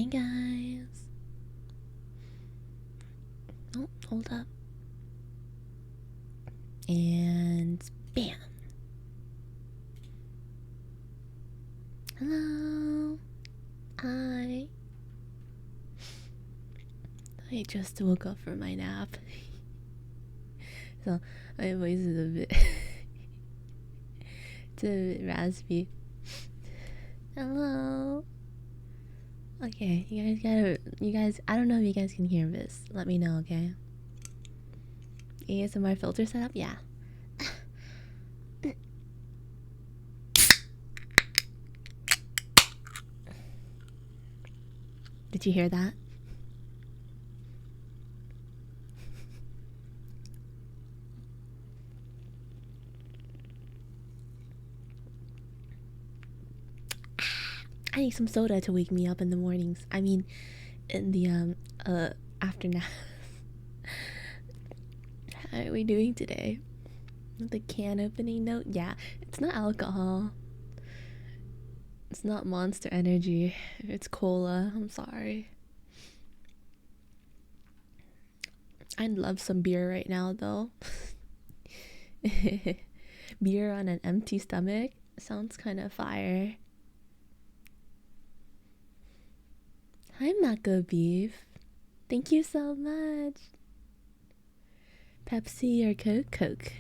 Hey guys. Oh, hold up. And bam. Hello. Hi. I just woke up from my nap. So my voice is a bit it's a bit raspy. Hello. Okay, you guys I don't know if you guys can hear this. Let me know, okay? ASMR filter setup? Yeah. Did you hear that? I need some soda to wake me up in the mornings. I mean, in the after nap. How are we doing today? The can opening note? Yeah, it's not alcohol. It's not Monster Energy. It's cola. I'm sorry. I'd love some beer right now, though. Beer on an empty stomach sounds kind of fire. Hi, Mako Beef. Thank you so much. Pepsi or Coke? Coke.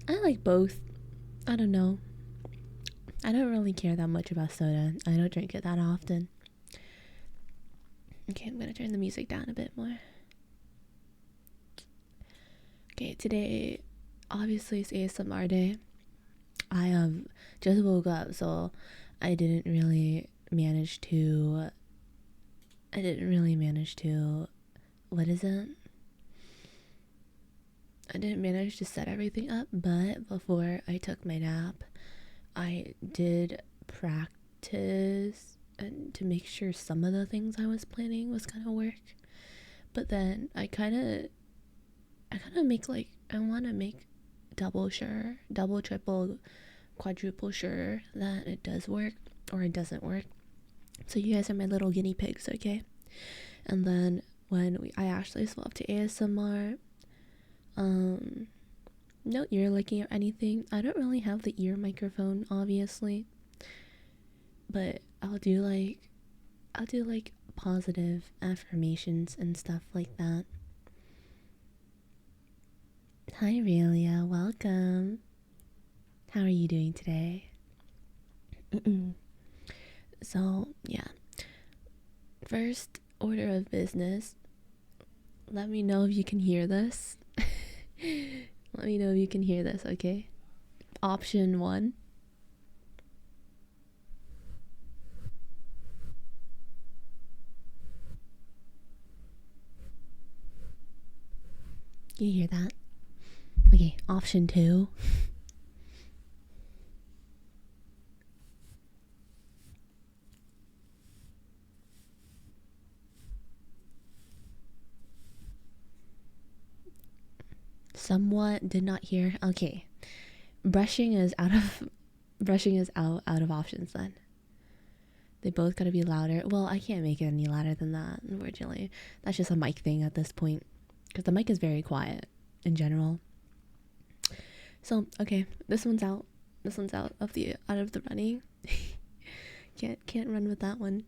I like both. I don't know. I don't really care that much about soda. I don't drink it that often. Okay, I'm gonna turn the music down a bit more. Okay, today obviously it's ASMR day. I just woke up, so I didn't really manage to what is it? I didn't manage to set everything up, but before I took my nap, I did practice and to make sure some of the things I was planning was gonna work. But then I want to make double, triple, quadruple sure that it does work or it doesn't work. So you guys are my little guinea pigs, okay? And then when I actually swapped to ASMR, no ear licking or anything. I don't really have the ear microphone, obviously, but I'll do like positive affirmations and stuff like that. Hi, Aurelia. Welcome. How are you doing today? So, yeah. First order of business. Let me know if you can hear this. Let me know if you can hear this, okay? Option 1. Can you hear that? Okay, option 2. Somewhat did not hear. Okay. Brushing is out of options then. They both gotta be louder. Well, I can't make it any louder than that, unfortunately. That's just a mic thing at this point. Because the mic is very quiet in general. So, okay, this one's out. This one's out of the running. Can't run with that one.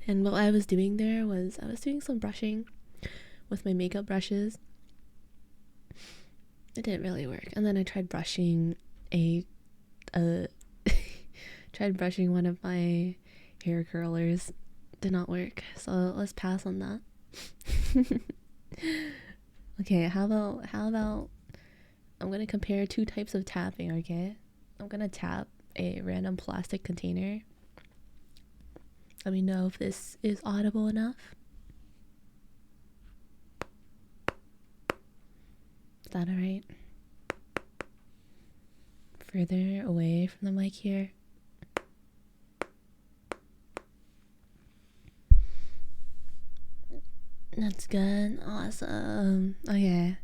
And what I was doing there was I was doing some brushing with my makeup brushes. It didn't really work. And then I tried brushing tried brushing one of my hair curlers. Did not work. So let's pass on that. Okay, how about I'm gonna compare two types of tapping, okay? I'm gonna tap a random plastic container. Let me know if this is audible enough. Is that alright? Further away from the mic here. That's good. Awesome. Okay.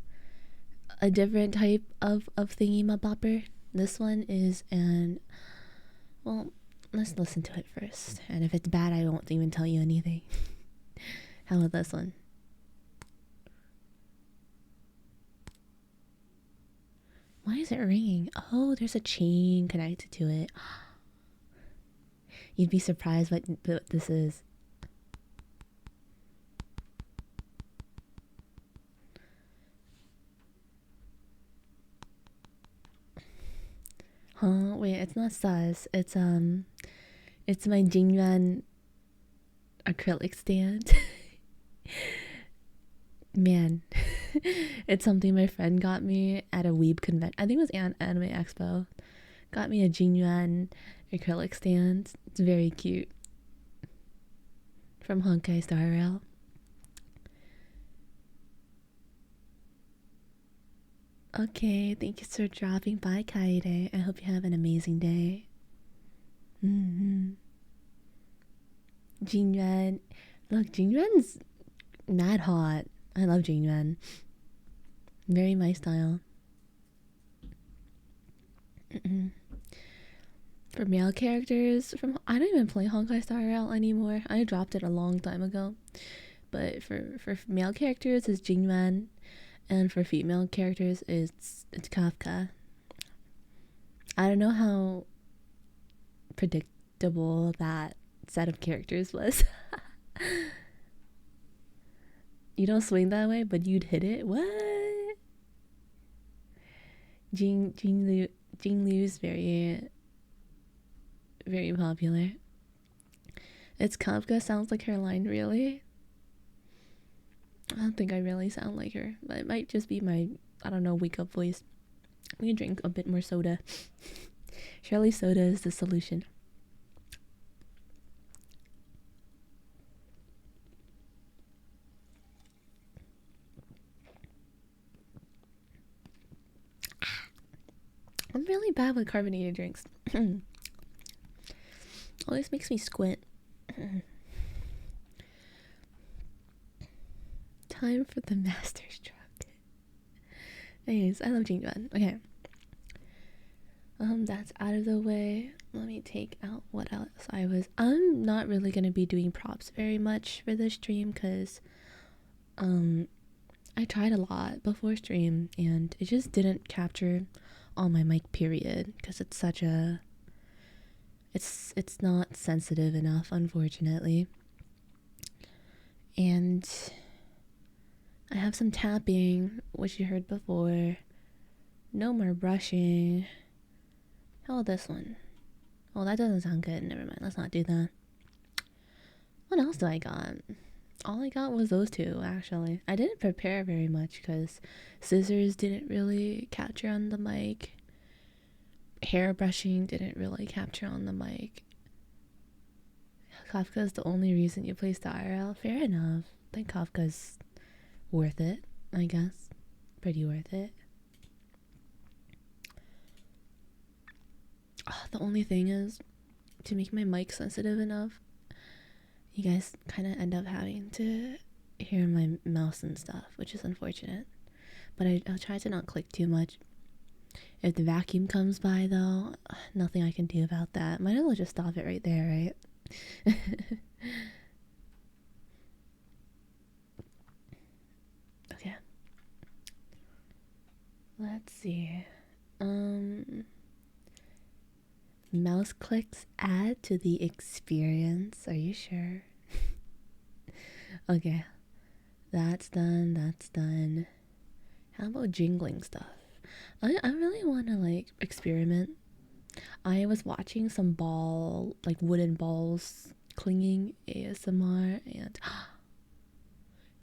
A different type of thingy-ma-bopper. This one is an, well, let's listen to it first. And if it's bad, I won't even tell you anything. How about this one? Why is it ringing? Oh, there's a chain connected to it. You'd be surprised what this is. Huh? Wait, it's not sus. It's my Vitamyon acrylic stand. Man, it's something my friend got me at a weeb convention. I think it was an anime expo. Got me a Vitamyon acrylic stand. It's very cute. From Honkai Star Rail. Okay, thank you for dropping by, Kaede. I hope you have an amazing day. Jinren. Look, Jinren's mad hot. I love Jinren. Very my style. For male characters, I don't even play Honkai Star Rail anymore. I dropped it a long time ago. But for male characters, it's Jinren. And for female characters, it's Kafka. I don't know how predictable that set of characters was. You don't swing that way, but you'd hit it? What? Jing Liu's very, very popular. It's Kafka sounds like her line, really? I don't think I really sound like her, but it might just be my, I don't know, wake up voice. I'm gonna drink a bit more soda. Surely soda is the solution. I'm really bad with carbonated drinks. Always makes me squint. Time for the master stroke. Anyways, I love Jinren. Okay. That's out of the way. Let me take out what else I'm not really gonna be doing props very much for this stream because I tried a lot before stream and it just didn't capture on my mic, period, because it's such a it's not sensitive enough, unfortunately. And I have some tapping, which you heard before. No more brushing. How about this one? Oh, that doesn't sound good. Never mind, let's not do that. What else do I got? All I got was those two, actually. I didn't prepare very much because scissors didn't really capture on the mic. Hair brushing didn't really capture on the mic. Kafka is the only reason you play Star Rail. Fair enough. I think Kafka's worth it, I guess. Pretty worth it. The only thing is, to make my mic sensitive enough, you guys kind of end up having to hear my mouse and stuff, which is unfortunate. But I'll try to not click too much. If the vacuum comes by, though, nothing I can do about that. Might as well just stop it right there, right? Okay. Let's see. Mouse clicks add to the experience. Are you sure? Okay. That's done. How about jingling stuff? I really want to like experiment. I was watching some wooden balls clinging ASMR and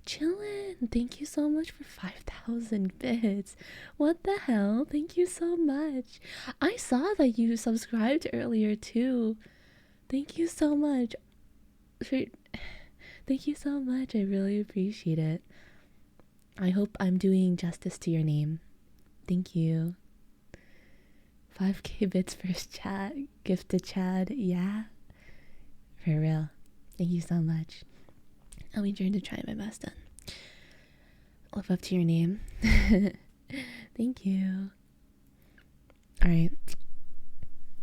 chillin', thank you so much for 5,000 bits. What the hell? Thank you so much. I saw that you subscribed earlier too. Thank you so much. Thank you so much. I really appreciate it. I hope I'm doing justice to your name. Thank you. 5k bits first chat. Gift to Chad. Yeah. For real. Thank you so much. I'll be trying to try my best then. Live up to your name. Thank you. Alright.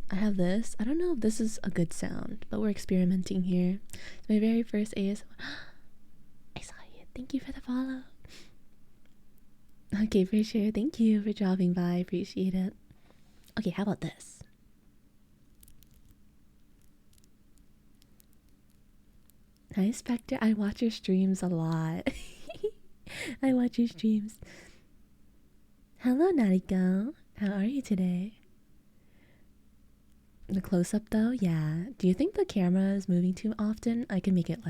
I have this. I don't know if this is a good sound, but we're experimenting here. It's my very first ASMR. I saw you. Thank you for the follow. Okay, for sure. Thank you for dropping by. Appreciate it. Okay, how about this? Hi, Spectre. I watch your streams a lot. I watch your streams. Hello, Nariko. How are you today? The close-up though, yeah. Do you think the camera is moving too often? I can make it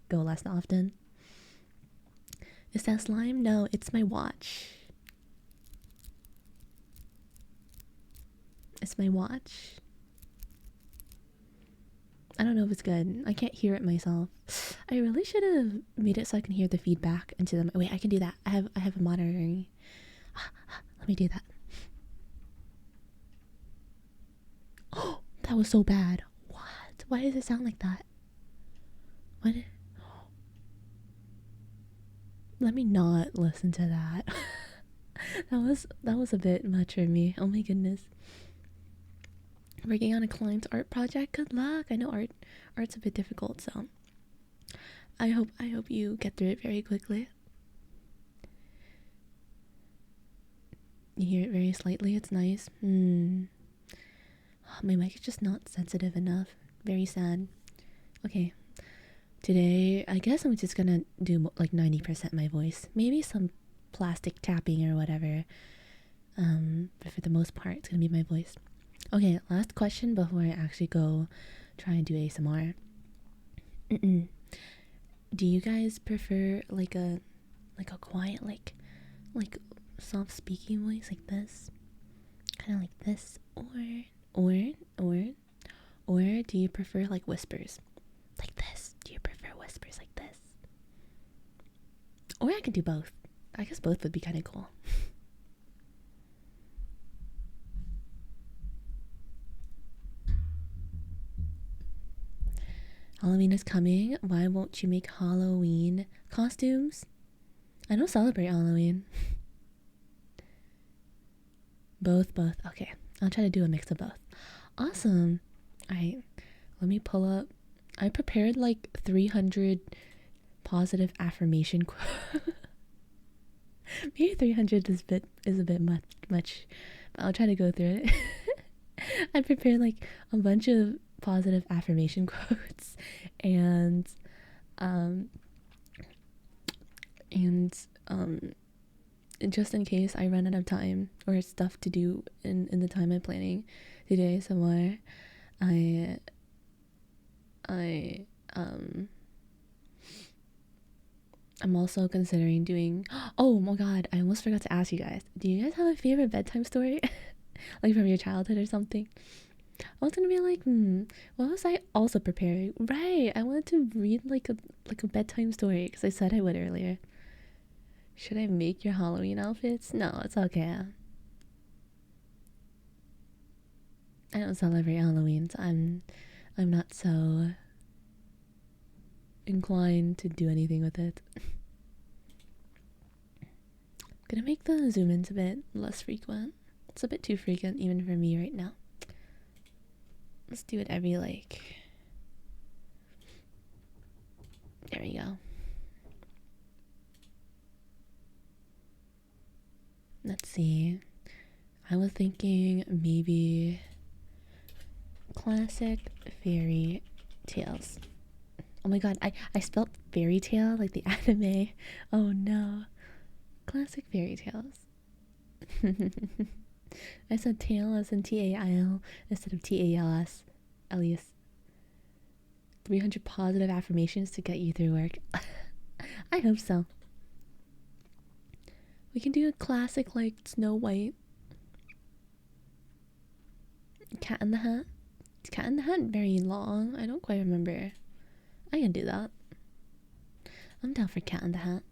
go less often. Is that slime? No, it's my watch. It's my watch. I don't know if it's good. I can't hear it myself. I really should have made it so I can hear the feedback into them. Wait, I can do that. I have a monitoring. Let me do that. Oh, that was so bad. What? Why does it sound like that? What? Let me not listen to that. that was a bit much for me. Oh my goodness. Working on a client's art project. Good luck. I know art's a bit difficult, so I hope you get through it very quickly. You hear it very slightly. It's nice. My mic is just not sensitive enough. Very sad. Okay. Today, I guess I'm just gonna do like 90% my voice. Maybe some plastic tapping or whatever. But for the most part, it's gonna be my voice. Okay, last question before I actually go try and do ASMR. Do you guys prefer like a quiet, like soft speaking voice like this? Kind of like this, or do you prefer like whispers like this? Do you prefer whispers like this? Or I could do both. I guess both would be kind of cool. Halloween is coming. Why won't you make Halloween costumes? I don't celebrate Halloween. Both. Okay, I'll try to do a mix of both. Awesome. Alright, let me pull up. I prepared like 300 positive affirmation quotes. Maybe 300 is a bit much, but I'll try to go through it. I prepared like a bunch of positive affirmation quotes and just in case I run out of time or stuff to do in the time I'm planning today somewhere, I'm also considering doing. Oh my god, I almost forgot to ask you guys. Do you guys have a favorite bedtime story? Like from your childhood or something? I was gonna be like, what was I also preparing? Right, I wanted to read like a bedtime story because I said I would earlier. Should I make your Halloween outfits? No, it's okay. I don't celebrate Halloween, so I'm not so inclined to do anything with it. I'm gonna make the zoom ins a bit less frequent. It's a bit too frequent even for me right now. Let's do it every like. There we go. Let's see. I was thinking maybe classic fairy tales. Oh my god, I spelled fairy tale like the anime. Oh no. Classic fairy tales. I said tail as in TAIL instead of TALS. Elias. 300 positive affirmations to get you through work. I hope so. We can do a classic like Snow White. Cat in the Hat. Is Cat in the Hat very long? I don't quite remember. I can do that. I'm down for Cat in the Hat.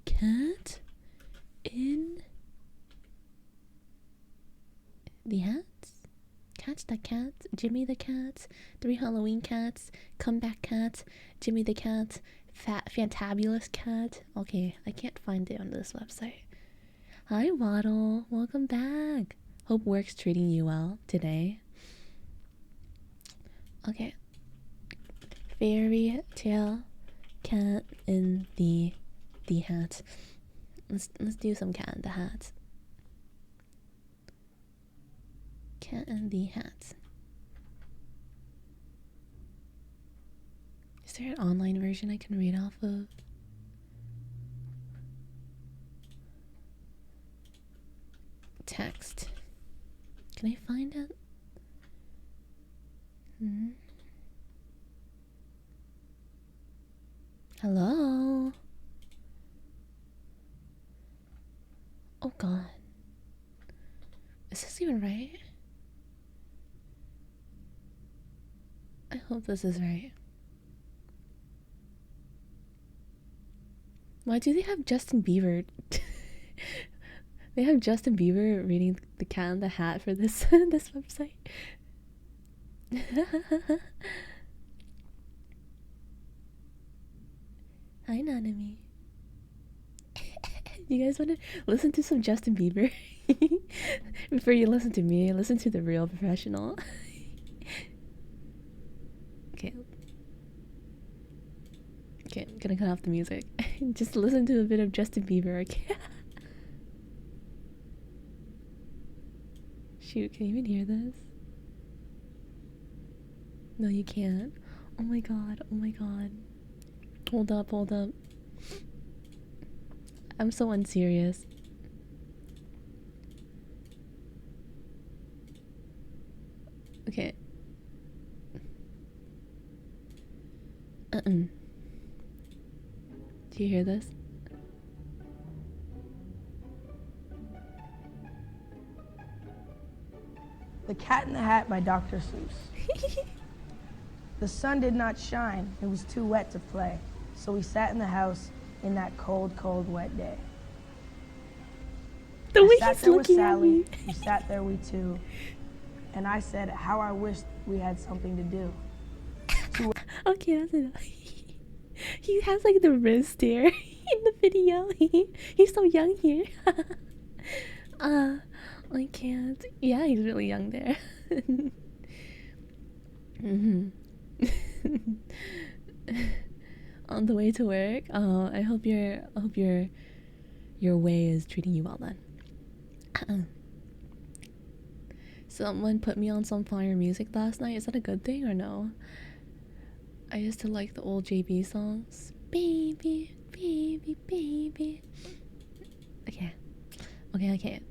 Cat in the Hat? Catch the Cat, Jimmy the Cat, 3 Halloween Cats, Comeback Cat, Jimmy the Cat, Fantabulous Cat. Okay, I can't find it on this website. Hi Waddle, welcome back. Hope work's treating you well today. Okay. Fairy tale cat in the hat. Let's do some cat in the hat. Cat in the hat. Is there an online version I can read off of? Text. Can I find it? Hello? Oh god. Is this even right? I hope this is right. Why do they have Justin Bieber? They have Justin Bieber reading The Cat in the Hat for this this website. Hi, Nanami. You guys want to listen to some Justin Bieber? Before you listen to me, listen to the real professional. Okay. Okay, I'm gonna cut off the music. Just listen to a bit of Justin Bieber, okay? Shoot, can you even hear this? No, you can't. Oh my god, oh my god. Hold up, hold up. I'm so unserious. Okay. Do you hear this? The Cat in the Hat by Dr. Seuss. The sun did not shine. It was too wet to play. So we sat in the house in that cold, cold, wet day. The way sat he's there with looking at Sally. me. We sat there, we two. And I said, how I wished we had something to do. Okay, that's enough. He has like the wrist stare in the video. He's so young here. I can't. Yeah, he's really young there. On the way to work. Oh, I hope your way is treating you well then. Someone put me on some fire music last night. Is that a good thing or no? I used to like the old JB songs. Baby, baby, baby. Okay.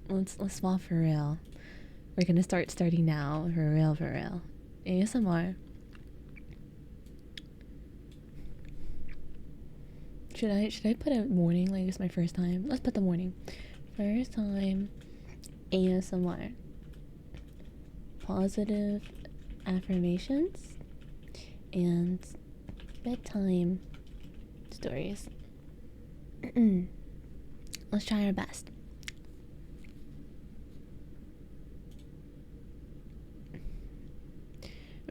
Let's swap for real. We're gonna starting now. For real. ASMR. Should I put a warning like it's my first time? Let's put the warning. First time ASMR. Positive affirmations and bedtime stories. Let's try our best.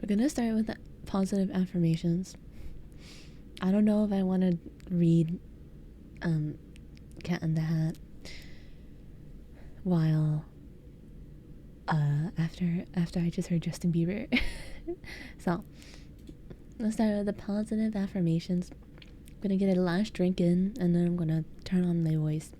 We're gonna start with the positive affirmations. I don't know if I want to read Cat in the Hat while after I just heard Justin Bieber. So let's start with the positive affirmations. I'm gonna get a last drink in and then I'm gonna turn on my voice.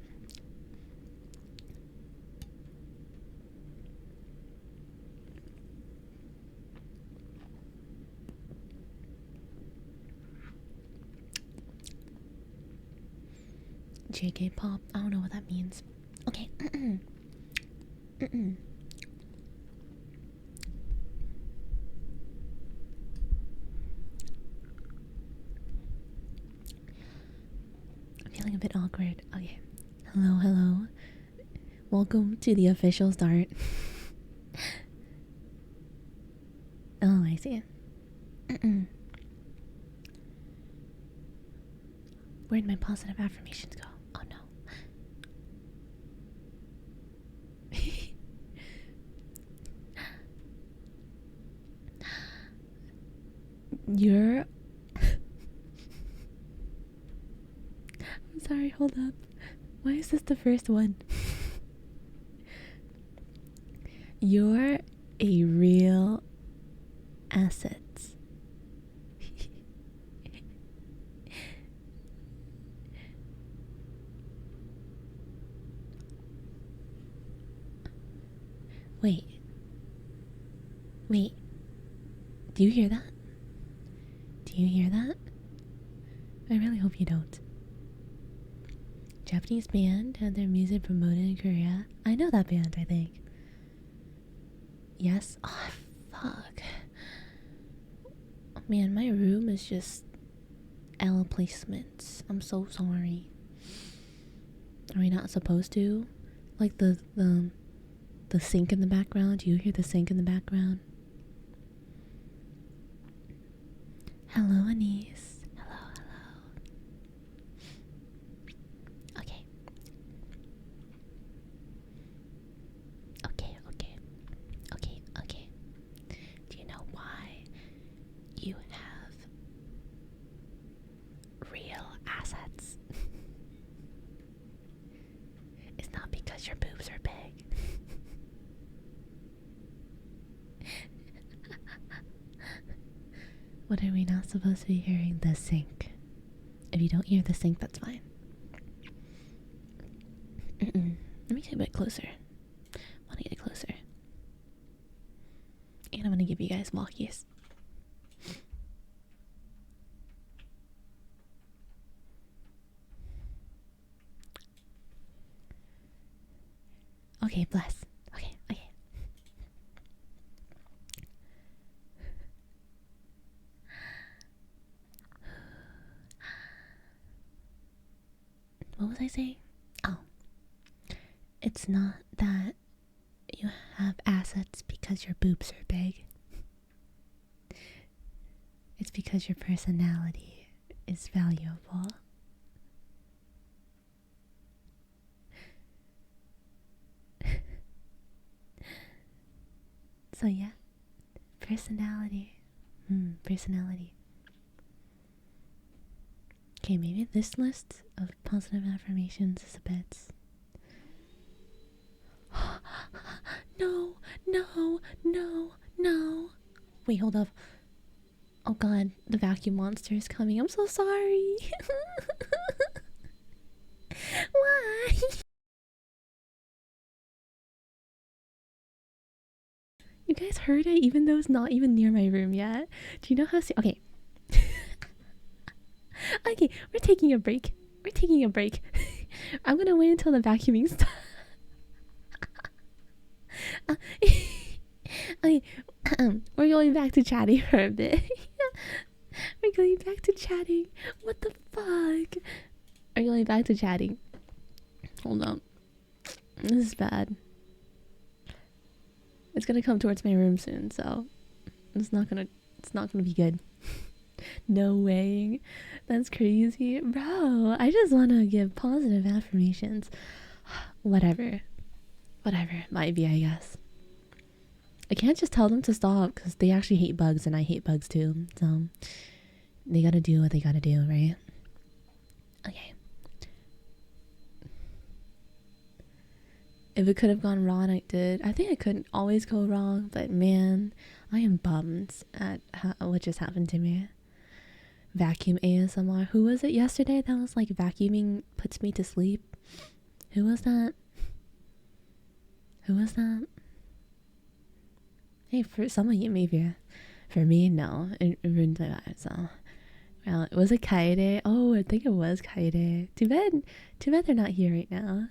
JK pop. I don't know what that means. Okay. I'm feeling a bit awkward. Okay. Hello. Welcome to the official start. Oh, I see it. Where'd my positive affirmations go? Oh no. You're I'm sorry, hold up. Why is this the first one? You're a real asset. Wait. Wait. Do you hear that? Do you hear that? I really hope you don't. Japanese band had their music promoted in Korea. I know that band, I think. Yes? Oh, fuck. Man, my room is just L placements. I'm so sorry. Are we not supposed to? Like the sink in the background? Do you hear the sink in the background? Hello, Anise. Hello, hello. Okay. Okay, okay. Okay, okay. Do you know why you have real assets? It's not because your boobs are big. What are we not supposed to be hearing? The sink. If you don't hear the sink, that's fine. Let me get a bit closer. I want to get closer. And I'm going to give you guys walkies. Okay, bless. Okay, okay. What was I saying? Oh. It's not that you have assets because your boobs are big. It's because your personality is valuable. So yeah, personality. Personality. Okay, maybe this list of positive affirmations is a bit... No, no, no, no. Wait, hold up. Oh god, the vacuum monster is coming. I'm so sorry. Why? You guys heard it even though it's not even near my room yet. Do you know how... Okay. Okay, we're taking a break. We're taking a break. I'm gonna wait until the vacuuming stops. Okay, we're going back to chatting for a bit. We're going back to chatting. What the fuck? We're going back to chatting. Hold on. This is bad. It's gonna come towards my room soon, so it's not gonna be good. No way. That's crazy. Bro, I just wanna give positive affirmations. Whatever. Whatever it might be, I guess. I can't just tell them to stop because they actually hate bugs and I hate bugs too. So they gotta do what they gotta do, right? Okay. If it could have gone wrong, it did. I think it couldn't always go wrong, but man, I am bummed at what just happened to me. Vacuum ASMR. Who was it yesterday that was like vacuuming puts me to sleep? Who was that? Who was that? Hey, for some of you, maybe. For me, no. It ruined my vibe, so. Well, was it Kaede? Oh, I think it was Kaede. Too bad they're not here right now.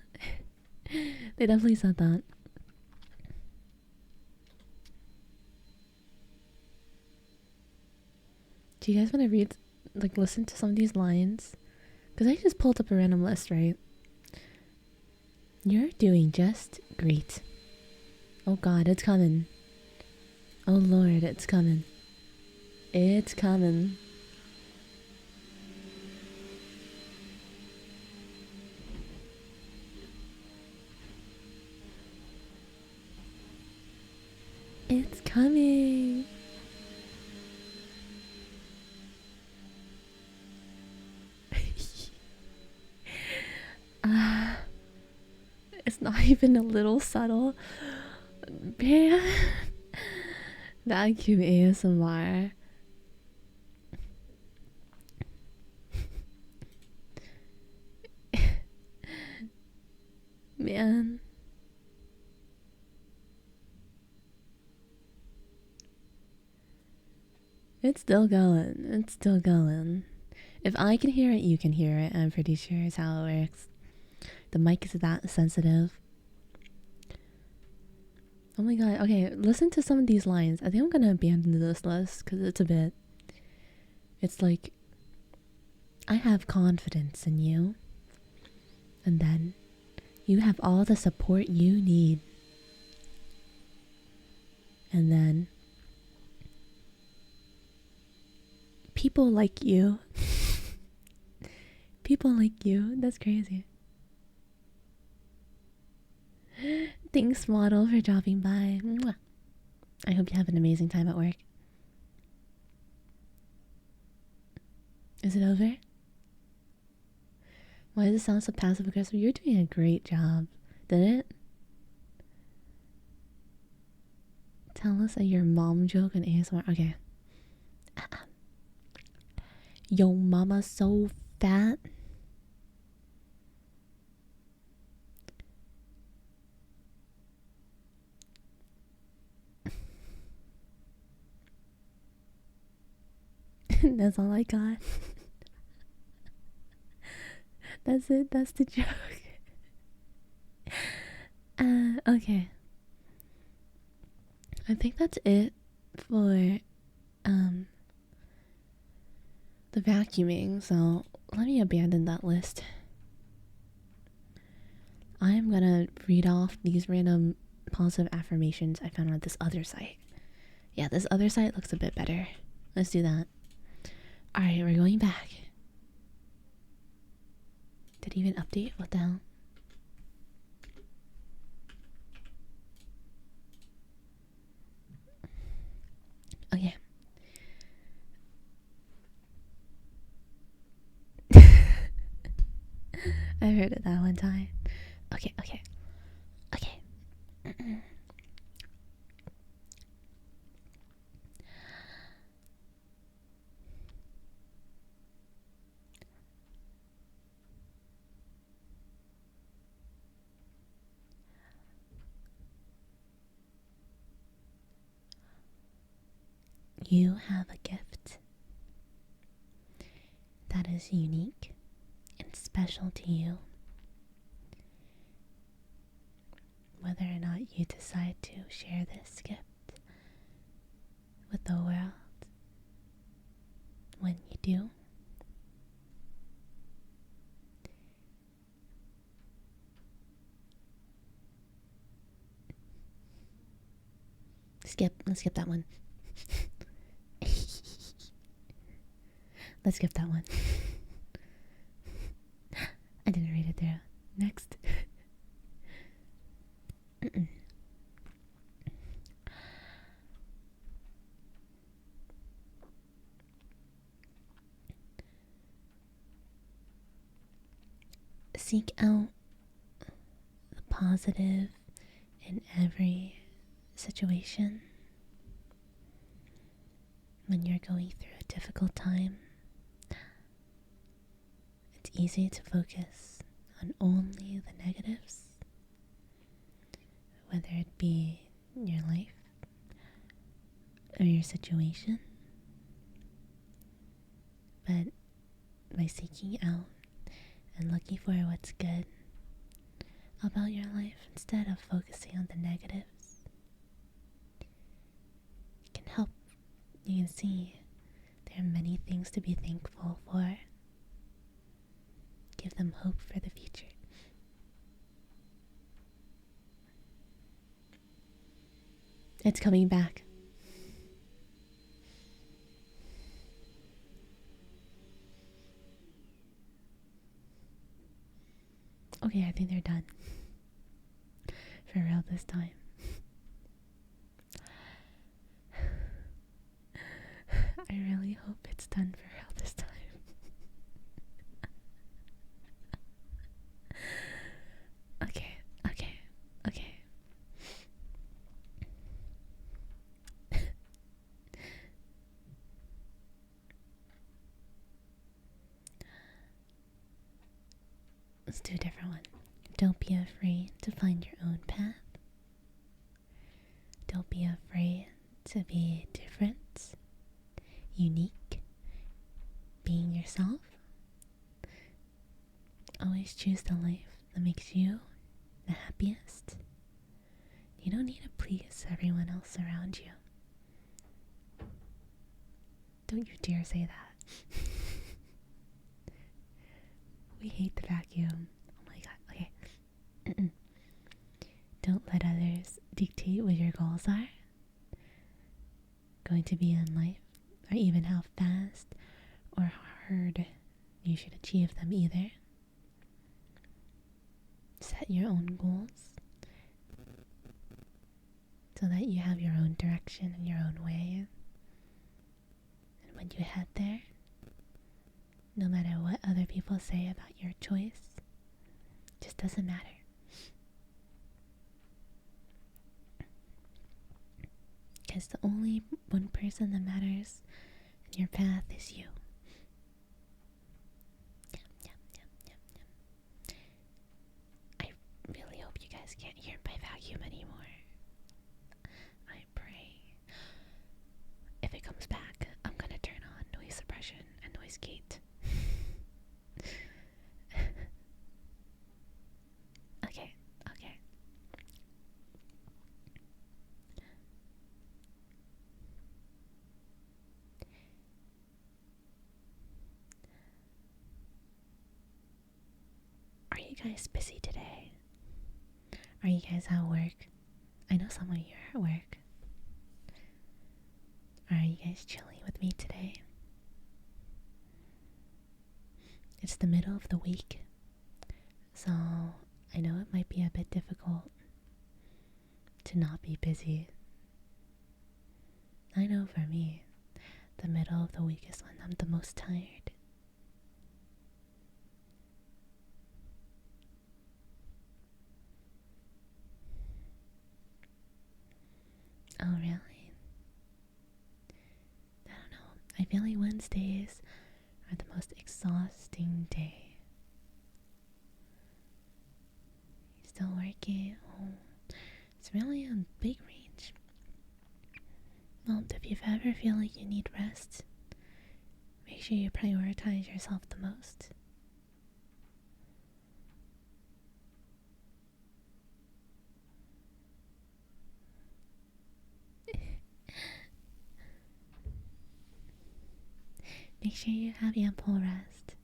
They definitely said that. Do you guys want to read, like, listen to some of these lines? Because I just pulled up a random list, right? You're doing just great. Oh god, it's coming. Oh lord, it's coming. It's coming. It's coming. It's not even a little subtle. Man. Vacuum ASMR. Man. It's still going. It's still going. If I can hear it, you can hear it. I'm pretty sure is how it works. The mic is that sensitive. Oh my god. Okay, listen to some of these lines. I think I'm gonna abandon this list because it's a bit. It's like, I have confidence in you. And then, you have all the support you need. And then, people like you. People like you. That's crazy. Thanks, model, for dropping by. Mwah. I hope you have an amazing time at work. Is it over? Why does it sound so passive aggressive? You're doing a great job. Did it? Tell us your mom joke on ASMR. Okay. Yo, mama's so fat. That's all I got. That's it. That's the joke. Okay. I think that's it for the vacuuming. So let me abandon that list. I am gonna read off these random positive affirmations I found on this other site. Yeah, this other site looks a bit better. Let's do that. Alright, we're going back. Did it even update? What the hell? Okay. I heard it that one time. Okay. You have a gift that is unique and special to you. Whether or not you decide to share this gift with the world, when you do, let's skip that one. Let's skip that one. I didn't read it through. Next. Seek out the positive in every situation. When you're going through a difficult time, it's easy to focus on only the negatives, whether it be your life or your situation. But by seeking out and looking for what's good about your life instead of focusing on the negatives, it can help. You can see there are many things to be thankful for. Give them hope for the future. It's coming back. Okay, I think they're done. For real this time. I really hope it's done for real this time. Okay. Let's do a different one. Don't be afraid to find your own path. Don't be afraid to be different. unique, being yourself. Always choose the life that makes you the happiest. You don't need to please everyone else around you. Don't you dare say that. We hate the vacuum. Oh my god, okay. Don't let others dictate what your goals are going to be in life, or even how fast or hard you should achieve them either. Set your own goals so that you have your own direction and your own way. And when you head there, no matter what other people say about your choice, it just doesn't matter. Because the only one person that matters in your path is you. I really hope you guys can't hear my vacuum anymore. I pray. If it comes back, I'm gonna turn on noise suppression and noise gate. Okay. Are you guys busy today? Are you guys at work? I know some of you are at work. Are you guys chilling with me today? It's the middle of the week, so I know it might be a bit difficult to not be busy. I know for me, the middle of the week is when I'm the most tired. Oh, really? I don't know. I feel like Wednesdays are the most exhausting day. Still working? Oh, it's really a big range. Well, if you ever feel like you need rest, make sure you prioritize yourself the most. Make sure you have ample rest.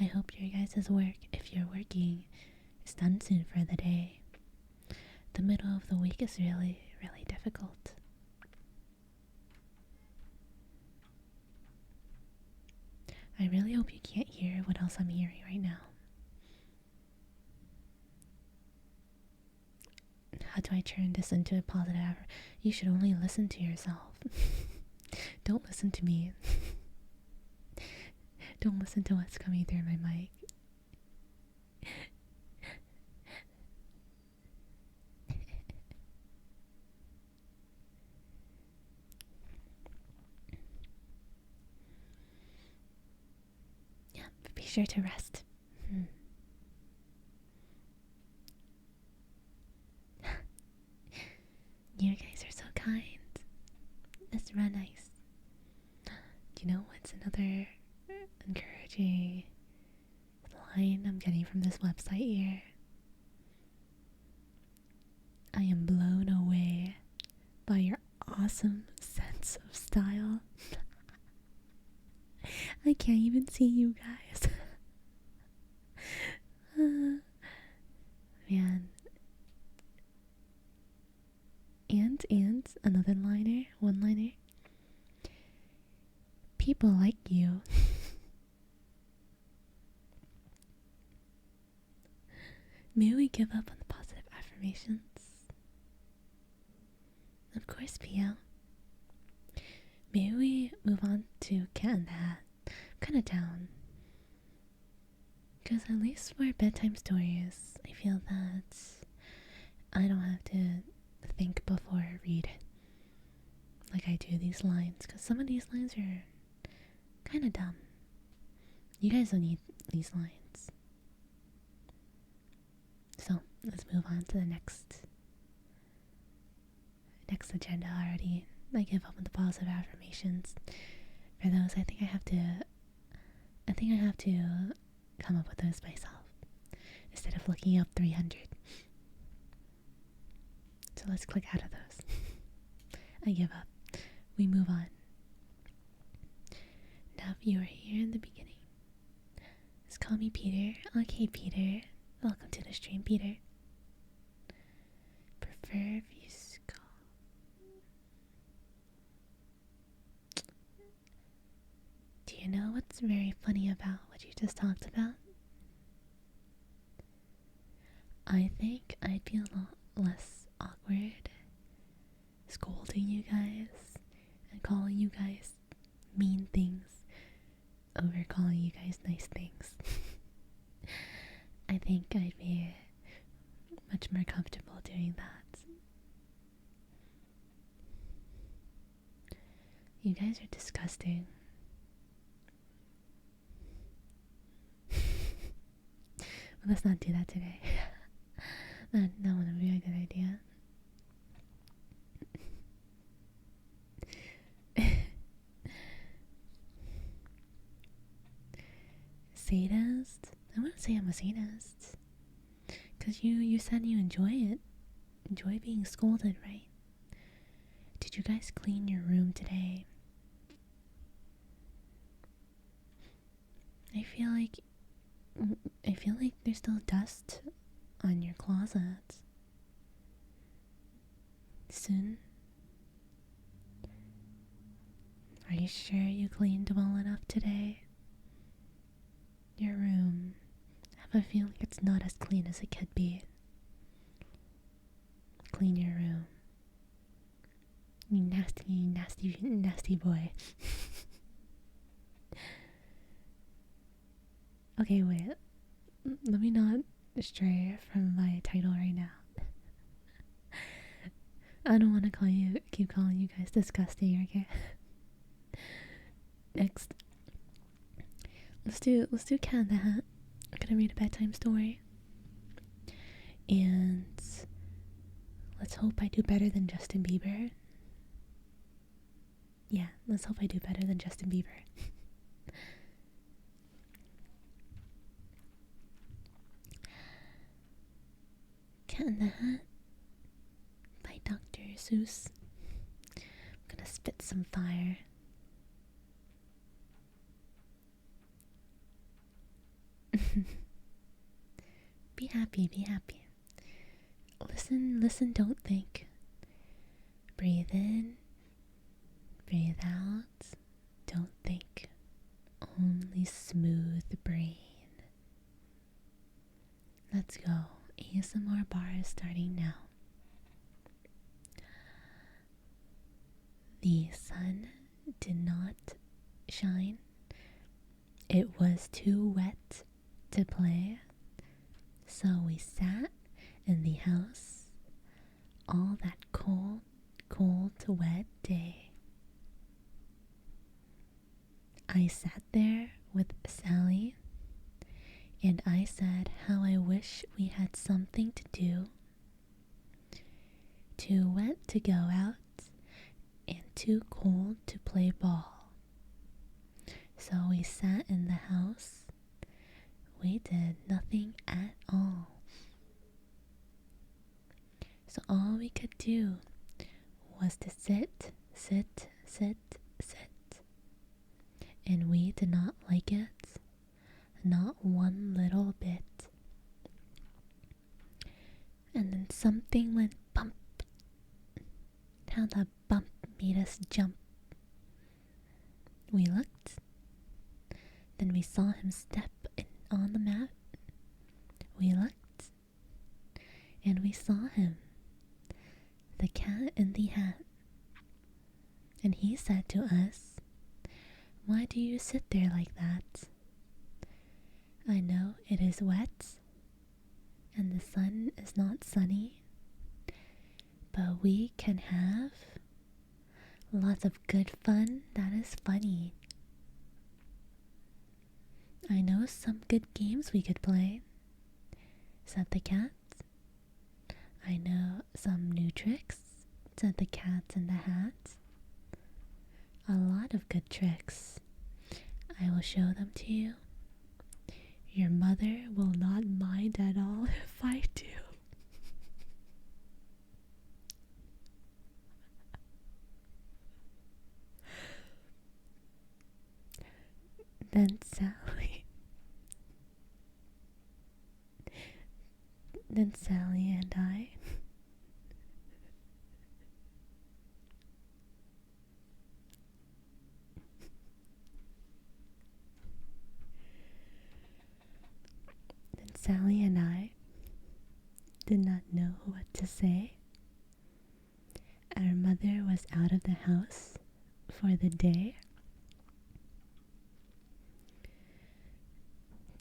I hope your guys' work, if you're working, is done soon for the day. The middle of the week is really, really difficult. I really hope you can't hear what else I'm hearing right now. How do I turn this into a positive effort? You should only listen to yourself. Don't listen to me. Don't listen to what's coming through my mic. Yeah, but be sure to rest. You guys are so kind. That's real nice. Do you know what's another encouraging line I'm getting from this website here? I am blown away by your awesome sense of style. I can't even see you guys. Man. And another one-liner. People like you. May we give up on the positive affirmations? Of course, Pio. May we move on to Cat in the Hat? I'm kind of down. Because at least for bedtime stories, I feel that I don't have to think before I read like I do these lines. Because some of these lines are kind of dumb. You guys don't need these lines. So, let's move on to the next agenda already. I give up on the positive affirmations. For those, I think I have to. I think I have to come up with those myself instead of looking up 300. So let's click out of those. I give up. We move on. Now, if you were here in the beginning, just call me Peter. Okay, Peter. Welcome to the stream, Peter. Prefer if you call. Do you know what's very funny about what you just talked about? I think I'd be a lot less awkward scolding you guys and calling you guys mean things over calling you guys nice things. I think I'd be much more comfortable doing that. You guys are disgusting. Well, let's not do that today. That wouldn't be a good idea. Sadist? I wouldn't say I'm a sadist. Because you said you enjoy it. Enjoy being scolded, right? Did you guys clean your room today? I feel like there's still dust on your closet. Soon? Are you sure you cleaned well enough today? Your room. I have a feeling it's not as clean as it could be. Clean your room. You nasty boy. Okay, wait. Let me not stray from my title right now. I don't want to keep calling you guys disgusting, okay? Next. Let's do Cat in the Hat. I'm gonna read a bedtime story. And let's hope I do better than Justin Bieber. Yeah, let's hope I do better than Justin Bieber. Cat in the Hat by Dr. Seuss. I'm gonna spit some fire. Be happy, be happy. Listen, don't think. Breathe in, breathe out, don't think. Only smooth brain. Let's go. ASMR bar is starting now. The sun did not shine. It was too wet to play, so we sat in the house all that cold, wet day. I sat there with Sally, and I said how I wish we had something to do. Too wet to go out and too cold to play ball. So we sat in the house. We did nothing at all. So all we could do was to sit. And we did not like it. Not one little bit. And then something went bump. How that bump made us jump. We looked. Then we saw him step on the mat. We looked. And we saw him. The cat in the hat. And he said to us, "Why do you sit there like that? I know it is wet, and the sun is not sunny, but we can have lots of good fun that is funny. I know some good games we could play," said the cat. "I know some new tricks," said the cat in the hat. a lot of good tricks. I will show them to you. Your mother will not mind at all if I do. Then Sally and I did not know what to say. Our mother was out of the house for the day,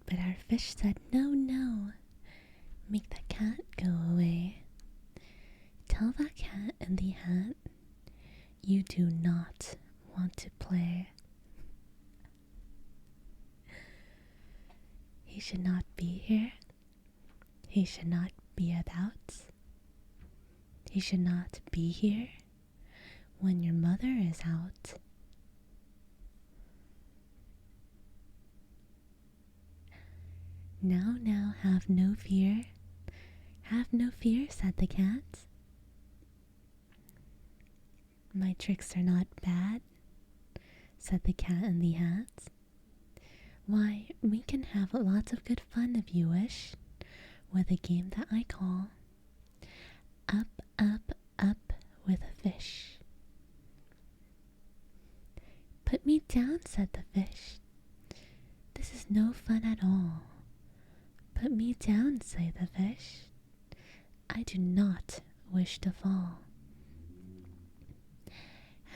but our fish said, "No, no, make that cat go away. Tell that cat in the hat you do not want to play. He should not be here. He should not be about. He should not be here when your mother is out." Now, have no fear. Have no fear, said the cat. My tricks are not bad, said the cat in the hat. Why, we can have lots of good fun if you wish, with a game that I call Up, Up, Up with a Fish. Put me down, said the fish. This is no fun at all. Put me down, said the fish. I do not wish to fall.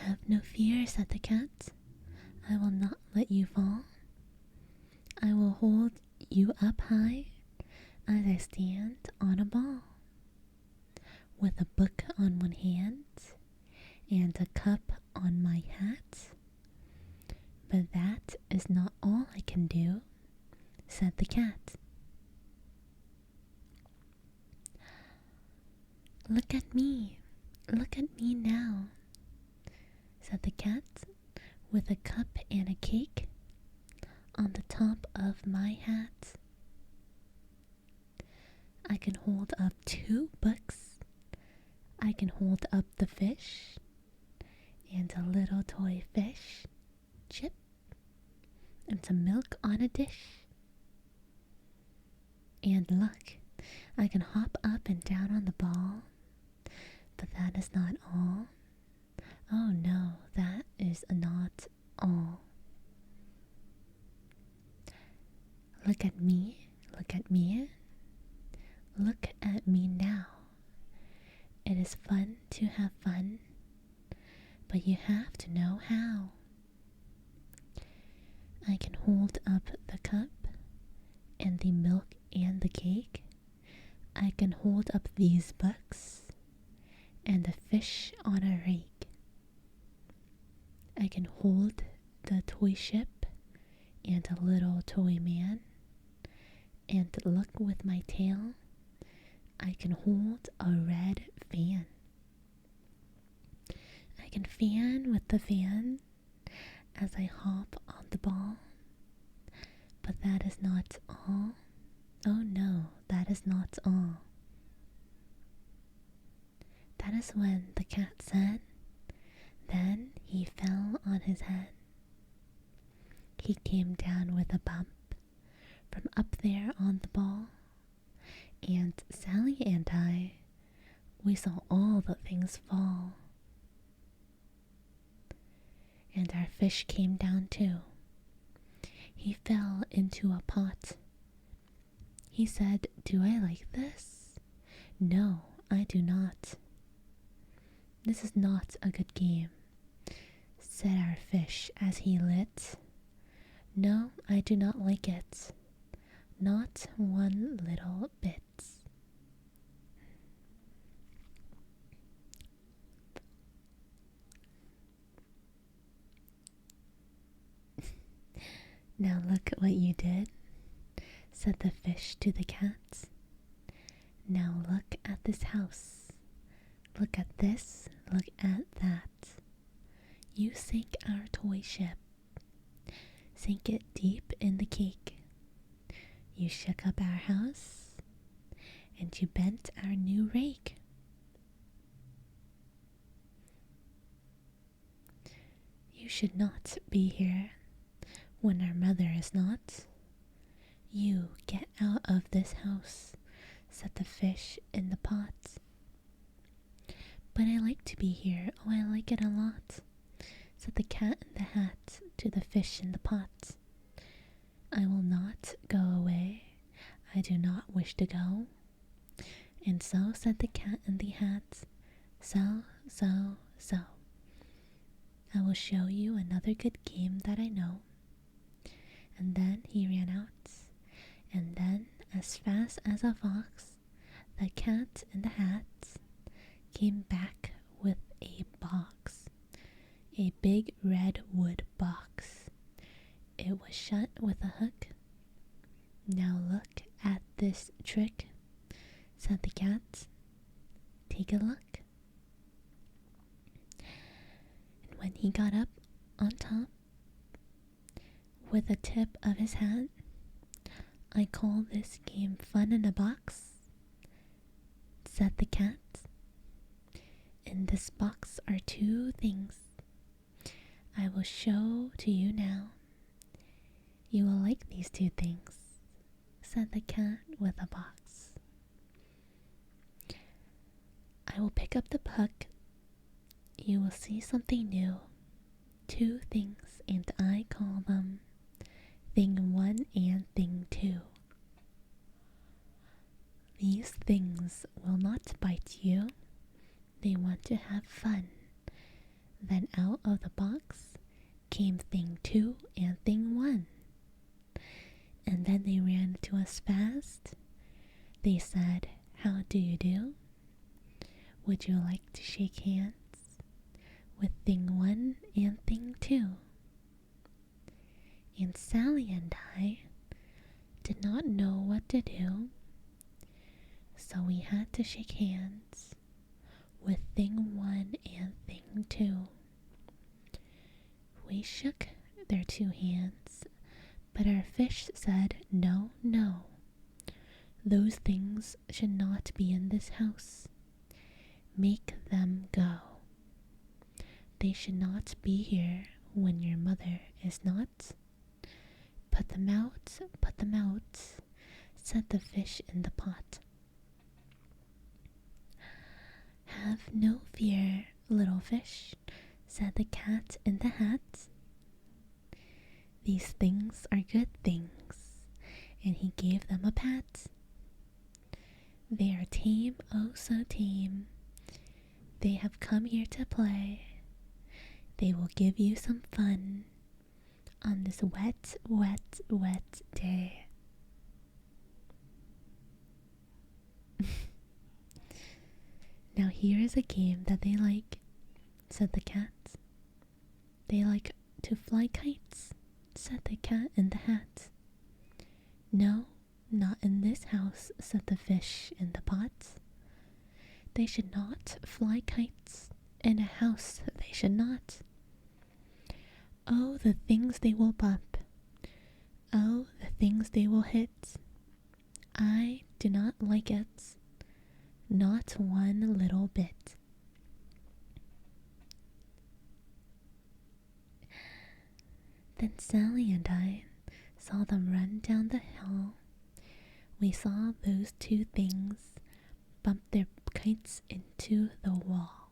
Have no fear, said the cat. I will not let you fall. I will hold you up high as I stand on a ball, with a book on one hand and a cup on my hat. But that is not all I can do, said the cat. Look at me now, said the cat, with a cup and a cake on the top of my hat. I can hold up 2 books. I can hold up the fish and a little toy fish, Chip, and some milk on a dish. And look, I can hop up and down on the ball. But that is not all. Oh no, that is not all. Look at me, look at me. Look at me now. It is fun to have fun, but you have to know how. I can hold up the cup and the milk and the cake. I can hold up these books and a fish on a rake. I can hold the toy ship and a little toy man, and look with my tail, I can hold a red fan. I can fan with the fan as I hop on the ball. But that is not all. Oh no, that is not all. That is when the cat said, then he fell on his head. He came down with a bump from up there on the ball, and Sally and I, we saw all the things fall. And our fish came down too. He fell into a pot. He said, "Do I like this? No, I do not. This is not a good game," said our fish as he lit. "No, I do not like it. Not one little bit." "Now look at what you did," said the fish to the cat. "Now look at this house. Look at this, look at that. You sank our toy ship, sank it deep in the cake. You shook up our house, and you bent our new rake. You should not be here when our mother is not. You get out of this house, said the fish in the pot. But I like to be here, oh, I like it a lot, said the cat in the hat to the fish in the pot. I will not go away, I do not wish to go. And so said the cat in the hat, so. I will show you another good game that I know. And then he ran out, and then, as fast as a fox, the cat in the hat came back with a box, a big red wood box. It was shut with a hook. Now look at this trick, said the cat. Take a look. And when he got up on top, with the tip of his hat, I call this game fun in a box, said the cat. In this box are two things I will show to you now. You will like these two things, said the cat with a box. I will pick up the puck. You will see something new. Two things, and I call them Thing 1 and Thing 2. These things will not bite you. They want to have fun. Then out of the box came Thing 2 and Thing 1. And then they ran to us fast. They said, how do you do? Would you like to shake hands with Thing 1 and Thing 2? And Sally and I did not know what to do, so we had to shake hands with Thing 1 and Thing 2. We shook their two hands, but our fish said, no, no. Those things should not be in this house. Make them go. They should not be here when your mother is not. Put them out, said the fish in the pot. Have no fear, little fish, said the cat in the hat. These things are good things, and he gave them a pat. They are tame, oh so tame. They have come here to play. They will give you some fun on this wet, wet, wet day. Now here is a game that they like, said the cat. They like to fly kites, said the cat in the hat. No, not in this house, said the fish in the pot. They should not fly kites in a house, they should not. Oh, the things they will bump. Oh, the things they will hit. I do not like it. Not one little bit. Then Sally and I saw them run down the hill. We saw those two things bump their kites into the wall.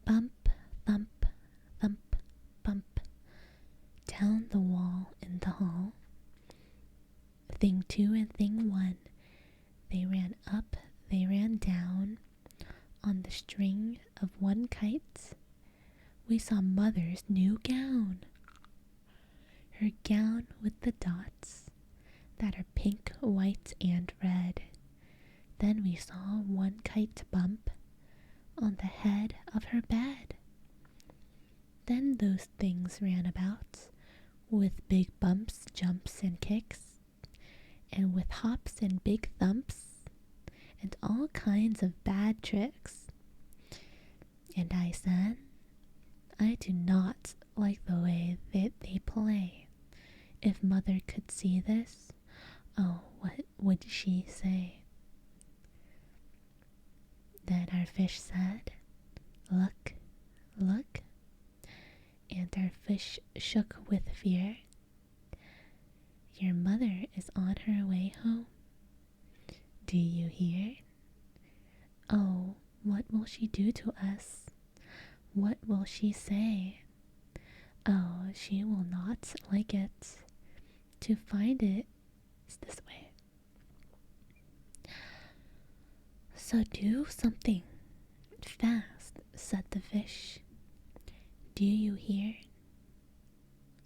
Bump, thump, thump, bump, down the wall in the hall. Thing 2 and Thing 1, they ran up, they ran down. On the string of one kite, we saw Mother's new gown. Her gown with the dots that are pink, white, and red. Then we saw one kite bump on the head of her bed. Then those things ran about with big bumps, jumps, and kicks, and with hops and big thumps, and all kinds of bad tricks. And I said, I do not like the way that they play. If mother could see this, oh, what would she say? Then our fish said, "Look, look." And our fish shook with fear. "Your mother is on her way home. Do you hear? Oh, what will she do to us? What will she say? Oh, she will not like it. To find it is this way. So do something fast," said the fish. "Do you hear?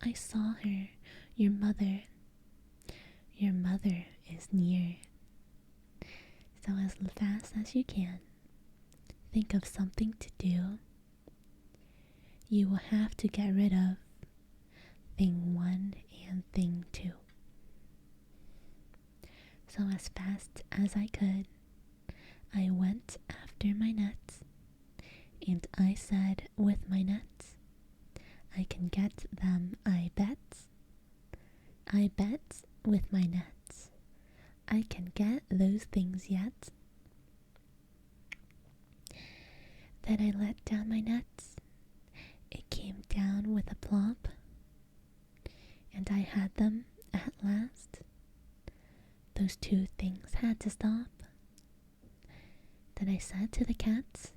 I saw her, your mother. Your mother is near." So as fast as you can, think of something to do. You will have to get rid of thing 1 and thing 2. So as fast as I could, I went after my nets, and I said with my nets, "I can get them, I bet. I bet with my nets I can get those things yet." Then I let down my nets. It came down with a plop, and I had them at last. Those 2 things had to stop. Then I said to the cats,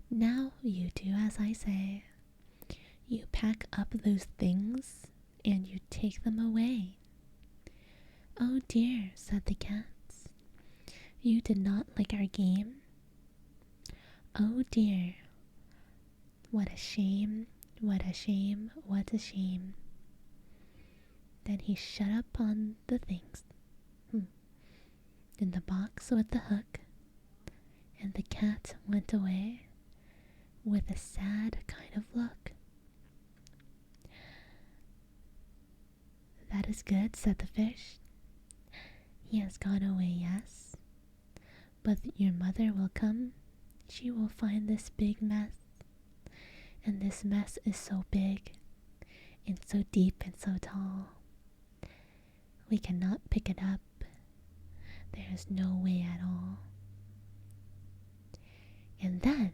"Now you do as I say. You pack up those things and you take them away." "Oh dear," said the cats, "you did not like our game. Oh dear, what a shame, what a shame, what a shame." Then he shut up on the things in the box with the hook, and the cat went away with a sad kind of look. "That is good," said the fish. "He has gone away, yes. But your mother will come. She will find this big mess. And this mess is so big, and so deep and so tall. We cannot pick it up. There is no way at all." And then,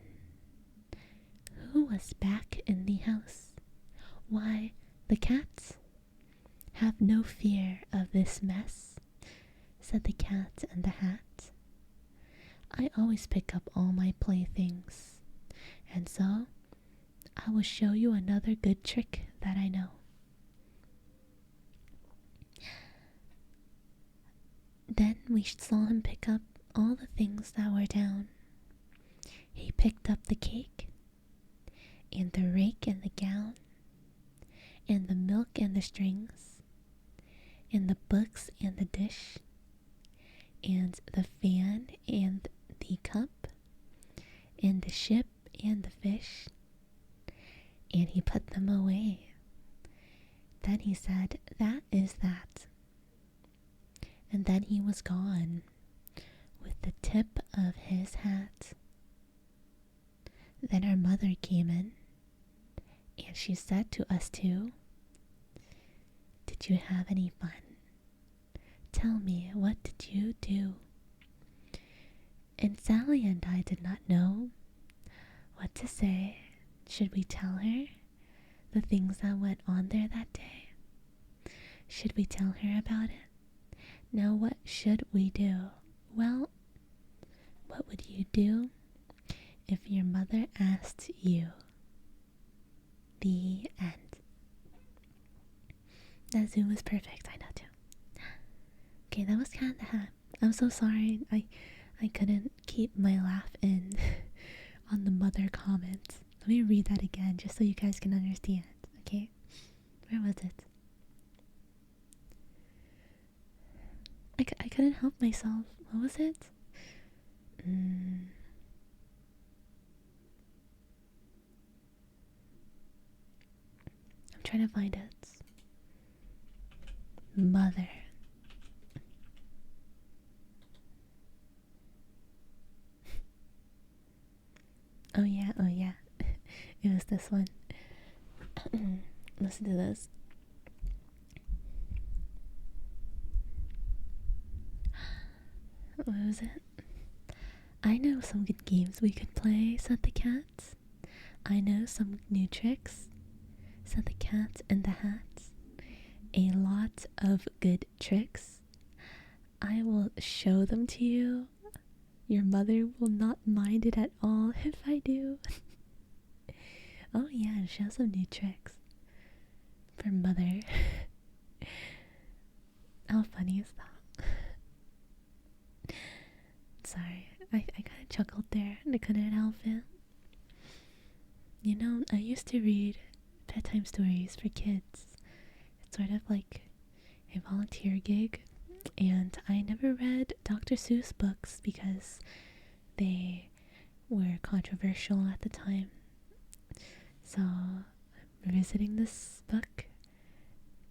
who was back in the house? Why, the cats. "Have no fear of this mess," said the cat and the hat. "I always pick up all my playthings, and so I will show you another good trick that I know." Then we saw him pick up all the things that were down. He picked up the cake, and the rake and the gown, and the milk and the strings, and the books and the dish, and the fan and the cup, and the ship and the fish, and he put them away. Then he said, "That is that." And then he was gone with the tip of his hat. Then our mother came in, and she said to us 2, "Did you have any fun? Tell me, what did you do?" And Sally and I did not know what to say. Should we tell her the things that went on there that day? Should we tell her about it? Now what should we do? Well, what would you do if your mother asked you? The end. That Zoom was perfect, I know too. Okay, that was Cat in the Hat. I'm so sorry I couldn't keep my laugh in on the mother comments. Let me read that again just so you guys can understand, okay? Where was it? I couldn't help myself. What was it? I'm trying to find it. Mother. Oh yeah. It was this one. listen to this. What was it? I know some good games we could play, said the cat. I know some new tricks, said the cat in the hat. A lot of good tricks. I will show them to you. Your mother will not mind it at all if I do. Oh yeah, show some new tricks. For mother. How funny is that? Sorry, I kind of chuckled there and I couldn't help it. You know, I used to read bedtime stories for kids. It's sort of like a volunteer gig, and I never read Dr. Seuss books because they were controversial at the time. So, revisiting this book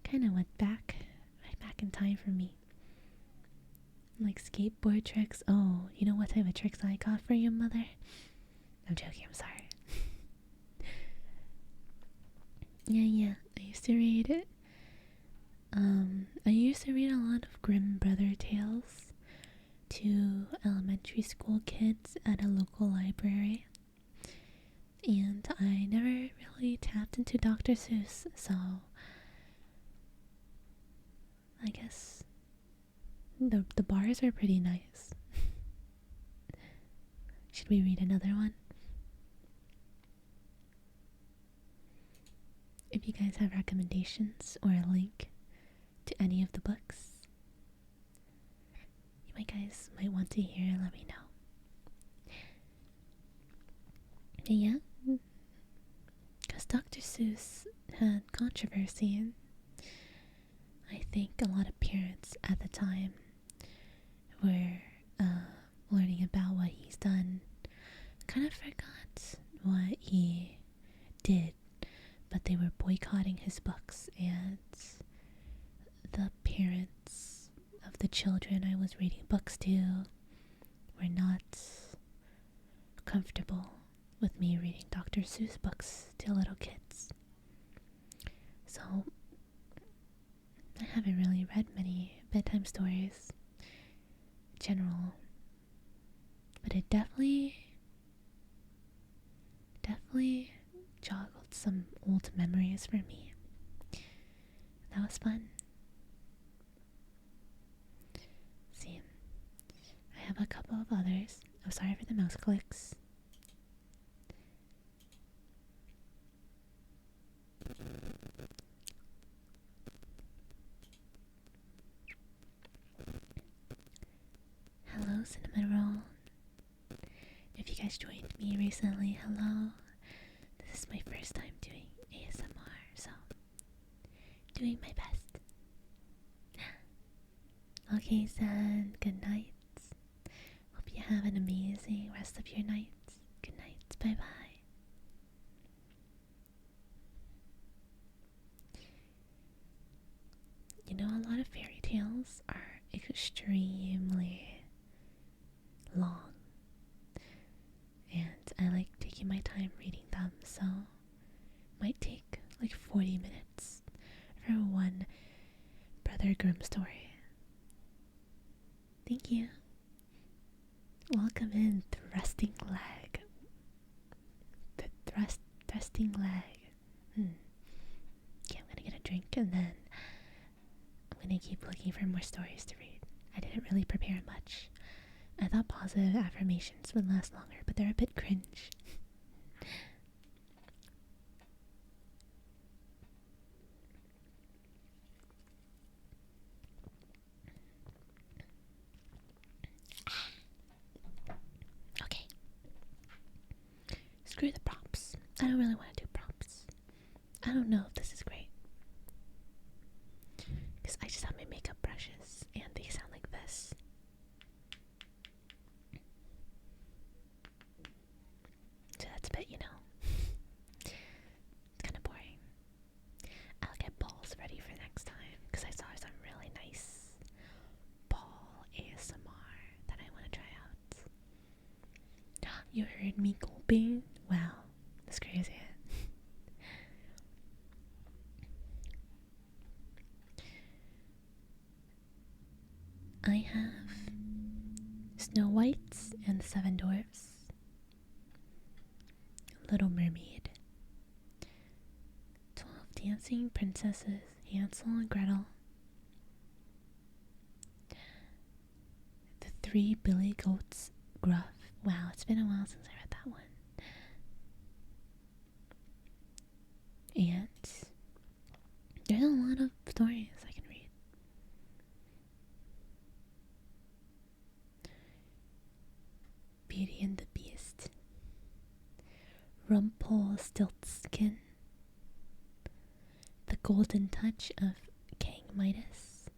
kind of went right back in time for me. Like skateboard tricks. Oh, you know what type of tricks I got for your mother? I'm joking, I'm sorry. Yeah, I used to read it. I used to read a lot of Grimm Brother tales to elementary school kids at a local library. And I never really tapped into Dr. Seuss, so I guess the bars are pretty nice. Should we read another one? If you guys have recommendations or a link to any of the books you guys might want to hear, let me know. Yeah, because Dr. Seuss had controversy, and I think a lot of parents at the time were learning about what he's done, kind of forgot what he did, but they were boycotting his books, and the parents of the children I was reading books to were not comfortable with me reading Dr. Seuss books to little kids. So I haven't really read many bedtime stories in general, but it definitely joggled some old memories for me. That was fun. See, I have a couple of others. I'm sorry for the mouse clicks. Hello, Cinnamon Roll. If you guys joined me recently, hello. This is my first time doing ASMR, so doing my best. Okay, then, good night. Hope you have an amazing rest of your night. Good night, bye bye. You know, a lot of fairy tales are extremely long, and I like taking my time reading them, so it might take like 40 minutes for one Brother Grimm story. Thank you. Welcome in, thrusting leg. The thrusting leg. Okay, I'm gonna get a drink and then I'm gonna keep looking for more stories to read. I didn't really prepare much. I thought positive affirmations would last longer, but they're a bit cringe. Okay. Screw the props. I don't really want to do props. I don't know if this is great, because I just have my makeup brushes and they sound like this. So that's a bit, it's kind of boring. I'll get balls ready for next time, because I saw some really nice ball ASMR that I want to try out. You heard me gulping? Wow, that's crazy. I have Snow White and the Seven Dwarfs, Little Mermaid, 12 Dancing Princesses, Hansel and Gretel, The Three Billy Goats Gruff. Wow, it's been a while since I read that one. And there's a lot of stories I can read. Beauty and the Beast, Rumpelstiltskin, The Golden Touch of King Midas,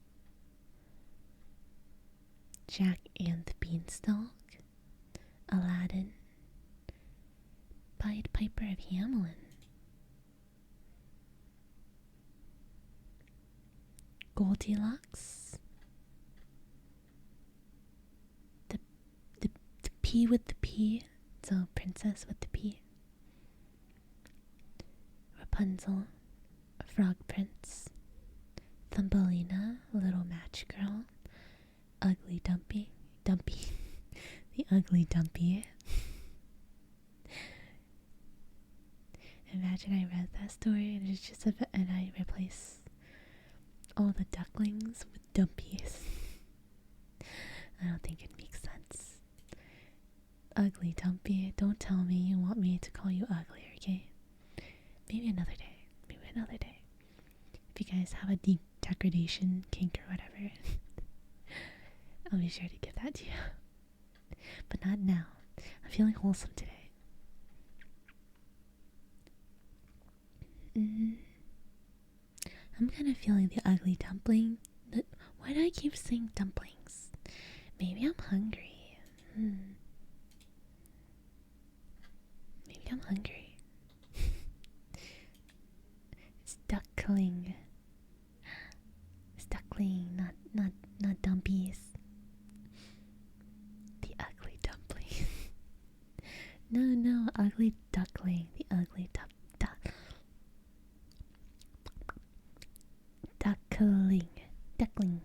Jack and the Beanstalk, Aladdin, Pied Piper of Hamelin, Goldilocks, the P with the P, so Princess with the P, Rapunzel, Frog Prince, Thumbelina, Little Match Girl, Ugly Dumpy, the Ugly Dumpy. Imagine I read that story and it's just and I replace all the ducklings with dumpies. I don't think it makes sense. Ugly Dumpy, don't tell me you want me to call you ugly, okay? Maybe another day. If you guys have a deep degradation kink or whatever, I'll be sure to give that to you. But not now. I'm feeling wholesome today. I'm kind of feeling the ugly dumpling. Why do I keep saying dumplings? Maybe I'm hungry. Maybe I'm hungry. It's duckling. It's duckling, not dumpies. The ugly dumpling. No, ugly duckling. The ugly duckling. Duckling.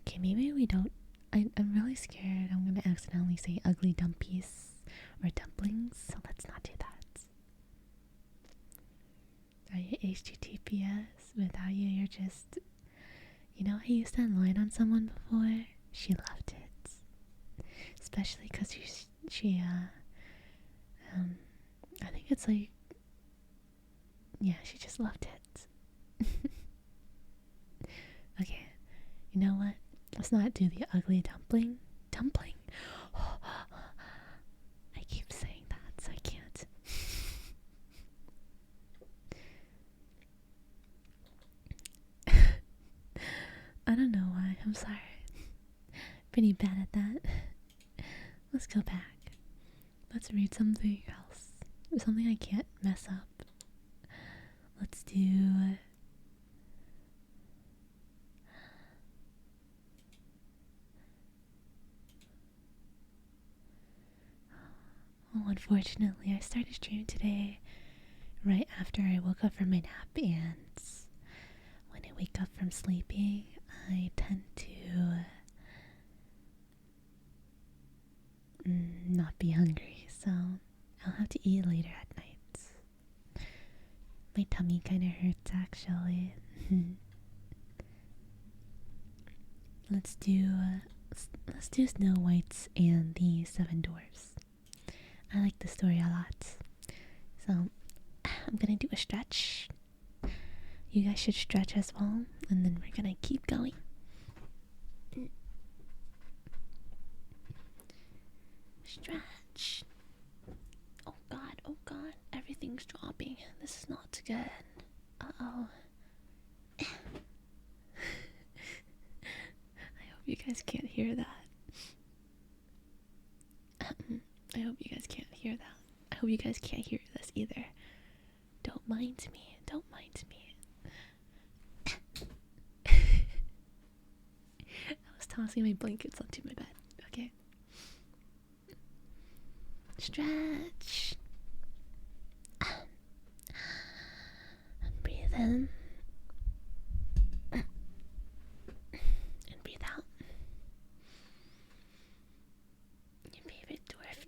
Okay, maybe we don't. I'm really scared I'm gonna accidentally say ugly dumpies or dumplings, so let's not do that. Are you HTTPS? Without you, you're just. You know, I used that line on someone before. She loved it, especially because she I think it's like, yeah, she just loved it. Okay, you know what? Let's not do the ugly dumpling. Dumpling. I keep saying that, so I can't. I don't know why. I'm sorry. Pretty bad at that. Let's go back. Let's read something else. Something I can't mess up. Let's do. Oh, unfortunately, I started streaming today right after I woke up from my nap, and when I wake up from sleeping, I tend to not be hungry, so I'll have to eat later at night. My tummy kind of hurts, actually. Let's do Snow White's and the Seven Dwarfs. I like the story a lot, so I'm gonna do a stretch. You guys should stretch as well, and then we're gonna keep going. Stretch. Oh god, everything's dropping. This is not good. Uh-oh. I hope you guys can't hear that. I hope you guys can't hear that. I hope you guys can't hear this either. Don't mind me. I was tossing my blankets onto my bed. Okay. Stretch. Breathe in. And breathe out.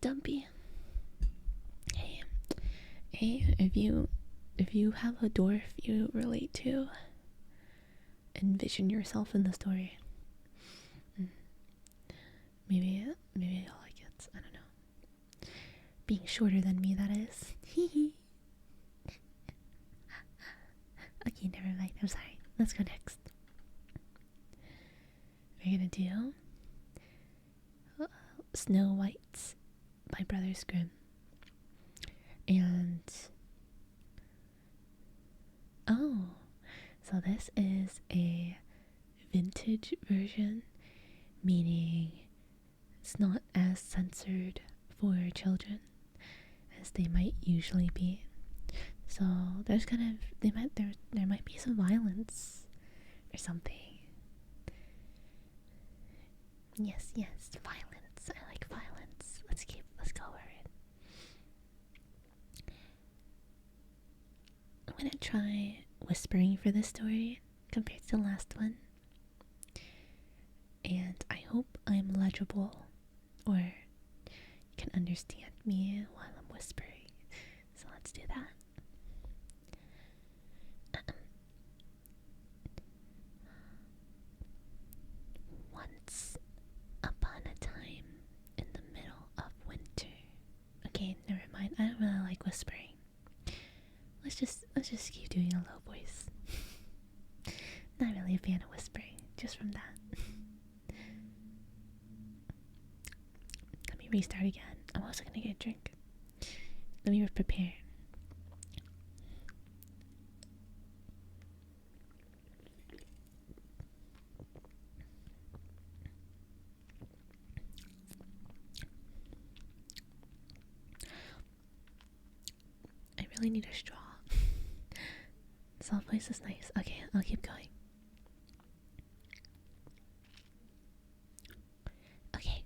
Dumpy. Hey, hey, if you have a dwarf you relate to, envision yourself in the story. Maybe you'll like it. I don't know. Being shorter than me, that is. Okay, never mind. I'm sorry. Let's go next. We're gonna do Snow White by Brothers Grimm. And oh, so this is a vintage version, meaning it's not as censored for children as they might usually be. So there's there might be some violence or something. Yes, violence. I like violence. Let's go over it. I'm gonna try whispering for this story compared to the last one. And I hope I'm legible or you can understand me while I'm whispering. So let's do that. Once upon a time in the middle of winter. Okay, never mind. I don't really like whispering. Let's just keep doing a low voice. Not really a fan of whispering, just from that. Let me restart again. I'm also gonna get a drink. Let me prepare. I really need a straw. Soft voice is nice. Okay, I'll keep going. Okay.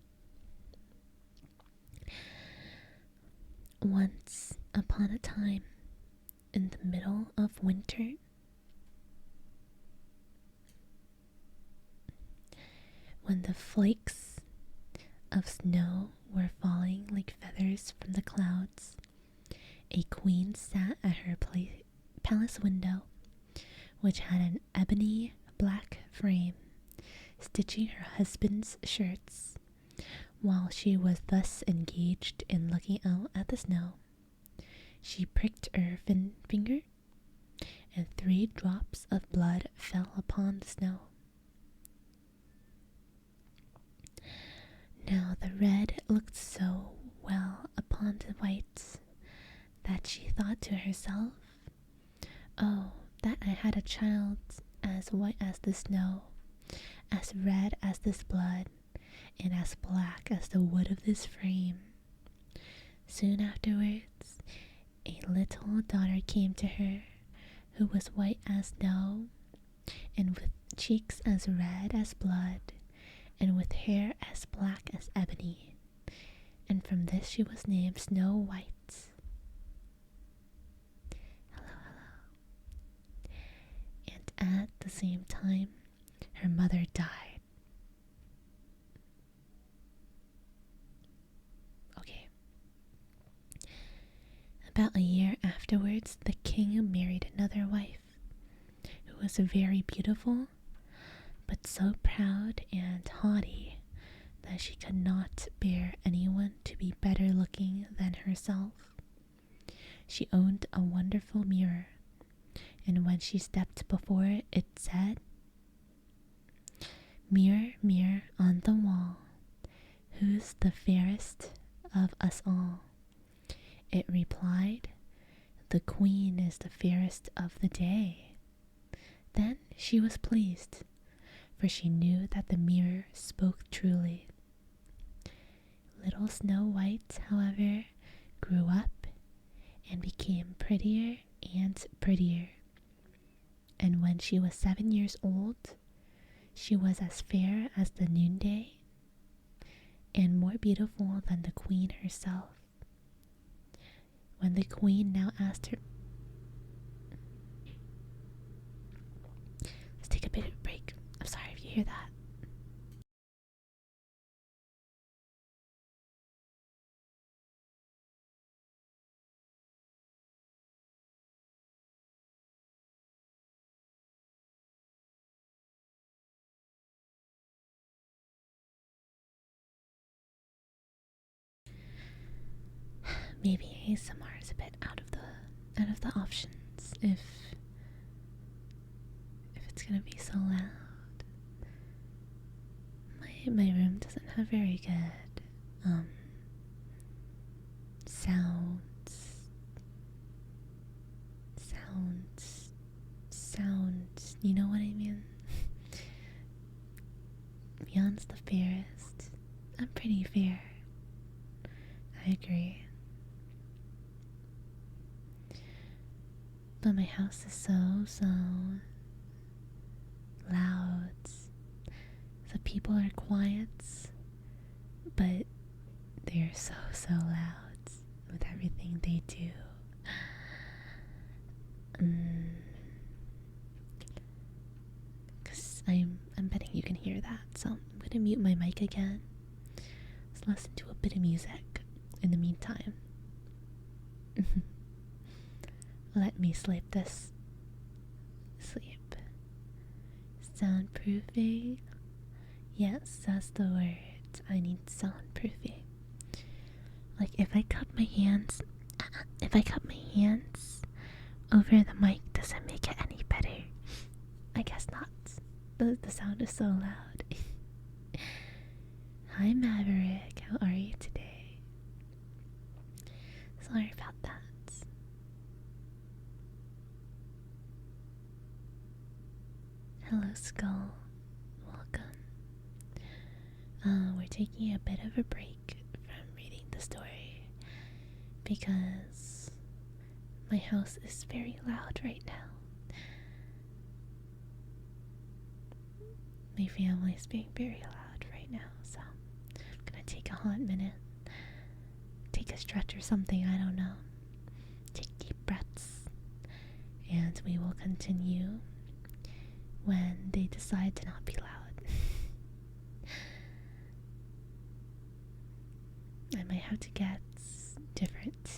Once upon a time, in the middle of winter, when the flakes of snow were falling like feathers from the clouds, a queen sat at her palace window, which had an ebony black frame, stitching her husband's shirts. While she was thus engaged in looking out at the snow, she pricked her finger, and 3 drops of blood fell upon the snow. Now the red looked so well upon the white that she thought to herself, "Oh, that I had a child as white as the snow, as red as this blood, and as black as the wood of this frame." Soon afterwards, a little daughter came to her, who was white as snow, and with cheeks as red as blood, and with hair as black as ebony. And from this she was named Snow White. Hello. And at the same time, her mother died. Okay. About a year afterwards, the king married another wife, who was very beautiful, but so proud and haughty that she could not bear anyone to be better looking than herself. She owned a wonderful mirror, and when she stepped before it, it said, "Mirror, mirror on the wall, who's the fairest of us all?" It replied, "The queen is the fairest of the day." Then she was pleased, for she knew that the mirror spoke truly. Little Snow White, however, grew up and became prettier and prettier. And when she was 7 years old, she was as fair as the noonday and more beautiful than the queen herself. When the queen now asked her, let's take a bit of a break. I'm sorry if you hear that. maybe ASMR is a bit out of the options if it's gonna be so loud. My room doesn't have very good sounds, you know what I mean? Beyond's the fairest. I'm pretty fair. I agree. But my house is so loud. The people are quiet, but they're so loud with everything they do. Cause I'm betting you can hear that, so I'm gonna mute my mic again. Let's listen to a bit of music in the meantime. Let me sleep this. Sleep. Soundproofing. Yes, that's the word. I need soundproofing. Like if I cup my hands over the mic, does it make it any better? I guess not. The sound is so loud. Hi Maverick, how are you today? Sorry about that. Hello Skull, welcome. We're taking a bit of a break from reading the story because my house is very loud right now. My family is being very loud right now, so I'm gonna take a hot minute, take a stretch or something, I don't know. Take deep breaths, and we will continue when they decide to not be loud. I might have to get different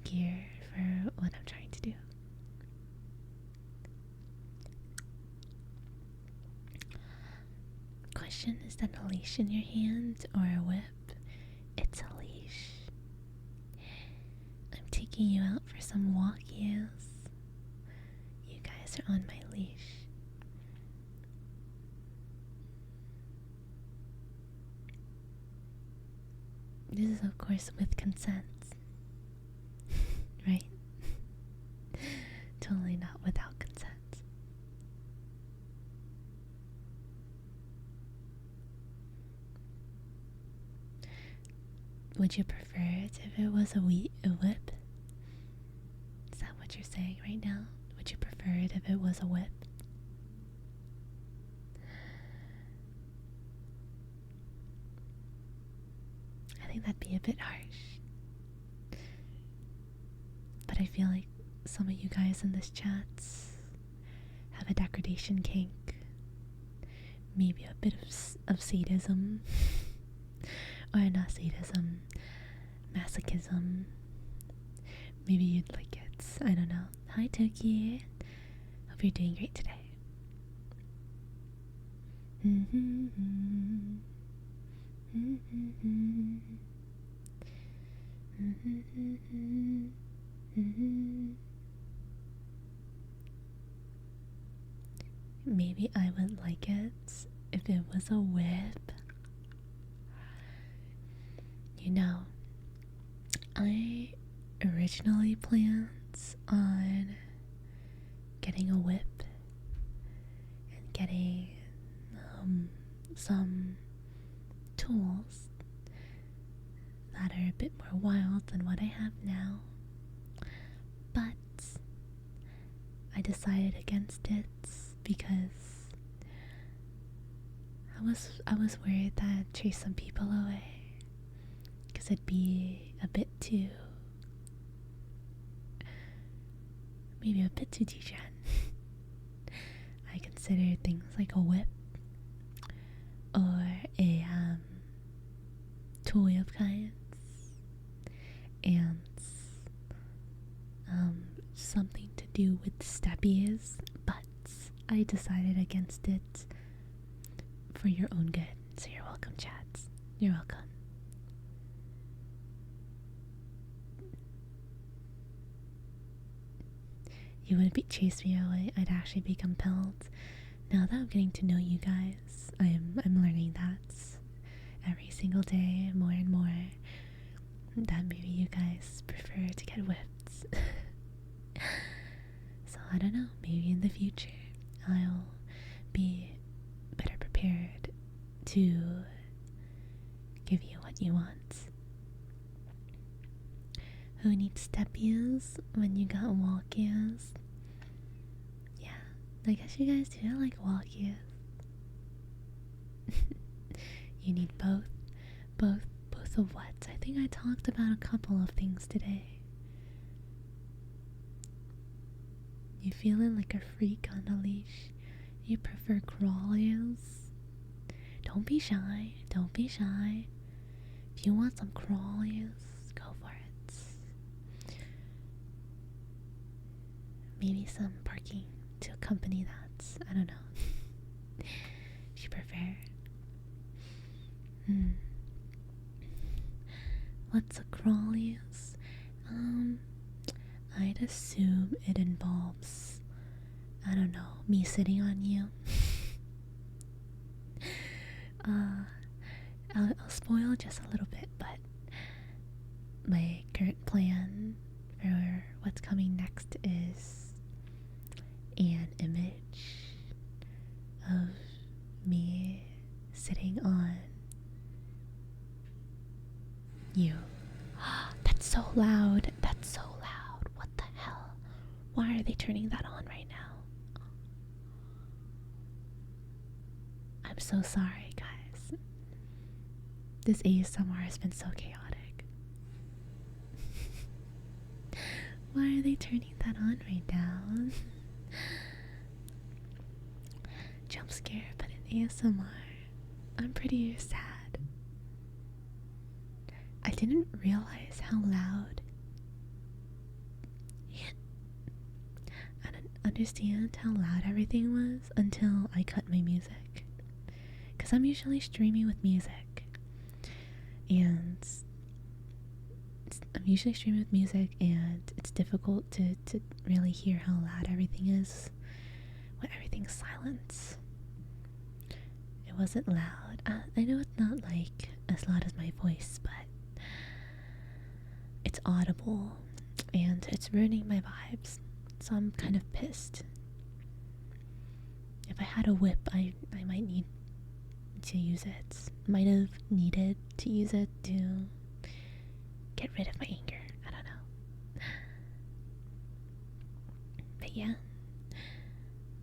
gear for what I'm trying to do. Question, is that a leash in your hand or a whip? It's a leash. I'm taking you out for some walkies. You guys are on my leash. This is, of course, with consent. Right? Totally not without consent. Would you prefer it if it was a whip? Is that what you're saying right now? Would you prefer it if it was a whip? I think that'd be a bit harsh. But I feel like some of you guys in this chat have a degradation kink. Maybe a bit of sadism. Or not sadism. Masochism. Maybe you'd like it. I don't know. Hi Toki. Hope you're doing great today. Maybe I would like it if it was a whip. You know, I originally planned on getting a whip and getting some tools that are a bit more wild than what I have now, but I decided against it because I was worried that I'd chase some people away, because it'd be a bit too, maybe a bit too degen. I consider things like a whip or a toy of kinds and something to do with steppies, but I decided against it for your own good. So you're welcome, chats. You're welcome. chase me away, I'd actually be compelled. Now that I'm getting to know you guys, I'm learning that every single day more and more that maybe you guys prefer to get whipped. So I don't know, maybe in the future I'll be better prepared to give you what you want. Who needs steppies when you got walkies? Yeah, I guess you guys do like walkies. You need both. Both of what? I think I talked about a couple of things today. You feeling like a freak on a leash? You prefer crawlies? Don't be shy. Don't be shy. If you want some crawlies, go for it. Maybe some parking to accompany that. I don't know. If you prefer. What's a crawlies? I'd assume it involves, I don't know, me sitting on you. I'll spoil just a little bit, but my current plan for what's coming next is an image of me sitting on you. That's so loud. That's so loud. What the hell? Why are they turning that on right now? I'm so sorry, guys. This ASMR has been so chaotic. Why are they turning that on right now? Jump scare, but in ASMR. I'm pretty sad. I didn't realize how loud. I didn't understand how loud everything was until I cut my music. Because I'm usually streaming with music. And it's difficult to really hear how loud everything is when everything's silent. It wasn't loud. I know it's not like as loud as my voice, but it's audible and it's ruining my vibes, so I'm kind of pissed. If I had a whip, I might need to use it. Might have needed to use it to get rid of my anger. I don't know. But yeah,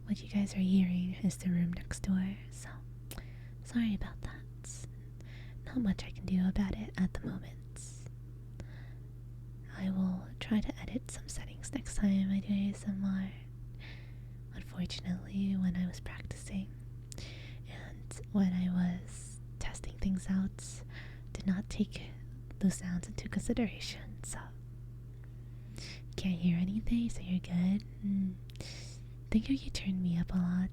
what you guys are hearing is the room next door, so sorry about that. Not much I can do about it at the moment. I will try to edit some settings next time I do ASMR. Unfortunately, when I was practicing and when I was testing things out, did not take those sounds into consideration, so can't hear anything, so you're good. Think if you turned me up a lot,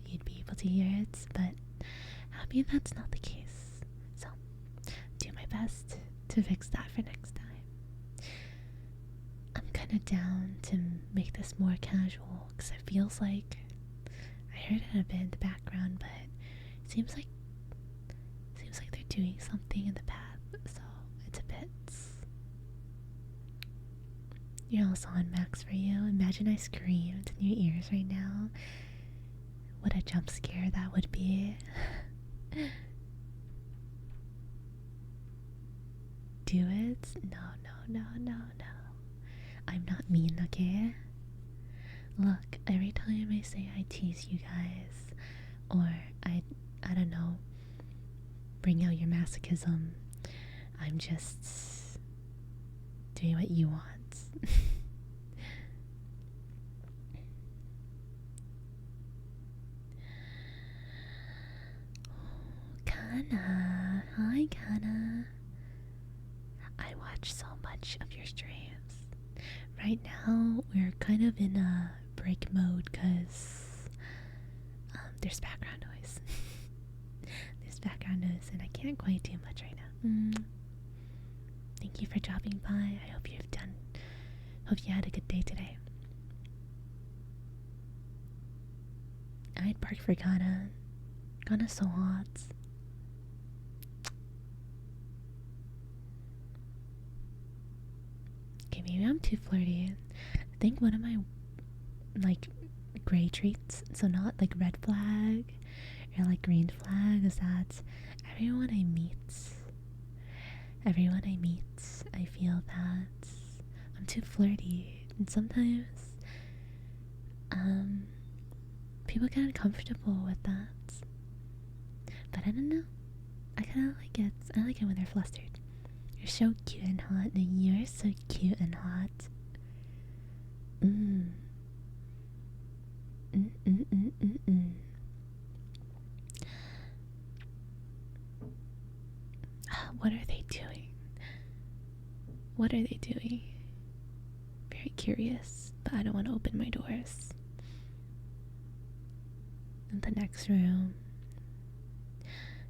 you'd be able to hear it, but happy that's not the case. So, do my best to fix that for next time. I'm kind of down to make this more casual because it feels like I heard it a bit in the background, but it seems like they're doing something in the path, so it's a bit. You're also on max for you. Imagine I screamed in your ears right now. What a jump scare that would be. Do it? No. I'm not mean, okay? Look, every time I say I tease you guys, or I don't know, bring out your masochism, I'm just doing what you want. Kana, hi Kana. I watch so much of your streams. Right now, we're kind of in a break mode because there's background noise. And I can't quite do much right now. Thank you for dropping by. I hope you had a good day today. I'd bark for Ghana. Ghana's so hot. Okay, maybe I'm too flirty. I think one of my like gray traits, so not like red flag or like green flag, is that everyone I meet, I feel that I'm too flirty, and sometimes people get uncomfortable with that. But I don't know. I kind of like it. I like it when they're flustered. You're so cute and hot. And you're so cute and hot. Mm. Mm mm mm mm mm. What are they doing? What are they doing? Very curious, but I don't want to open my doors. In the next room,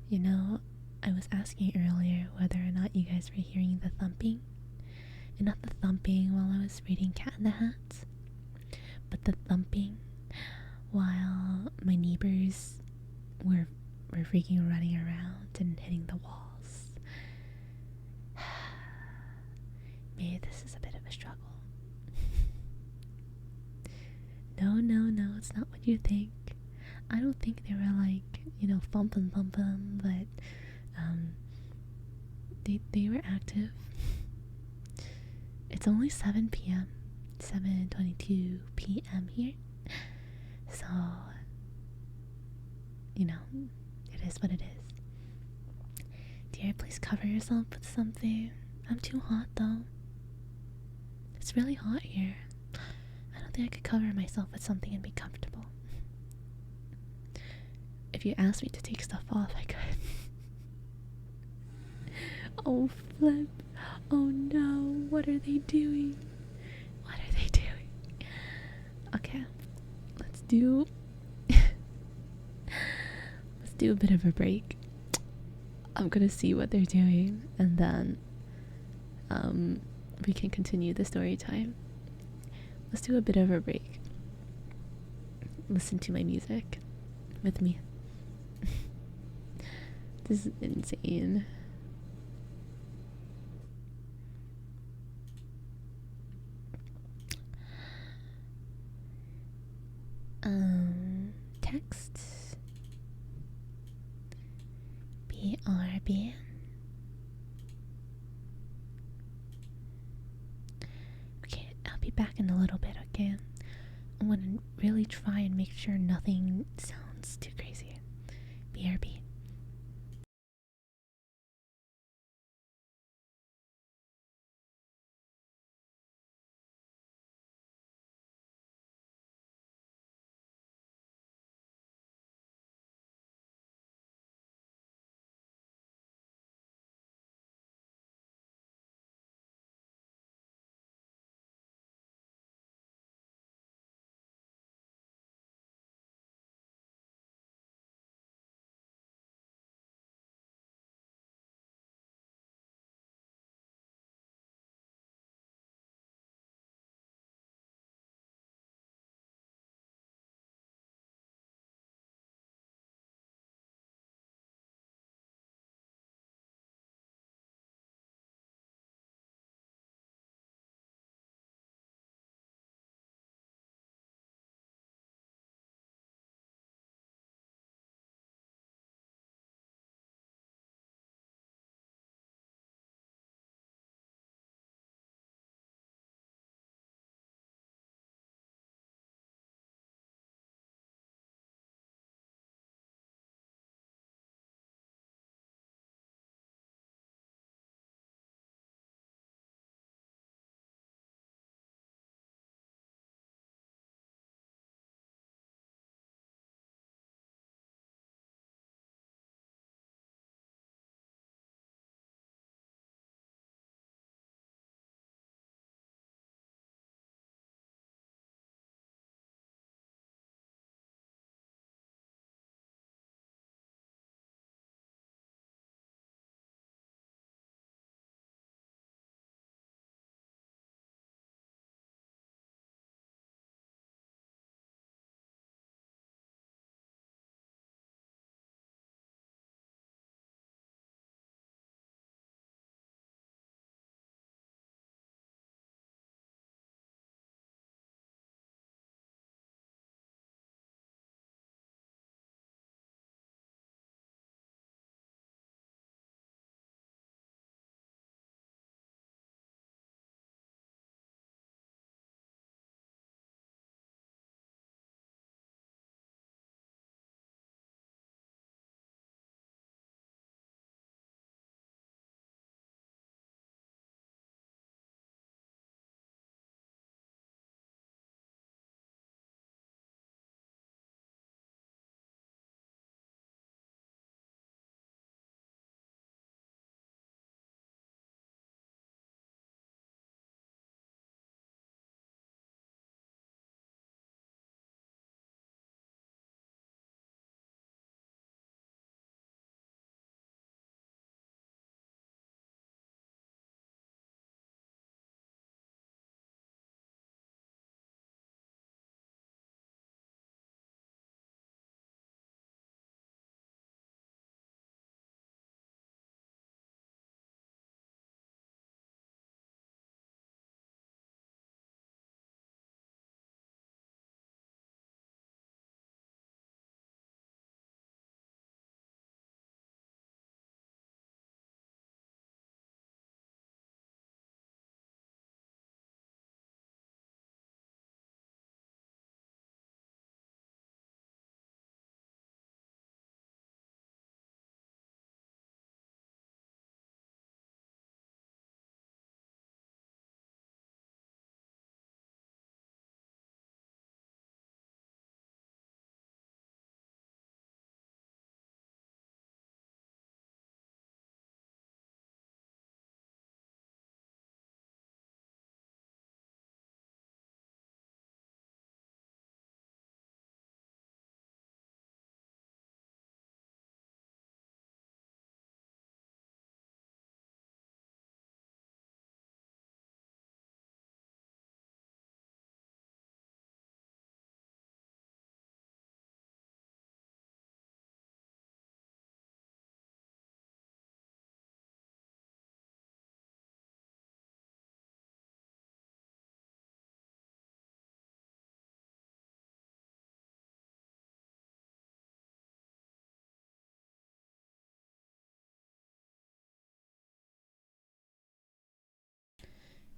you know, I was asking earlier whether or not you guys were hearing the thumping. And not the thumping while I was reading Cat in the Hat, but the thumping while my neighbors were freaking running around and hitting the walls. Maybe this is a bit of a struggle. No, it's not what you think. I don't think they were like, thumping, but they were active. It's only 7 p.m. 7:22 p.m. here. So, it is what it is. Dear, please cover yourself with something. I'm too hot though. It's really hot here. I don't think I could cover myself with something and be comfortable. If you asked me to take stuff off, I could. Oh, flip. Oh no, what are they doing? What are they doing? Okay, let's do a bit of a break. I'm gonna see what they're doing, and then we can continue the story time. Let's do a bit of a break. Listen to my music with me. This is insane. Text BRB. Okay, I'll be back in a little bit, okay? I'm gonna really try and make sure nothing sounds too crazy. BRB.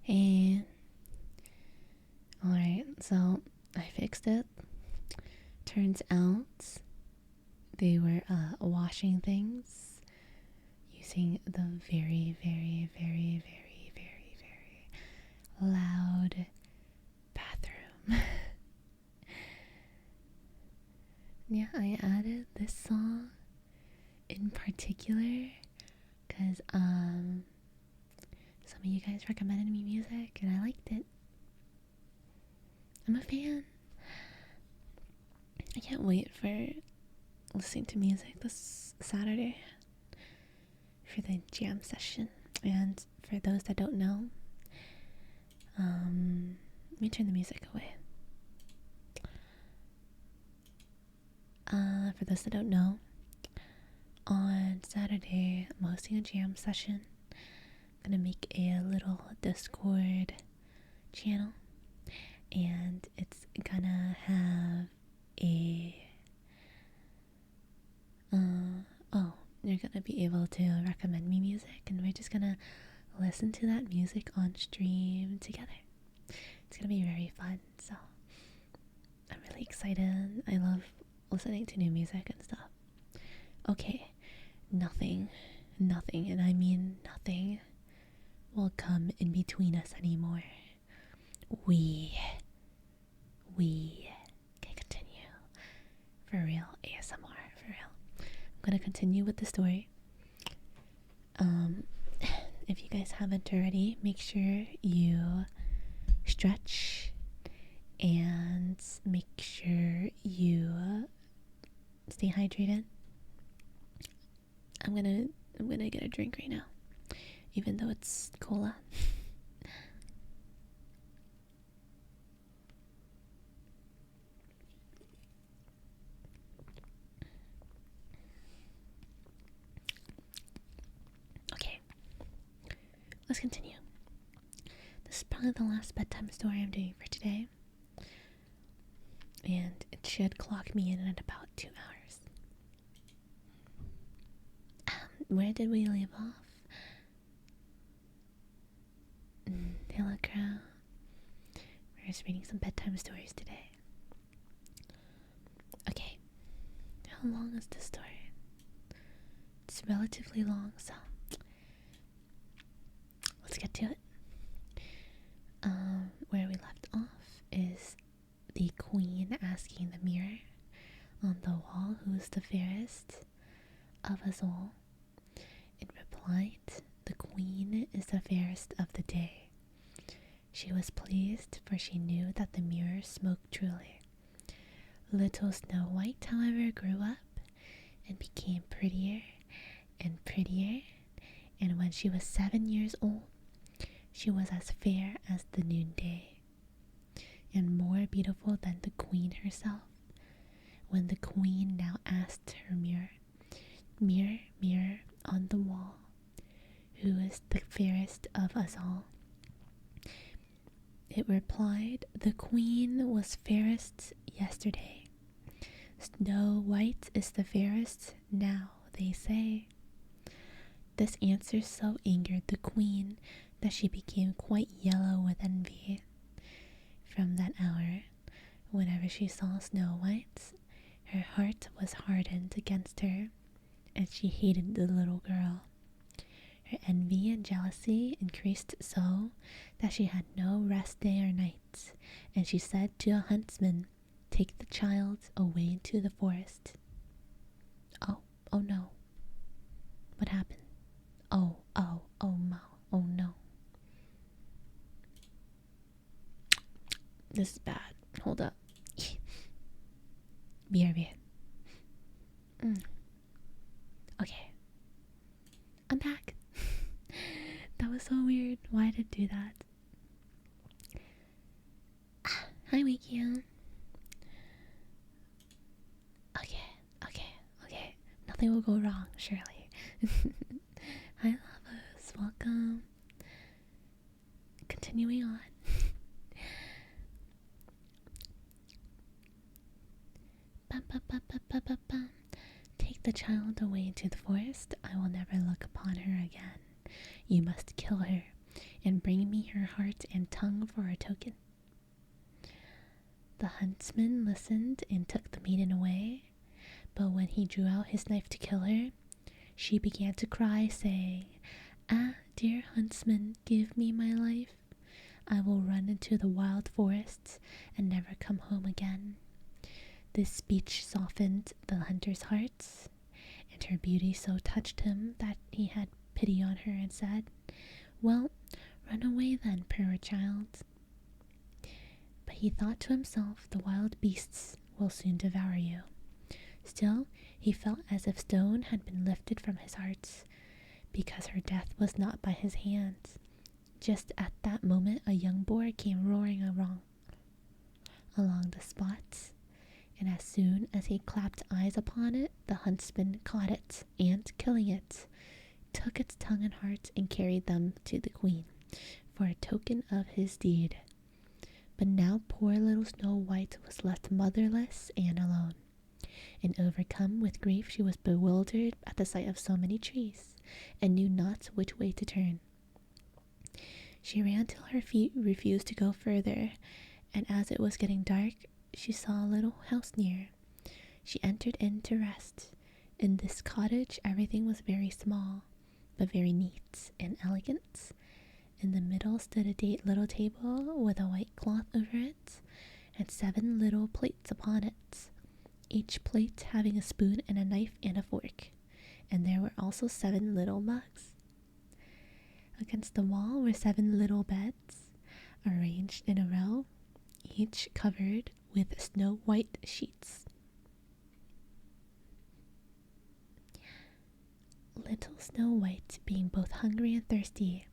And alright, so I fixed it. Turns out they were washing things using the very, very, very, very, very, very loud bathroom. Yeah, I added this song in particular because some of you guys recommended me music and I liked it. I'm a fan. I can't wait for listening to music this Saturday for the jam session. And for those that don't know, let me turn the music away. For those that don't know, on Saturday I'm hosting a jam session. I'm gonna make a little Discord channel, and it's gonna have a you're gonna be able to recommend me music, and we're just gonna listen to that music on stream together. It's gonna be very fun, so I'm really excited. I love listening to new music and stuff. Okay, nothing, and I mean nothing, will come in between us anymore. We can continue. For real, ASMR, for real. I'm gonna continue with the story. If you guys haven't already, make sure you stretch and make sure you stay hydrated. I'm gonna get a drink right now, even though it's cola. Okay, let's continue. This is probably the last bedtime story I'm doing for today, and it should clock me in at about 2 hours. Where did we leave off? Hello, Crow. We're just reading some bedtime stories today. Okay, how long is this story? It's relatively long, so let's get to it. Where we left off is the queen asking the mirror on the wall who is the fairest of us all. It replied, "The queen is the fairest of the day." She was pleased, for she knew that the mirror spoke truly. Little Snow White, however, grew up and became prettier and prettier, and when she was 7 years old, she was as fair as the noonday, and more beautiful than the queen herself. When the queen now asked her mirror, "Mirror, mirror on the wall, who is the fairest of us all?" it replied, "The queen was fairest yesterday. Snow White is the fairest now, they say." This answer so angered the queen that she became quite yellow with envy. From that hour, whenever she saw Snow White, her heart was hardened against her, and she hated the little girl. Her envy and jealousy increased so that she had no rest day or night, and she said to a huntsman, "Take the child away into the forest." Oh no. What happened? Oh no. This is bad. Hold up. BRB. Okay. I'm back. That was so weird. Why did it do that? Hi, Wikio. Okay. Nothing will go wrong, surely. Hi, Lavos. Welcome. Continuing on. Take the child away into the forest. I will never look upon her again. You must kill her and bring me her her heart and tongue for a token. The huntsman listened and took the maiden away, but when he drew out his knife to kill her, she began to cry, saying, "Ah, dear huntsman, give me my life. I will run into the wild forests and never come home again." This speech softened the hunter's heart, and her beauty so touched him that he had pity on her and said, "Well, run away then, poor child." But he thought to himself, "The wild beasts will soon devour you." Still, he felt as if stone had been lifted from his heart, because her death was not by his hands. Just at that moment, a young boar came roaring along the spot, and as soon as he clapped eyes upon it, the huntsman caught it, and, killing it, took its tongue and heart and carried them to the queen for a token of his deed. But now poor little Snow White was left motherless and alone, and overcome with grief she was bewildered at the sight of so many trees, and knew not which way to turn. She ran till her feet refused to go further, and as it was getting dark, she saw a little house near. She entered in to rest. In this cottage everything was very small, but very neat and elegant. In the middle stood a little table with a white cloth over it, and 7 little plates upon it, each plate having a spoon and a knife and a fork, and there were also 7 little mugs. Against the wall were 7 little beds, arranged in a row, each covered with snow white sheets. Little Snow White, being both hungry and thirsty,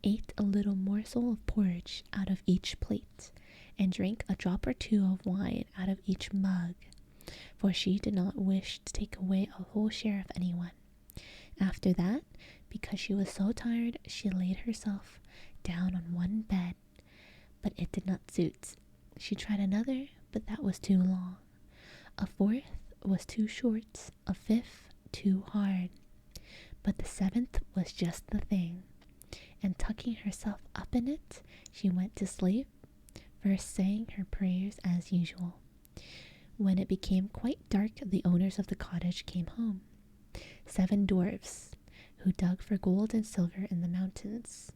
ate a little morsel of porridge out of each plate, and drank a drop or 2 of wine out of each mug, for she did not wish to take away a whole share of anyone. After that, because she was so tired, she laid herself down on one bed, but it did not suit. She tried another, but that was too long. A 4th was too short, a 5th too hard, but the 7th was just the thing, and tucking herself up in it, she went to sleep, first saying her prayers as usual. When it became quite dark, the owners of the cottage came home, 7 dwarfs, who dug for gold and silver in the mountains.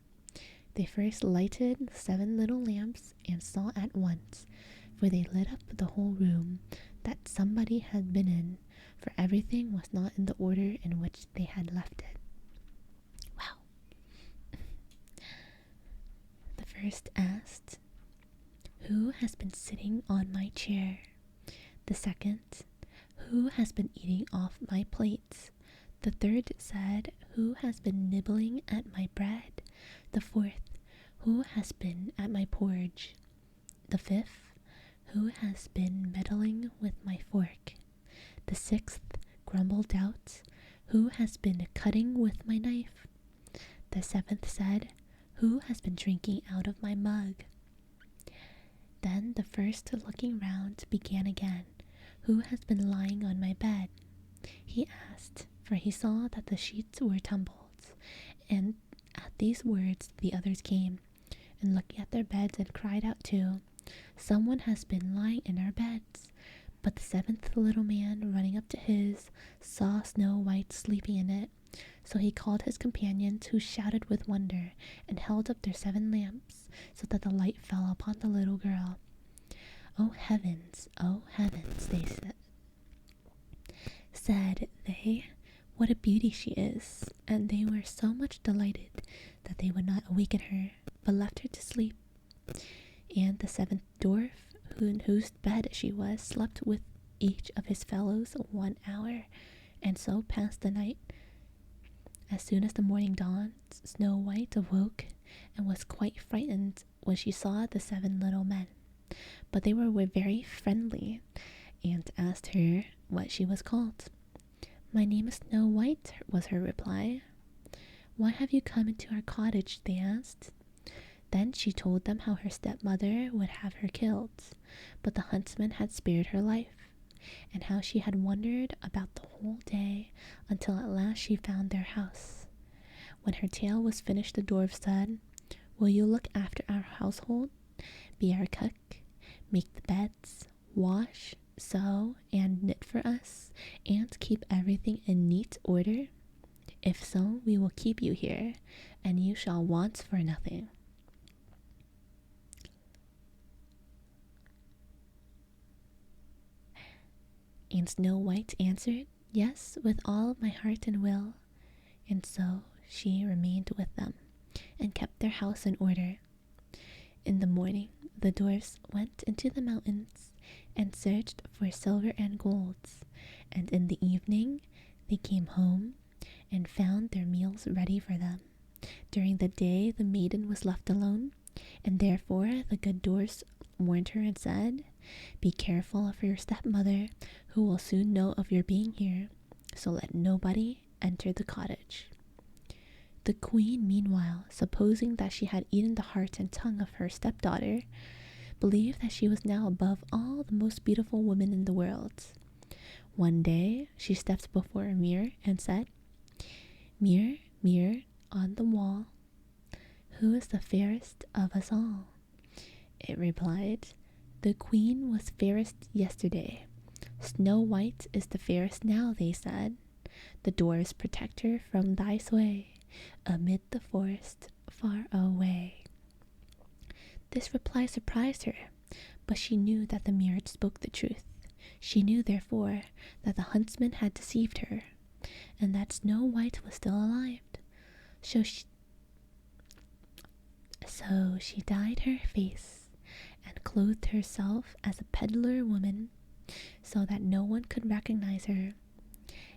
They first lighted 7 little lamps and saw at once, for they lit up the whole room, that somebody had been in, for everything was not in the order in which they had left it. Wow. The first asked, "Who has been sitting on my chair?" The second, "Who has been eating off my plates?" The third said, "Who has been nibbling at my bread?" The 4th, "Who has been at my porridge?" The 5th, "Who has been meddling with my fork?" The 6th grumbled out, "Who has been cutting with my knife?" The 7th said, "Who has been drinking out of my mug?" Then the first, looking round, began again, "Who has been lying on my bed?" He asked, for he saw that the sheets were tumbled, and at these words the others came, and looking at their beds and cried out too, "Someone has been lying in our beds." But the 7th little man, running up to his, saw Snow White sleeping in it, so he called his companions, who shouted with wonder, and held up their 7 lamps, so that the light fell upon the little girl. "Oh heavens, they said they, what a beauty she is!" And they were so much delighted that they would not awaken her, but left her to sleep. And the 7th dwarf, in whose bed she was, slept with each of his fellows 1 hour, and so passed the night. As soon as the morning dawned, Snow White awoke, and was quite frightened when she saw the 7 little men. But they were very friendly, and asked her what she was called. "My name is Snow White," was her reply. "Why have you come into our cottage?" they asked. Then she told them how her stepmother would have her killed, but the huntsman had spared her life, and how she had wandered about the whole day until at last she found their house. When her tale was finished, the dwarf said, Will you look after our household, be our cook, make the beds, wash, sew, and knit for us, and keep everything in neat order? If so, we will keep you here, and you shall want for nothing." And Snow White answered, "Yes, with all my heart and will." And so she remained with them, and kept their house in order. In the morning, the dwarfs went into the mountains, and searched for silver and gold. And in the evening, they came home, and found their meals ready for them. During the day, the maiden was left alone, and therefore the good dwarfs warned her and said, "Be careful of your stepmother, who will soon know of your being here, so let nobody enter the cottage." The queen, meanwhile, supposing that she had eaten the heart and tongue of her stepdaughter, believed that she was now above all the most beautiful women in the world. One day she stepped before a mirror and said, "Mirror, mirror on the wall, who is the fairest of us all?" It replied, "The queen was fairest yesterday. Snow White is the fairest now," they said. "The dwarfs protect her from thy sway, amid the forest far away." This reply surprised her, but she knew that the mirror spoke the truth. She knew, therefore, that the huntsman had deceived her, and that Snow White was still alive. So she dyed her face, and clothed herself as a peddler woman, so that no one could recognize her.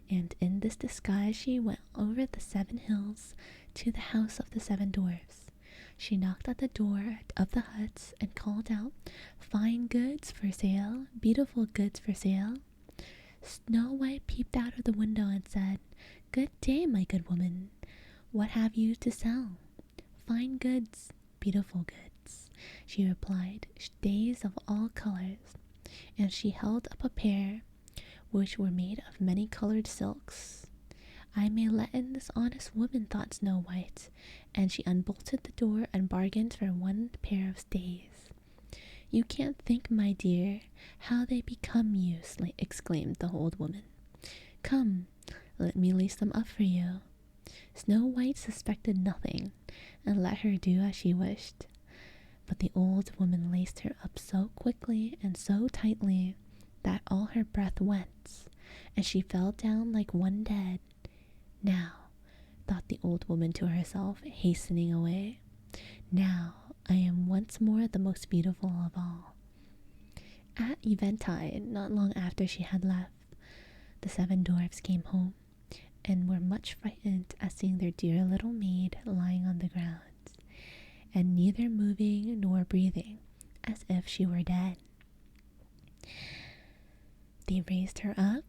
And in this disguise she went over the 7 hills to the house of the 7 dwarfs. She knocked at the door of the huts and called out, "Fine goods for sale, beautiful goods for sale." Snow White peeped out of the window and said, "Good day, my good woman. What have you to sell?" "Fine goods, beautiful goods," she replied, "stays of all colors." And she held up a pair, which were made of many colored silks. "I may let in this honest woman," thought Snow White, and she unbolted the door and bargained for 1 pair of stays. "You can't think, my dear, how they become you," exclaimed the old woman. "Come, let me lace them up for you." Snow White suspected nothing, and let her do as she wished. But the old woman laced her up so quickly and so tightly that all her breath went, and she fell down like one dead. "Now," thought the old woman to herself, hastening away, "now I am once more the most beautiful of all." At eventide, not long after she had left, the 7 dwarfs came home, and were much frightened at seeing their dear little maid lying on the ground, and neither moving nor breathing, as if she were dead. They raised her up,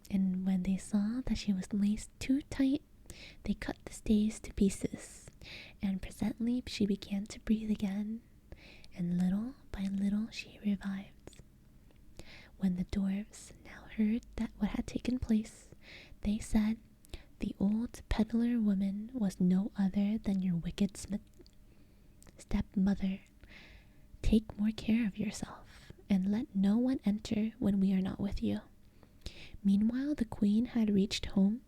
and when they saw that she was laced too tight, they cut the stays to pieces, and presently she began to breathe again, and little by little she revived. When the dwarfs now heard that what had taken place, they said, "The old peddler woman was no other than your wicked stepmother. Take more care of yourself, and let no one enter when we are not with you." Meanwhile the queen had reached home,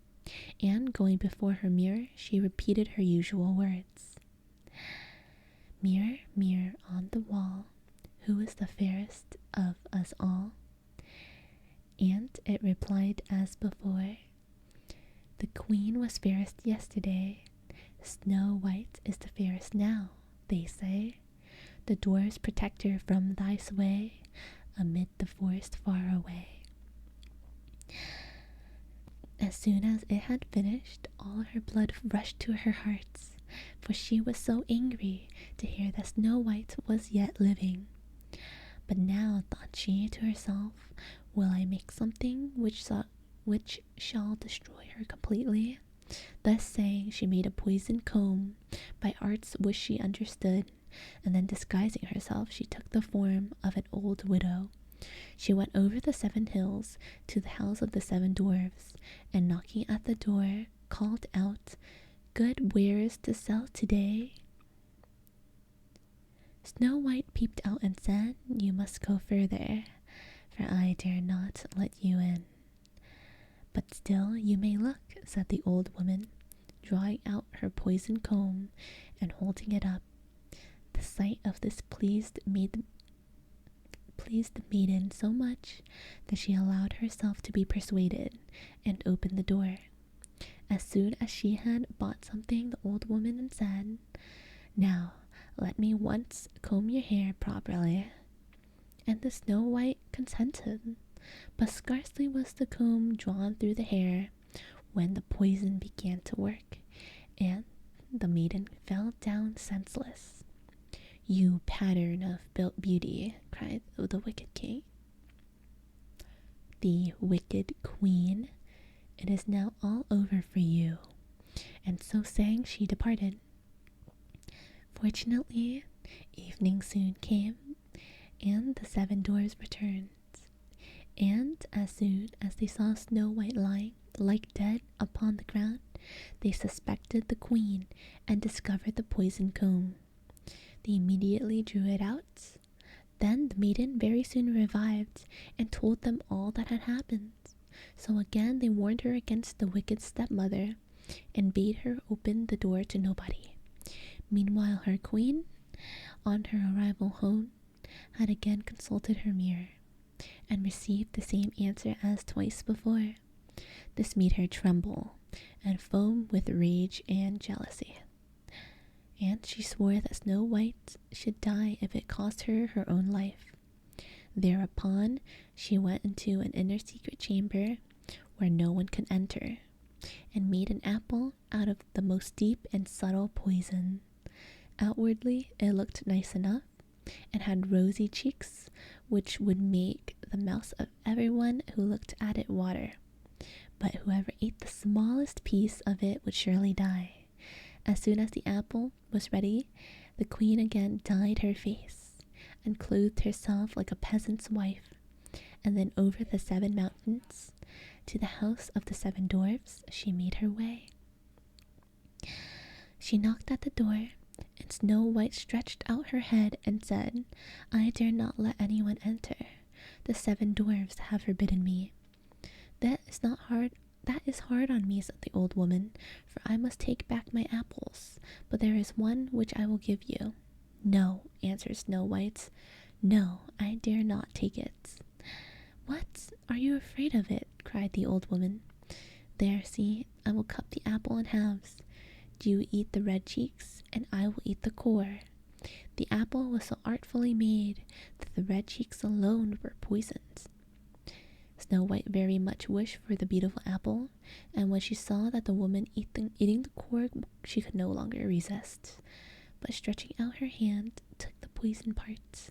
and going before her mirror, she repeated her usual words, "Mirror, mirror on the wall, who is the fairest of us all?" And it replied as before, "The queen was fairest yesterday. Snow White is the fairest now," they say. "The dwarfs protect her from thy sway, amid the forest far away." As soon as it had finished, all her blood rushed to her heart, for she was so angry to hear that Snow White was yet living. "But now," thought she to herself, "will I make something which shall destroy her completely." Thus saying, she made a poisoned comb, by arts which she understood, and then disguising herself, she took the form of an old widow. She went over the 7 hills to the house of the 7 dwarfs, and knocking at the door, called out, "Good wares to sell today?" Snow White peeped out and said, "You must go further, for I dare not let you in." "But still you may look," said the old woman, drawing out her poison comb and holding it up. The sight of this pleased the maiden so much that she allowed herself to be persuaded and opened the door. As soon as she had bought something, the old woman said, "Now let me once comb your hair properly." And the Snow White consented, but scarcely was the comb drawn through the hair when the poison began to work, and the maiden fell down senseless. "You pattern of beauty," cried the wicked king. "The wicked queen, it is now all over for you." And so saying, she departed. Fortunately, evening soon came, and the 7 dwarfs returned. And as soon as they saw Snow White lying like dead upon the ground, they suspected the queen and discovered the poison comb. They immediately drew it out. Then the maiden very soon revived and told them all that had happened. So again they warned her against the wicked stepmother and bade her open the door to nobody. Meanwhile her queen, on her arrival home, had again consulted her mirror and received the same answer as twice before. This made her tremble and foam with rage and jealousy, and she swore that Snow White should die if it cost her her own life. Thereupon she went into an inner secret chamber where no one could enter, and made an apple out of the most deep and subtle poison. Outwardly it looked nice enough, and had rosy cheeks, which would make the mouths of everyone who looked at it water. But whoever ate the smallest piece of it would surely die. As soon as the apple was ready, the queen again dyed her face, and clothed herself like a peasant's wife, and then over the 7 mountains, to the house of the 7 dwarfs, she made her way. She knocked at the door, and Snow White stretched out her head and said, "I dare not let anyone enter. The 7 dwarfs have forbidden me." That is hard on me," said the old woman, "for I must take back my apples, but there is one which I will give you." "No," answered Snow White. "No, I dare not take it." "What? Are you afraid of it?" cried the old woman. "There, see, I will cut the apple in halves. Do you eat the red cheeks, and I will eat the core." The apple was so artfully made that the red cheeks alone were poisoned. Snow White very much wished for the beautiful apple, and when she saw that the woman eating the core, she could no longer resist, but stretching out her hand, took the poisoned parts.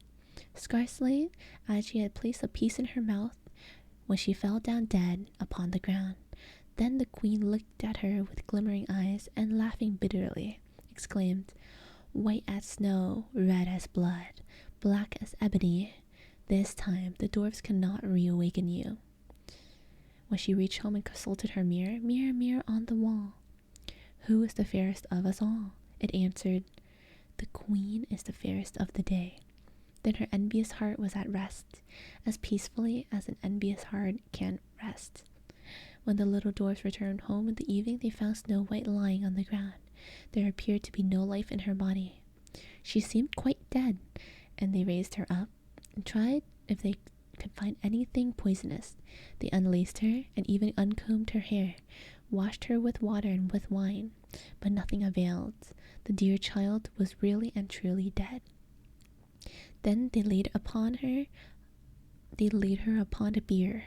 Scarcely as she had placed a piece in her mouth, when she fell down dead upon the ground. Then the queen looked at her with glimmering eyes, and laughing bitterly, exclaimed, "White as snow, red as blood, black as ebony, this time the dwarfs cannot reawaken you." When she reached home and consulted her mirror, "Mirror, mirror on the wall, who is the fairest of us all?" it answered, "The queen is the fairest of the day." Then her envious heart was at rest, as peacefully as an envious heart can rest. When the little dwarfs returned home in the evening, they found Snow White lying on the ground. There appeared to be no life in her body. She seemed quite dead, and they raised her up and tried if they could find anything poisonous. They unlaced her and even uncombed her hair, washed her with water and with wine, but nothing availed. The dear child was really and truly dead. Then they laid her upon a bier,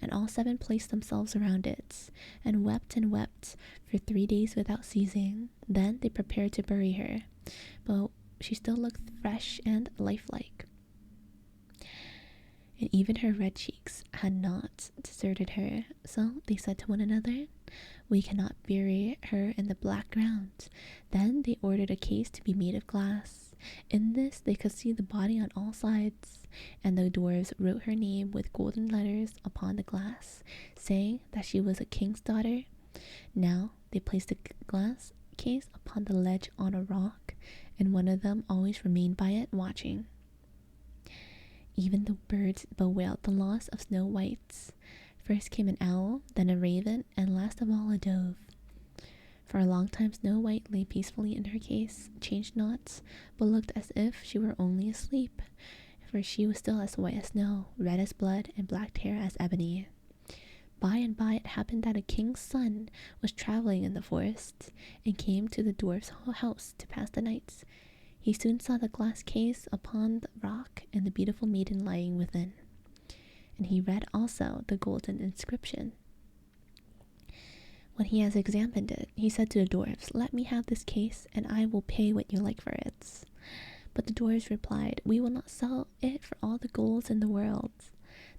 and all 7 placed themselves around it, and wept for 3 days without ceasing. Then they prepared to bury her, but she still looked fresh and lifelike, and even her red cheeks had not deserted her. So they said to one another, "We cannot bury her in the black ground." Then they ordered a case to be made of glass. In this they could see the body on all sides, and the dwarves wrote her name with golden letters upon the glass, saying that she was a king's daughter. Now they placed the glass case upon the ledge on a rock, and one of them always remained by it, watching. Even the birds bewailed the loss of Snow White's. First came an owl, then a raven, and last of all a dove. For a long time Snow White lay peacefully in her case, changed not, but looked as if she were only asleep, for she was still as white as snow, red as blood, and black hair as ebony. By and by it happened that a king's son was travelling in the forest, and came to the dwarf's house to pass the night. He soon saw the glass case upon the rock, and the beautiful maiden lying within. And he read also the golden inscription. When he has examined it, he said to the dwarfs, "Let me have this case, and I will pay what you like for it." But the dwarfs replied, "We will not sell it for all the gold in the world."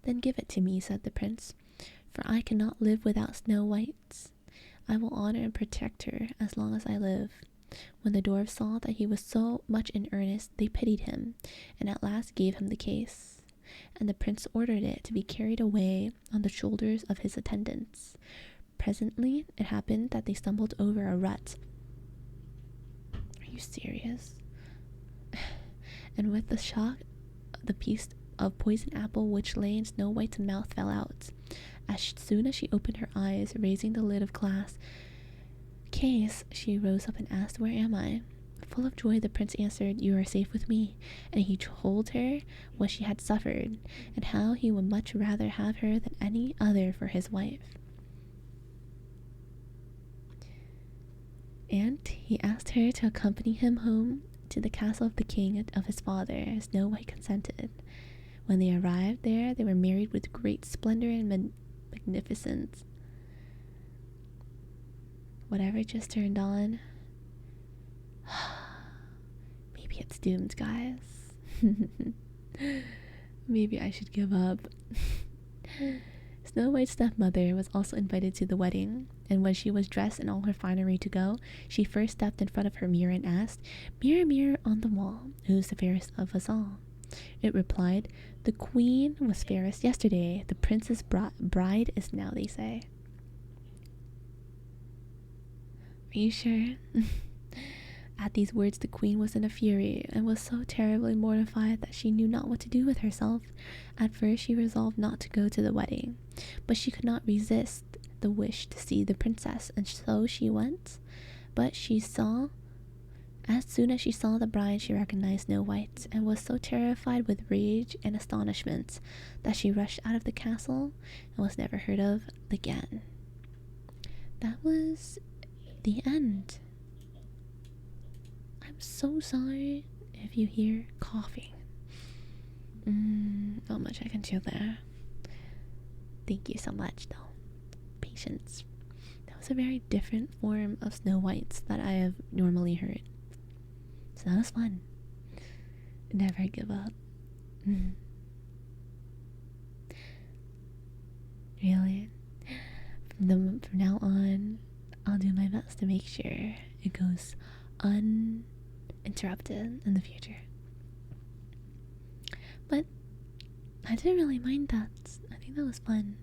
"Then give it to me," said the prince, "for I cannot live without Snow White. I will honor and protect her as long as I live." When the dwarfs saw that he was so much in earnest, they pitied him, and at last gave him the case. And the prince ordered it to be carried away on the shoulders of his attendants. Presently, it happened that they stumbled over a rut. Are you serious? And with the shock, the piece of poison apple which lay in Snow White's mouth fell out. As soon as she opened her eyes, raising the lid of glass case, she rose up and asked, "Where am I?" Full of joy, the prince answered, "You are safe with me." And he told her what she had suffered, and how he would much rather have her than any other for his wife. And he asked her to accompany him home to the castle of the king of his father. Snow White consented. When they arrived there, they were married with great splendor and magnificence. Whatever just turned on, maybe it's doomed, guys. Maybe I should give up. Snow White's stepmother was also invited to the wedding, and when she was dressed in all her finery to go, she first stepped in front of her mirror and asked, "Mirror, mirror on the wall, who's the fairest of us all?" It replied, "The queen was fairest yesterday, the prince's bride is now," they say. Are you sure? At these words the queen was in a fury, and was so terribly mortified that she knew not what to do with herself. At first she resolved not to go to the wedding, but she could not resist the wish to see the princess, and so she went. But as soon as she saw the bride, she recognized Snow White, and was so terrified with rage and astonishment that she rushed out of the castle and was never heard of again. That was the end. I'm so sorry if you hear coughing. Not much I can do there. Thank you so much, though. Patience. That was a very different form of Snow White's that I have normally heard. So that was fun. Never give up. Really? From now on, I'll do my best to make sure it goes uninterrupted in the future. But I didn't really mind that. I think that was fun.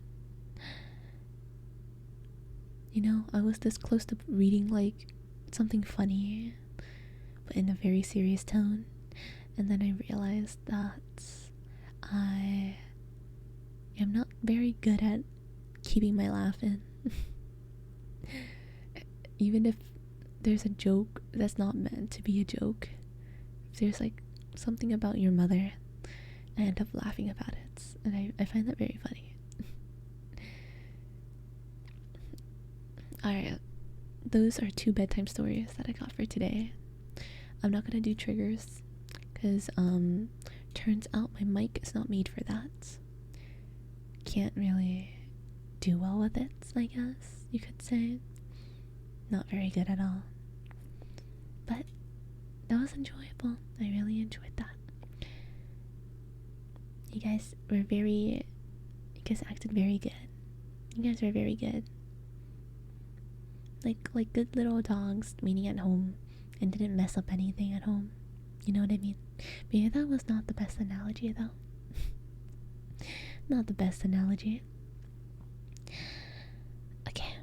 You know, I was this close to reading like something funny, but in a very serious tone, and then I realized that I am not very good at keeping my laugh in. Even if there's a joke that's not meant to be a joke, if there's like something about your mother, I end up laughing about it, and I find that very funny. Alright, those are 2 bedtime stories that I got for today. I'm not gonna do triggers because turns out my mic is not made for that. Can't really do well with it, I guess you could say. Not very good at all. But that was enjoyable. I really enjoyed that. You guys acted very good. You guys were very good. Like good little dogs waiting at home and didn't mess up anything at home. You know what I mean? Maybe that was not the best analogy though. Not the best analogy. Okay,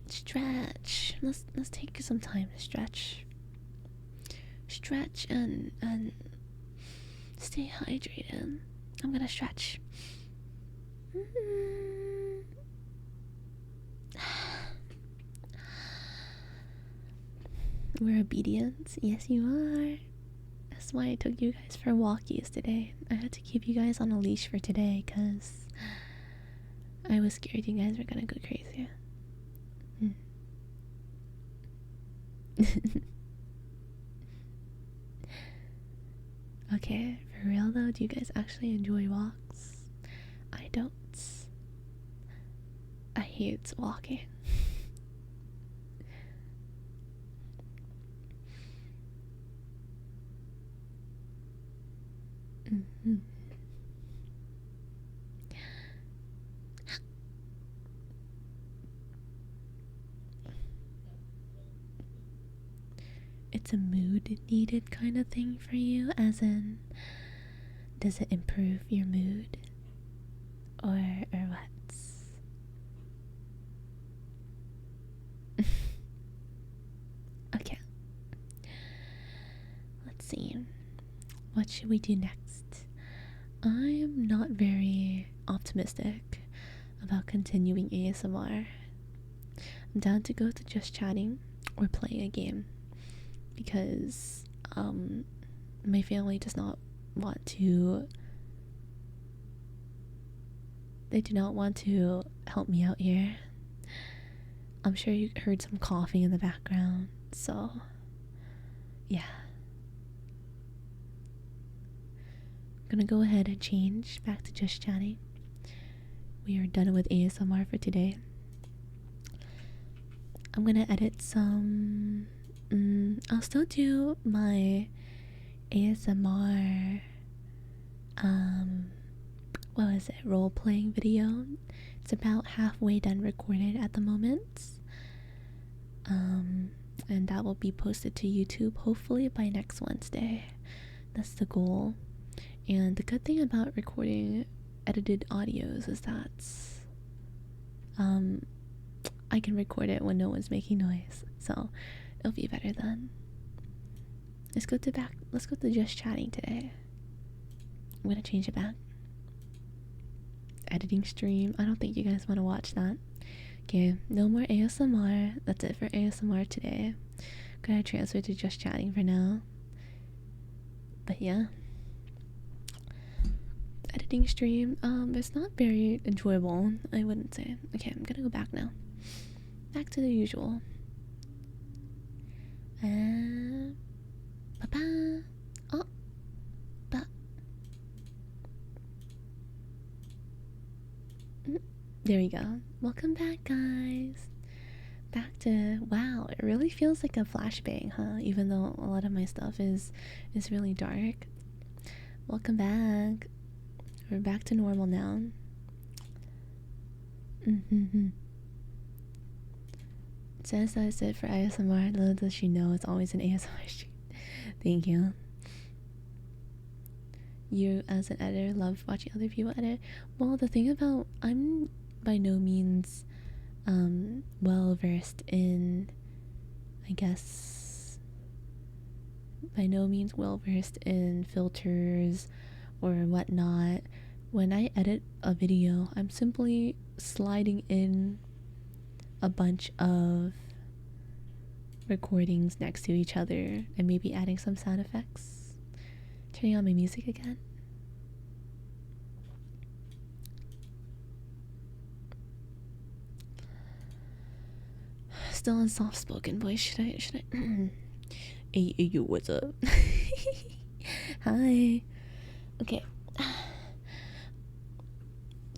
stretch. let's take some time to stretch. Stretch and stay hydrated. I'm gonna stretch. We're obedient. Yes, you are. That's why I took you guys for walkies today. I had to keep you guys on a leash for today because I was scared you guys were gonna go crazy. Okay, for real though, do you guys actually enjoy walks? I don't. I hate walking. It's a mood needed kind of thing for you, as in, does it improve your mood? Or what? Okay. Let's see. What should we do next? I am not very optimistic about continuing ASMR. I'm down to go to just chatting or playing a game because my family does not want to. They do not want to help me out here. I'm sure you heard some coughing in the background, so yeah. I'm gonna go ahead and change back to just chatting. We are done with ASMR for today. I'm gonna edit some. I'll still do my ASMR. What was it? Role playing video. It's about halfway done recorded at the moment. And that will be posted to YouTube hopefully by next Wednesday. That's the goal. And the good thing about recording edited audios is that I can record it when no one's making noise, so it'll be better then. Let's go to just chatting today. I'm gonna change it back. Editing stream. I don't think you guys want to watch that. Okay, no more ASMR. That's it for ASMR today. Gonna transfer to just chatting for now. But yeah. Editing stream, it's not very enjoyable, I wouldn't say. Okay, I'm gonna go back now. Back to the usual. Ba-ba. Oh. Ba. There we go. Welcome back, guys. Back to, wow, it really feels like a flashbang, huh? Even though a lot of my stuff is really dark. Welcome back. We're back to normal now. It says that's it for ASMR. Little does she know it's always an ASMR stream. Thank you. You, as an editor, love watching other people edit. Well, the thing about, I'm by no means well versed in, I guess, by no means well versed in filters or whatnot. When I edit a video, I'm simply sliding in a bunch of recordings next to each other and maybe adding some sound effects. Turning on my music again. Still in soft spoken voice. Should I Hey, yo, what's up? Hi. Okay.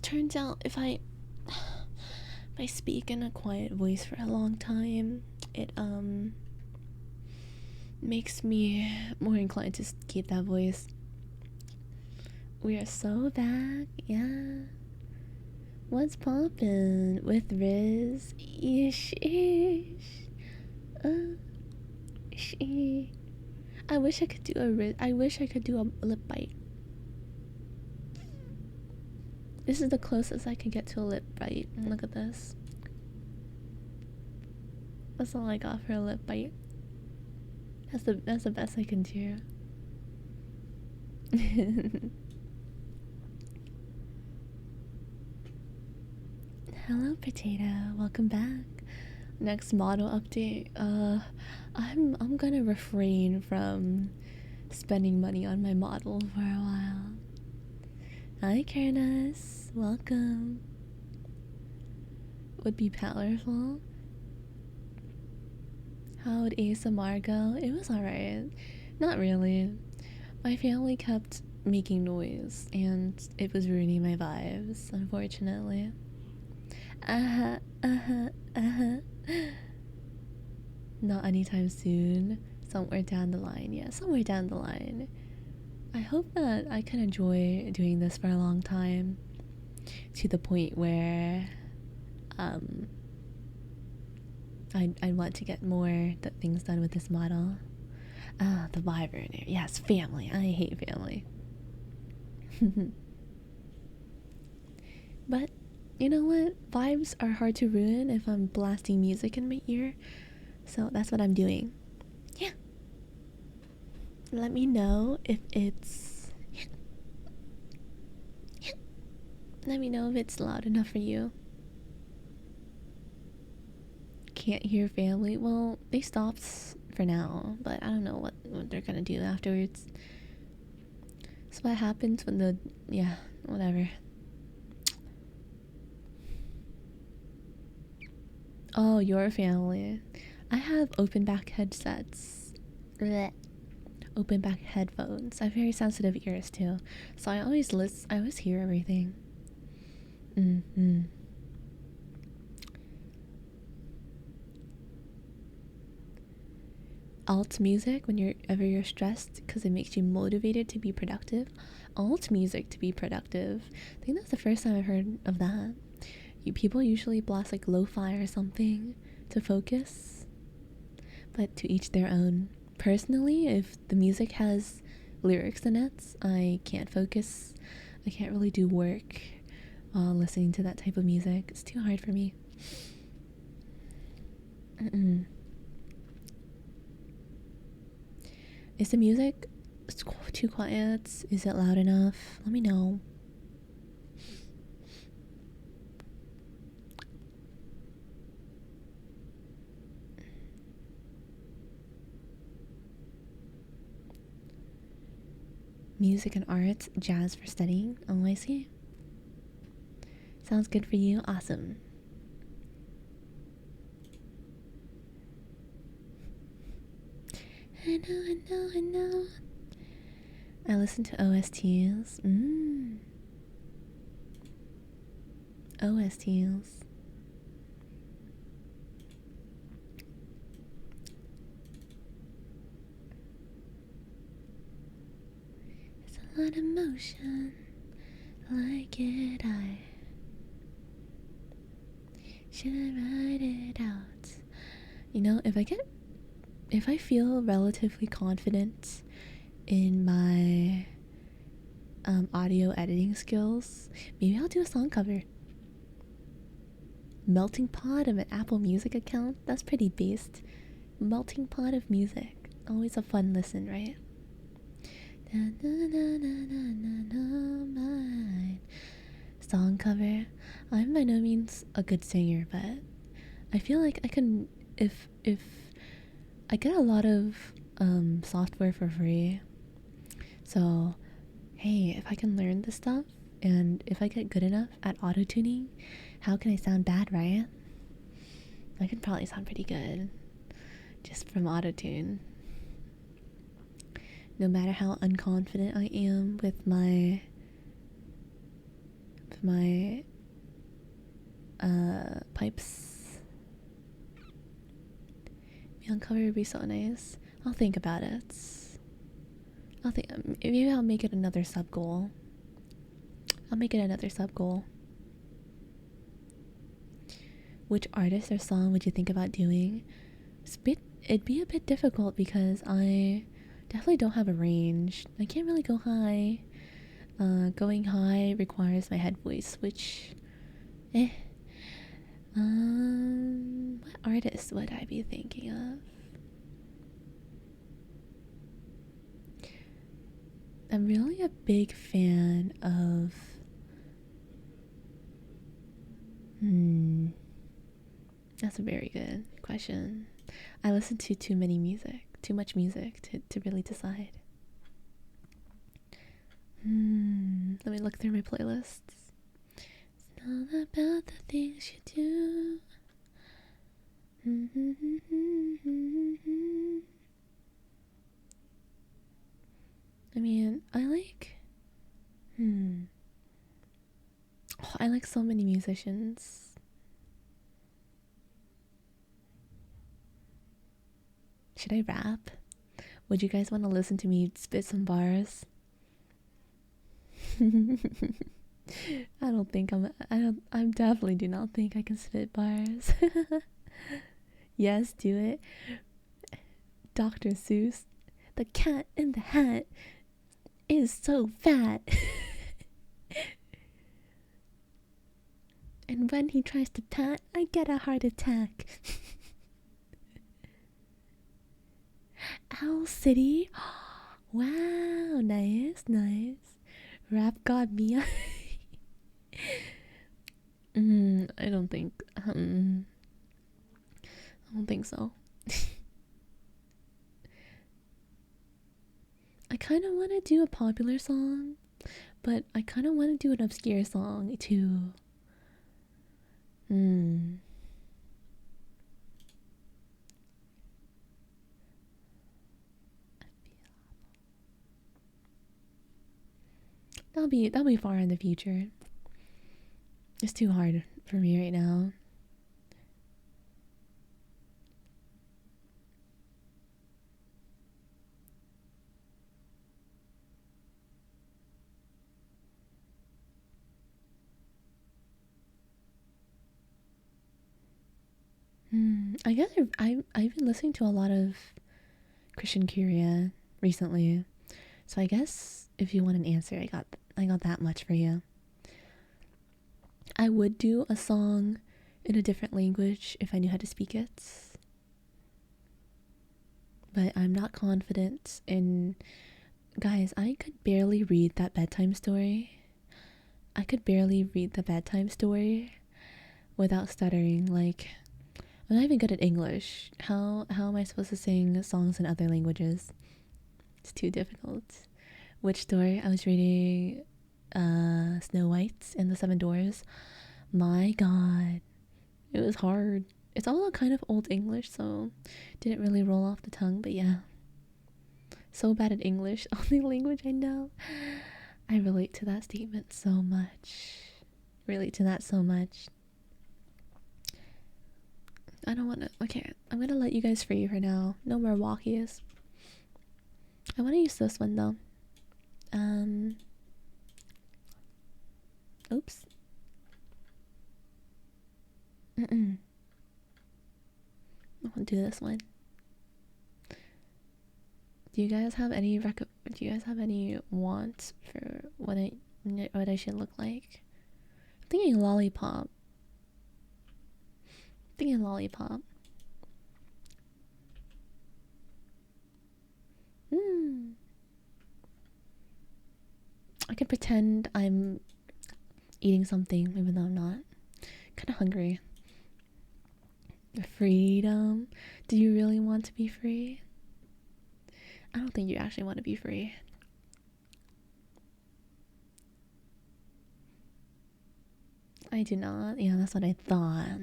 Turns out if I speak in a quiet voice for a long time, it makes me more inclined to keep that voice. We are so back, yeah. What's poppin' with Riz? Ish. I wish I could do a Riz. I wish I could do a lip bite. This is the closest I can get to a lip bite. Look at this. That's all I got for a lip bite. That's the best I can do. Hello, Potato. Welcome back. Next model update. I'm gonna refrain from spending money on my model for a while. Hi, Karnas. Welcome. Would be powerful. How'd ASMR go? It was alright. Not really. My family kept making noise, and it was ruining my vibes, unfortunately. Not anytime soon. Somewhere down the line. Yeah, somewhere down the line. I hope that I can enjoy doing this for a long time, to the point where I want to get more things done with this model. The Wyvern. Yes, family. I hate family. But you know what? Vibes are hard to ruin if I'm blasting music in my ear. So that's what I'm doing. Yeah. Let me know if it's... Yeah. Let me know if it's loud enough for you. Can't hear family. Well, they stopped for now, but I don't know what they're gonna do afterwards. So what happens when the... Yeah, whatever. Oh, your family. I have open back headsets. Blech. Open back headphones. I have very sensitive ears too, so I always listen. I always hear everything. Alt music whenever you're stressed, because it makes you motivated to be productive. Alt music to be productive. I think that's the first time I've heard of that. People usually blast like lo-fi or something to focus, but to each their own. Personally, if the music has lyrics in it, I can't focus. I can't really do work while listening to that type of music. It's too hard for me. Is the music too quiet? Is it loud enough? Let me know. Music and art, jazz for studying. Oh, I see. Sounds good for you. Awesome. I know. I listen to OSTs. OSTs. It's a lot of motion. Like it, I should write it out. You know, if I feel relatively confident in my audio editing skills, maybe I'll do a song cover. Melting pot of an Apple Music account? That's pretty beast. Melting pot of music. Always a fun listen, right? Song cover. I'm by no means a good singer, but I feel like I can, if I get a lot of software for free. So, hey, if I can learn this stuff, and if I get good enough at auto-tuning, how can I sound bad, right? I could probably sound pretty good just from auto-tune. No matter how unconfident I am with my pipes. Beyond cover would be so nice. I'll think about it. Maybe I'll make it another sub goal. Which artist or song would you think about doing? It'd be a bit difficult because I definitely don't have a range. I can't really go high. Going high requires my head voice, which What artist would I be thinking of? I'm really a big fan of. That's a very good question. I listen to too much music to really decide. Let me look through my playlists. It's all about the things you do. I mean, I like so many musicians. Should I rap? Would you guys want to listen to me spit some bars? I definitely do not think I can spit bars. Yes, do it. Dr. Seuss, the cat in the hat is so fat. And when he tries to pat, I get a heart attack. Owl City? Wow, nice. Rap God Mia. I don't think so. I kind of want to do a popular song, but I kind of want to do an obscure song too. That'll be far in the future. It's too hard for me right now. I guess I've been listening to a lot of Christian Curia recently, so I guess if you want an answer, I got that much for you. I would do a song in a different language if I knew how to speak it, but I'm not confident in. Guys, I could barely read that bedtime story. Without stuttering. Like, I'm not even good at English. How am I supposed to sing songs in other languages? It's too difficult. Which story? I was reading Snow White and the Seven Dwarfs. My god. It was hard. It's all kind of old English, so didn't really roll off the tongue, but yeah. So bad at English, only language I know. I relate to that statement so much. I don't want to. Okay, I'm gonna let you guys free for now. No more walkies. I want to use this one though. Oops. I want to do this one. Do you guys have any wants for what I should look like? I'm thinking lollipop. I could pretend I'm eating something even though I'm not. Kind of hungry. Freedom. Do you really want to be free? I don't think you actually want to be free. I do not. Yeah, that's what I thought.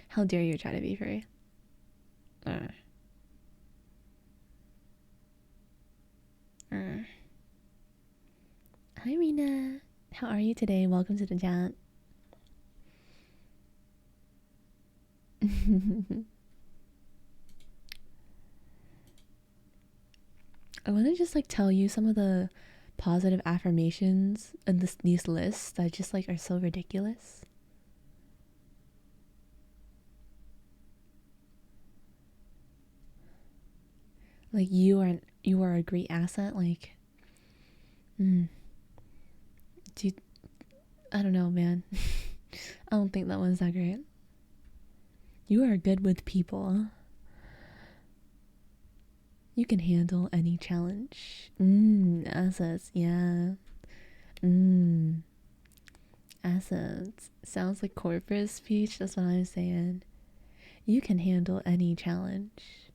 How dare you try to be free? Hi, Rena. How are you today? Welcome to the chat. I want to just like tell you some of the positive affirmations in these lists that just like are so ridiculous. Like you are a great asset. Like, I don't know, man. I don't think that one's that great. You are good with people. You can handle any challenge. Assets, yeah. Assets. Sounds like corporate speech, that's what I'm saying. You can handle any challenge.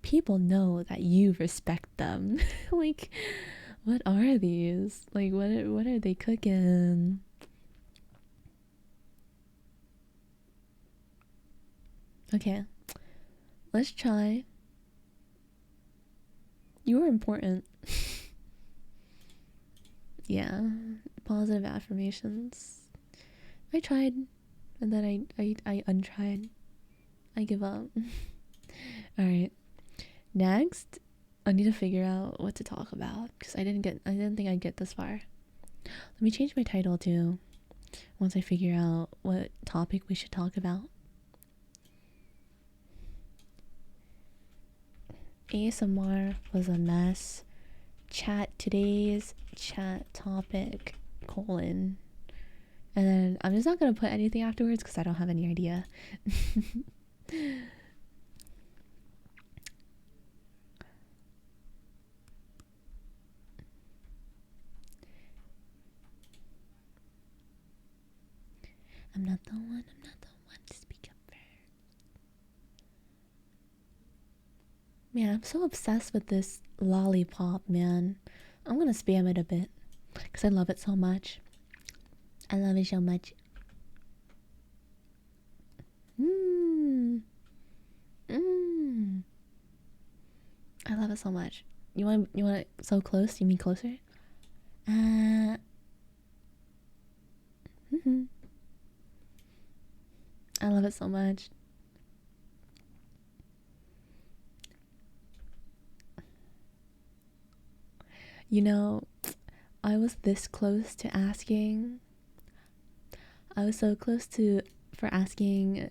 People know that you respect them. Like, what are these? Like, what are they cooking? Okay, let's try. You are important. Yeah, positive affirmations. I tried, and then I untried. I give up. All right. Next, I need to figure out what to talk about because I didn't think I'd get this far. Let me change my title too. Once I figure out what topic we should talk about. ASMR was a mess. Today's chat topic, : and then I'm just not gonna put anything afterwards because I don't have any idea. I'm not the one to speak up for. Man, I'm so obsessed with this lollipop, man. I'm gonna spam it a bit because I love it so much. I love it so much. I love it so much. You want it so close? You mean closer? I love it so much. You know, I was this close to asking. I was so close to asking.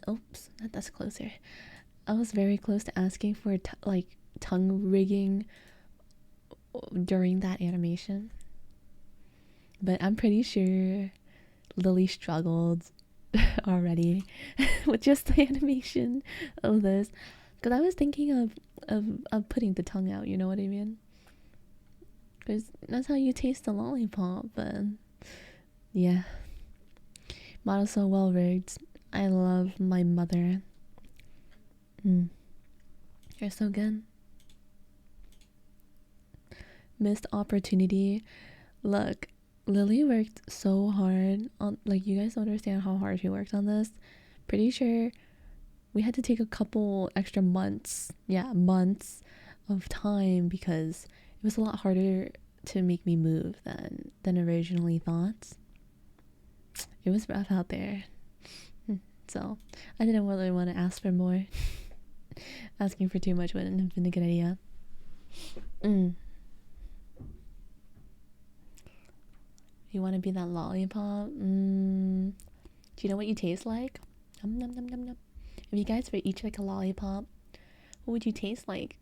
Oops, that's closer. I was very close to asking for like tongue rigging during that animation, but I'm pretty sure Lily struggled already with just the animation of this, because I was thinking of putting the tongue out, you know what I mean? Because that's how you taste the lollipop. But yeah, model so well rigged. I love my mother. You're so good. Missed opportunity. Look, Lily worked so hard on, like, you guys don't understand how hard she worked on this. Pretty sure we had to take a couple extra months of time because it was a lot harder to make me move than originally thought. It was rough out there. So I didn't really want to ask for more. Asking for too much wouldn't have been a good idea. You want to be that lollipop? Do you know what you taste like? Nom, nom, nom, nom, nom. If you guys were each like a lollipop, what would you taste like?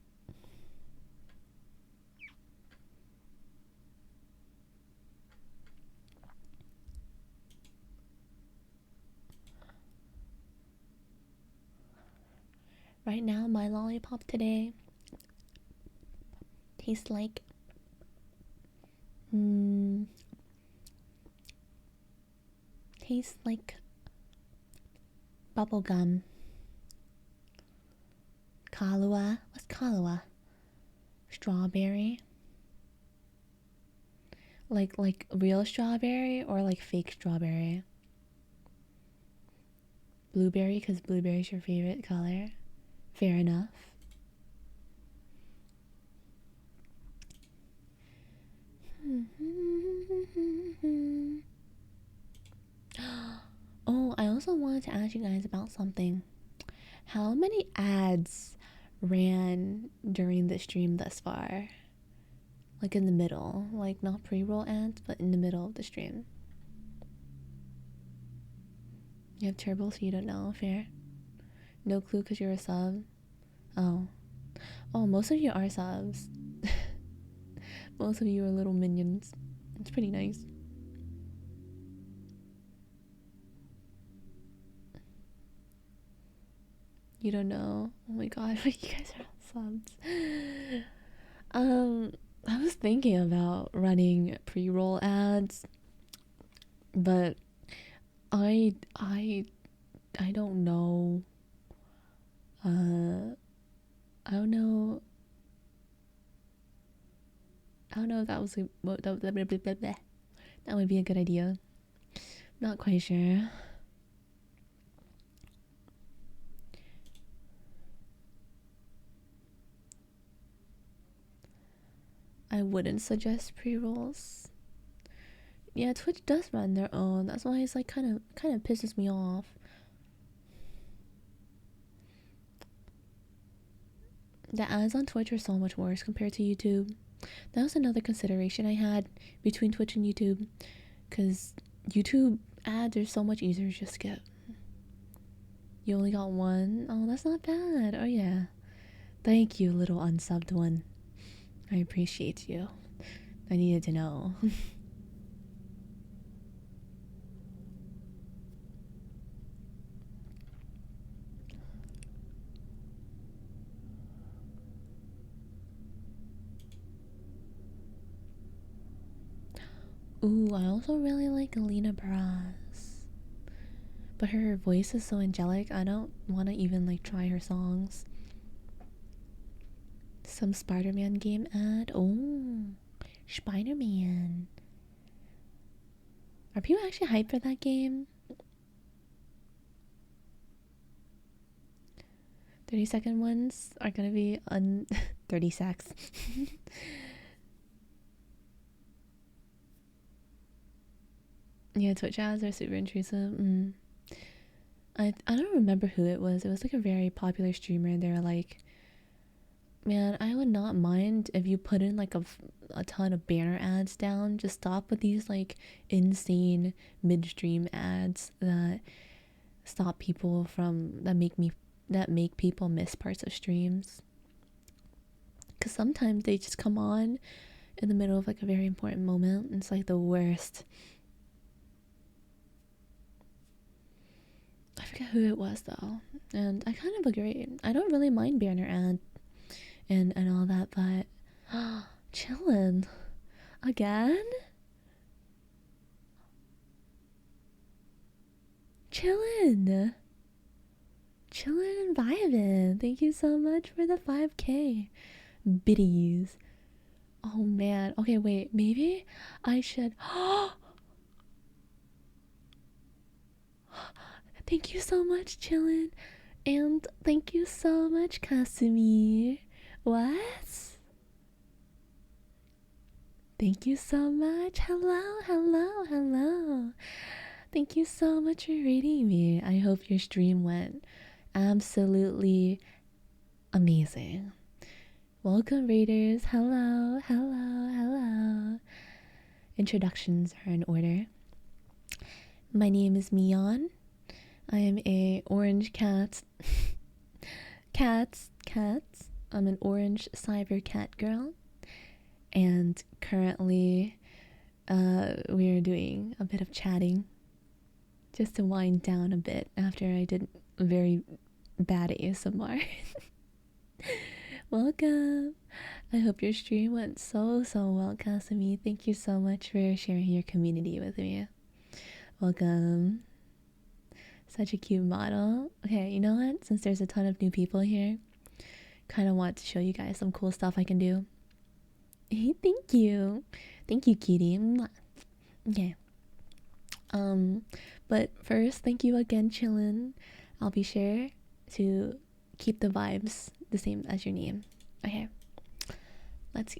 Right now, my lollipop today tastes like bubblegum. Kahlua. What's Kahlua? Strawberry. Like real strawberry or like fake strawberry? Blueberry, because blueberry's your favorite color. Fair enough. Oh, I also wanted to ask you guys about something. How many ads ran during the stream thus far? Like in the middle, like not pre-roll ads, but in the middle of the stream. You have turbo, so you don't know. Fair. No clue because you're a sub. Oh, most of you are subs. Most of you are little minions. It's pretty nice. You don't know. Oh my god, you guys are all subs. I was thinking about running pre-roll ads, but I I I don't know. I don't know. I don't know if that was that would be a good idea. Not quite sure. I wouldn't suggest pre-rolls. Yeah, Twitch does run their own. That's why it's like kind of pisses me off. The ads on Twitch are so much worse compared to YouTube. That was another consideration I had between Twitch and YouTube, because YouTube ads are so much easier to just skip. You only got one? Oh, that's not bad. Oh yeah. Thank you, little unsubbed one. I appreciate you. I needed to know. Ooh, I also really like Alina Baraz. But her voice is so angelic, I don't want to even like try her songs. Some Spider-Man game ad. Oh, Spider-Man. Are people actually hyped for that game? 30-second ones are gonna be 30 secs. Yeah, Twitch ads are super intrusive. I don't remember who it was. It was like a very popular streamer. They were like, man, I would not mind if you put in like a ton of banner ads down. Just stop with these like insane midstream ads that stop people from that make people miss parts of streams. Because sometimes they just come on in the middle of like a very important moment. And it's like the worst. I forget who it was though, and I kind of agree. I don't really mind banner ad and all that, but chillin' again, chillin', chillin' and vibing. Thank you so much for the 5K biddies. Oh man. Okay, wait. Maybe I should. Thank you so much, chillin'. And thank you so much, Kasumi. What? Thank you so much. Hello, hello, hello. Thank you so much for reading me. I hope your stream went absolutely amazing. Welcome, readers. Hello, hello, hello. Introductions are in order. My name is Mion. I am a orange cat. Cats. I'm an orange cyber cat girl. And currently, we are doing a bit of chatting just to wind down a bit after I did very bad ASMR. Welcome. I hope your stream went so well, Kasumi. Thank you so much for sharing your community with me. Welcome. Such a cute model. Okay, you know what? Since there's a ton of new people here, kind of want to show you guys some cool stuff I can do. Thank you, kitty. Okay. But first, thank you again, chillin'. I'll be sure to keep the vibes the same as your name. Okay. Let's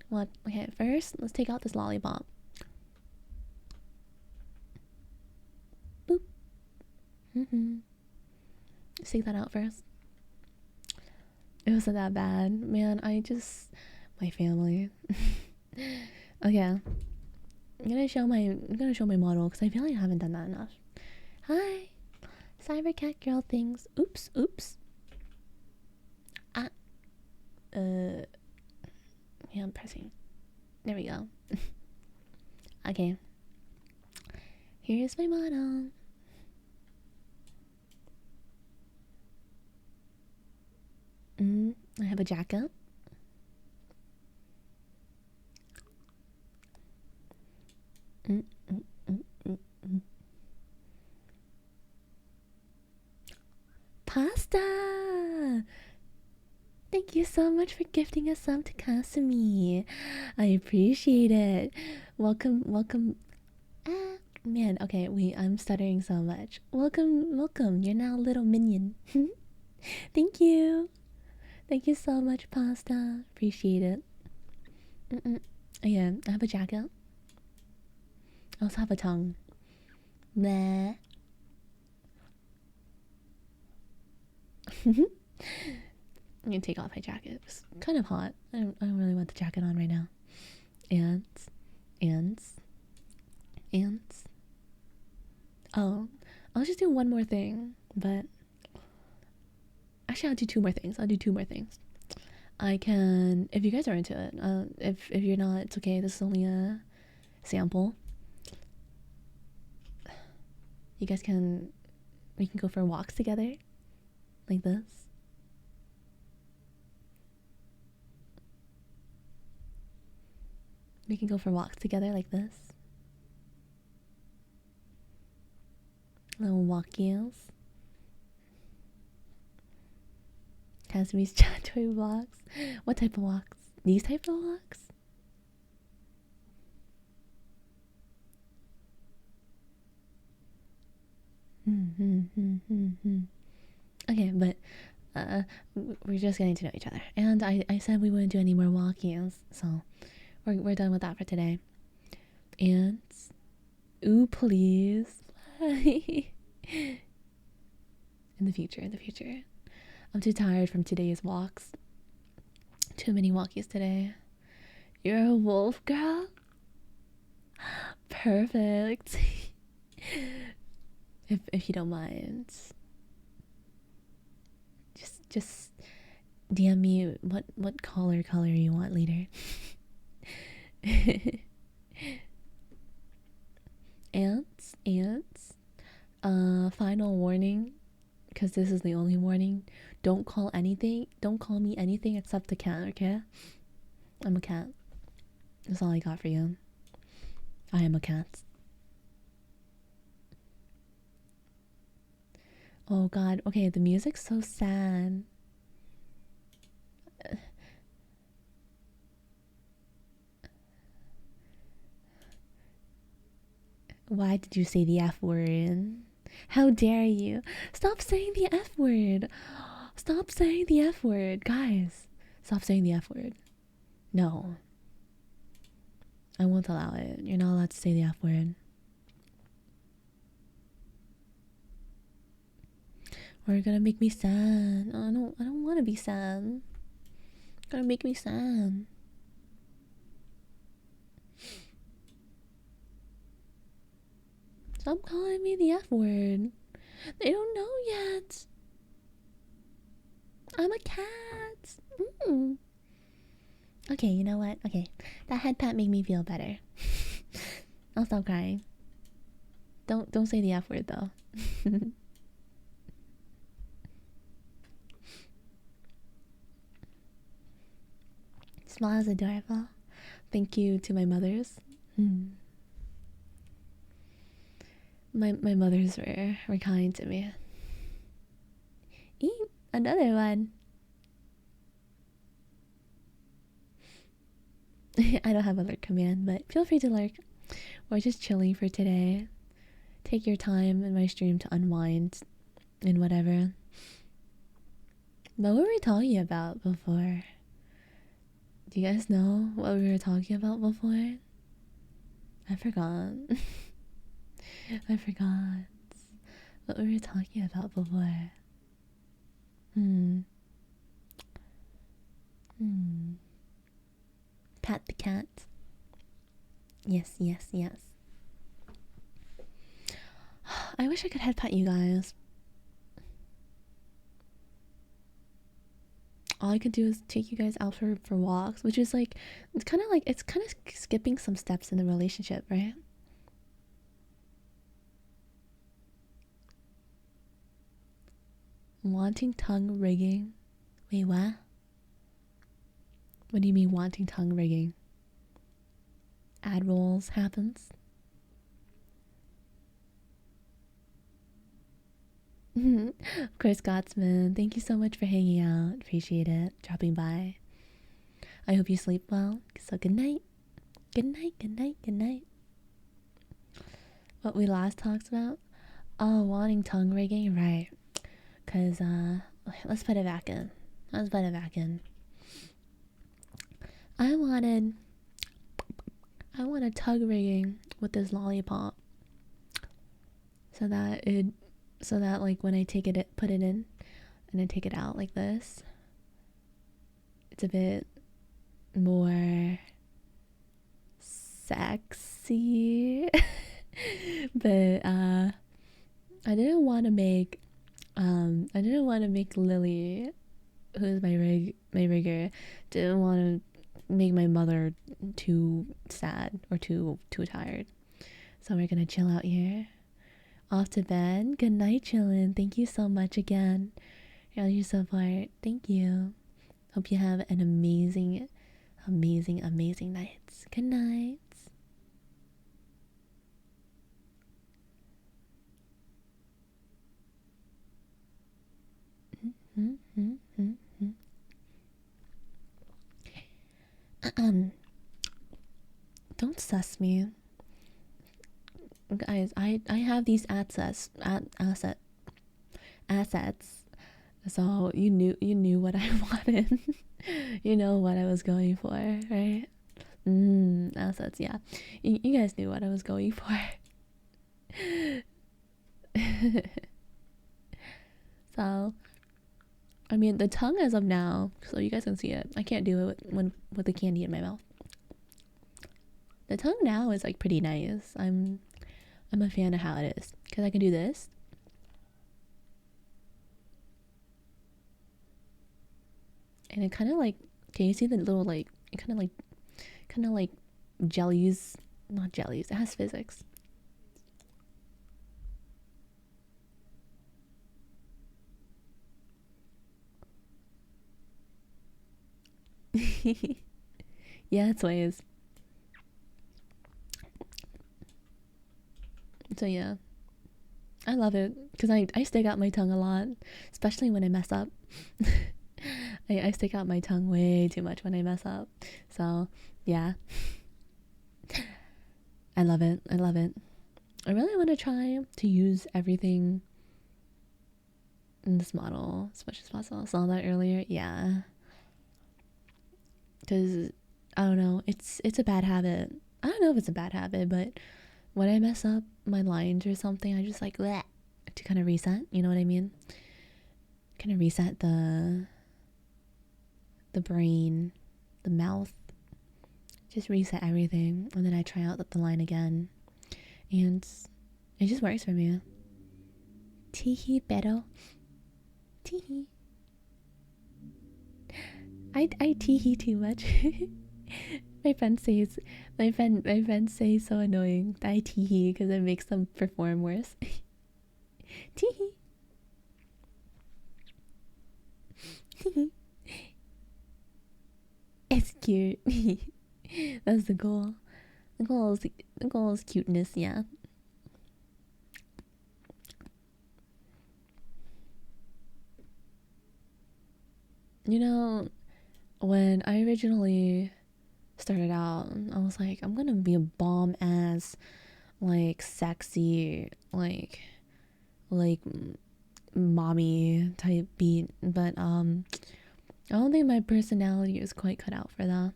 what? Okay, first let's take out this lollipop. Boop. Let's take that out first. It wasn't that bad, man. My family. Okay, I'm gonna show my model because I feel like I haven't done that enough. Hi, cyber cat girl things. Oops. Yeah, I'm pressing. There we go. Okay. Here's my model. have a jacket. Mm, mm, mm, mm, mm. Pasta! Thank you so much for gifting us some to Kasumi. I appreciate it. Welcome, welcome. Ah, man, okay, wait, I'm stuttering so much. Welcome, welcome. You're now a little minion. Thank you. Thank you so much, Pasta. Appreciate it. Yeah, I have a jacket. I also have a tongue. Bleh. I'm gonna take off my jacket. It's kind of hot. I don't really want the jacket on right now. Ants. Ants. Ants. Oh, I'll just do one more thing, but actually I'll do two more things. I can, if you guys are into it. If you're not, it's okay. This is only a sample. You guys can, we can go for walks together, like this. We can go for walks together like this. Little walkies. Kasumi's chat toy walks. What type of walks? These type of walks? Okay, but we're just getting to know each other. And I said we wouldn't do any more walk-ins, so we're done with that for today. And ooh, please. In the future. I'm too tired from today's walks. Too many walkies today. You're a wolf girl? Perfect. if you don't mind. Just DM me what color you want, leader. Ants. Final warning, because this is the only warning. Don't call me anything except a cat, okay? I'm a cat. That's all I got for you. I am a cat. Oh god, okay, the music's so sad. Why did you say the F word? How dare you? Stop saying the F word. Stop saying the F word. Guys, stop saying the F word. No. I won't allow it. You're not allowed to say the F word. Or you're gonna make me sad. I don't want to be sad. You're gonna make me sad. Stop calling me the F word. They don't know yet. I'm a cat. Okay, you know what? Okay, that head pat made me feel better. I'll stop crying. Don't say the F word though. Smile is adorable. Thank you to my mothers. My mothers were kind to me. Eat another one. I don't have a lurk command, but feel free to lurk. We're just chilling for today. Take your time in my stream to unwind and whatever. But what were we talking about before? Do you guys know what we were talking about before? I forgot. I forgot what we were talking about before. Pat the cat. Yes. I wish I could head pat you guys. All I could do is take you guys out for walks, which is like, it's kind of skipping some steps in the relationship, right? Wanting tongue rigging. Wait, what? What do you mean wanting tongue rigging? Ad rolls happens. Of course, Scotsman. Thank you so much for hanging out. Appreciate it. Dropping by. I hope you sleep well. So good night. Good night, good night, good night. What we last talked about? Oh, wanting tongue rigging? Right. Cause let's put it back in. Let's put it back in. I wanted tongue rigging with this lollipop. So that like when I take it, put it in and I take it out like this, it's a bit more sexy. But I didn't want to make Lily, who's my rigger, didn't want to make my mother too sad or too tired. So we're gonna chill out here. Off to bed. Good night, chillin'. Thank you so much again for all your support. Thank you. Hope you have an amazing night. Good night. Don't suss me. Guys, I have these assets. So you knew what I wanted. You know what I was going for, right? Assets, yeah. You guys knew what I was going for. So, I mean, the tongue as of now, so you guys can see it. I can't do it with the candy in my mouth. The tongue now is like pretty nice. I'm a fan of how it is because I can do this. And it kind of like, can you see the little like, it kind of like jellies, not jellies. It has physics. Yeah, it's ways. So yeah, I love it because I stick out my tongue a lot, especially when I mess up. I stick out my tongue way too much when I mess up. So yeah, I love it. I love it. I really want to try to use everything in this model as much as possible. I saw that earlier. Yeah, because I don't know. It's a bad habit. I don't know if it's a bad habit, but when I mess up my lines or something, I just like bleh, to kind of reset. You know what I mean? Kind of reset the brain, the mouth. Just reset everything, and then I try out the line again, and it just works for me. Teehee, pero. Teehee. I teehee too much. My friends say so annoying that I teehee because it makes them perform worse. Teehee. It's cute. That's the goal. The goal is cuteness, yeah. You know, when I originally started out, I was like, I'm gonna be a bomb ass, like sexy, like mommy type beat, but I don't think my personality is quite cut out for that.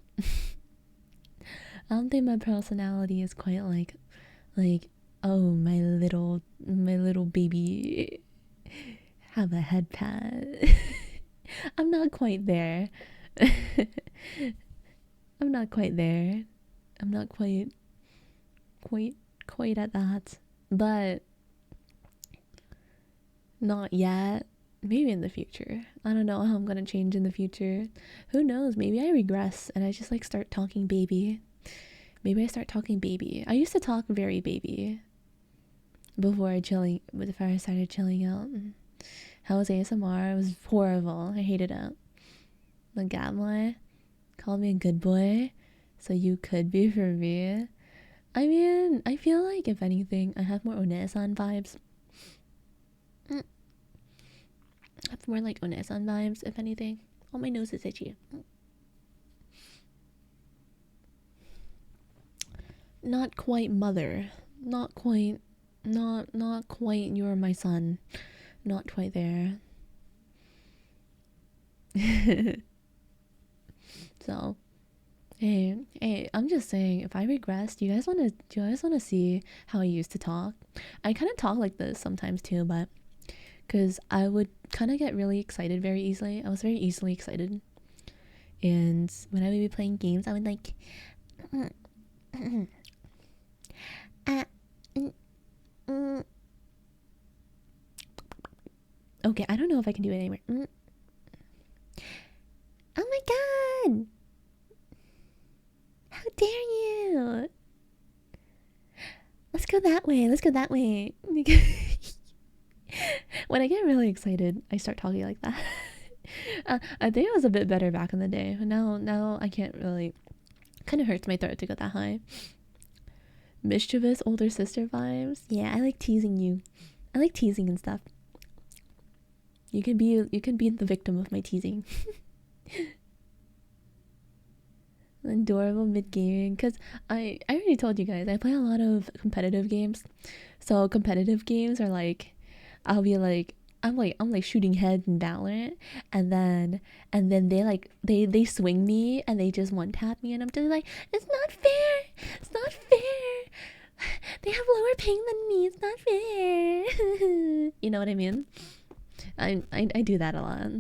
I don't think my personality is quite like oh, my little baby have a head pat. I'm not quite there. I'm not quite there. I'm not quite at that. But not yet. Maybe in the future. I don't know how I'm gonna change in the future. Who knows? Maybe I regress and I just like start talking baby. Maybe I start talking baby. I used to talk very baby before I started chilling out. How was ASMR? It was horrible. I hated it. The Gamma, Call me a good boy, so you could be for me. I mean, I feel like if anything, I have more Onesan vibes. I have more like Onesan vibes, if anything. Oh, my nose is itchy. Not quite mother. Not quite. Not quite. You're my son. Not quite there. So, hey, I'm just saying, if I regress, do you guys wanna see how I used to talk? I kind of talk like this sometimes too, but because I would kind of get really excited very easily. I was very easily excited, and when I would be playing games, I would like. Okay, I don't know if I can do it anymore. Oh my god! How dare you! Let's go that way. Let's go that way. When I get really excited, I start talking like that. I think it was a bit better back in the day. Now I can't really. Kind of hurts my throat to go that high. Mischievous older sister vibes. Yeah, I like teasing you. I like teasing and stuff. You can be the victim of my teasing. Adorable mid gaming, because I already told you guys I play a lot of competitive games. So competitive games are like, I'm like shooting heads in Valorant, and then they swing me and they just one tap me, and I'm just like, it's not fair, it's not fair. They have lower ping than me, it's not fair. You know what I mean? I do that a lot.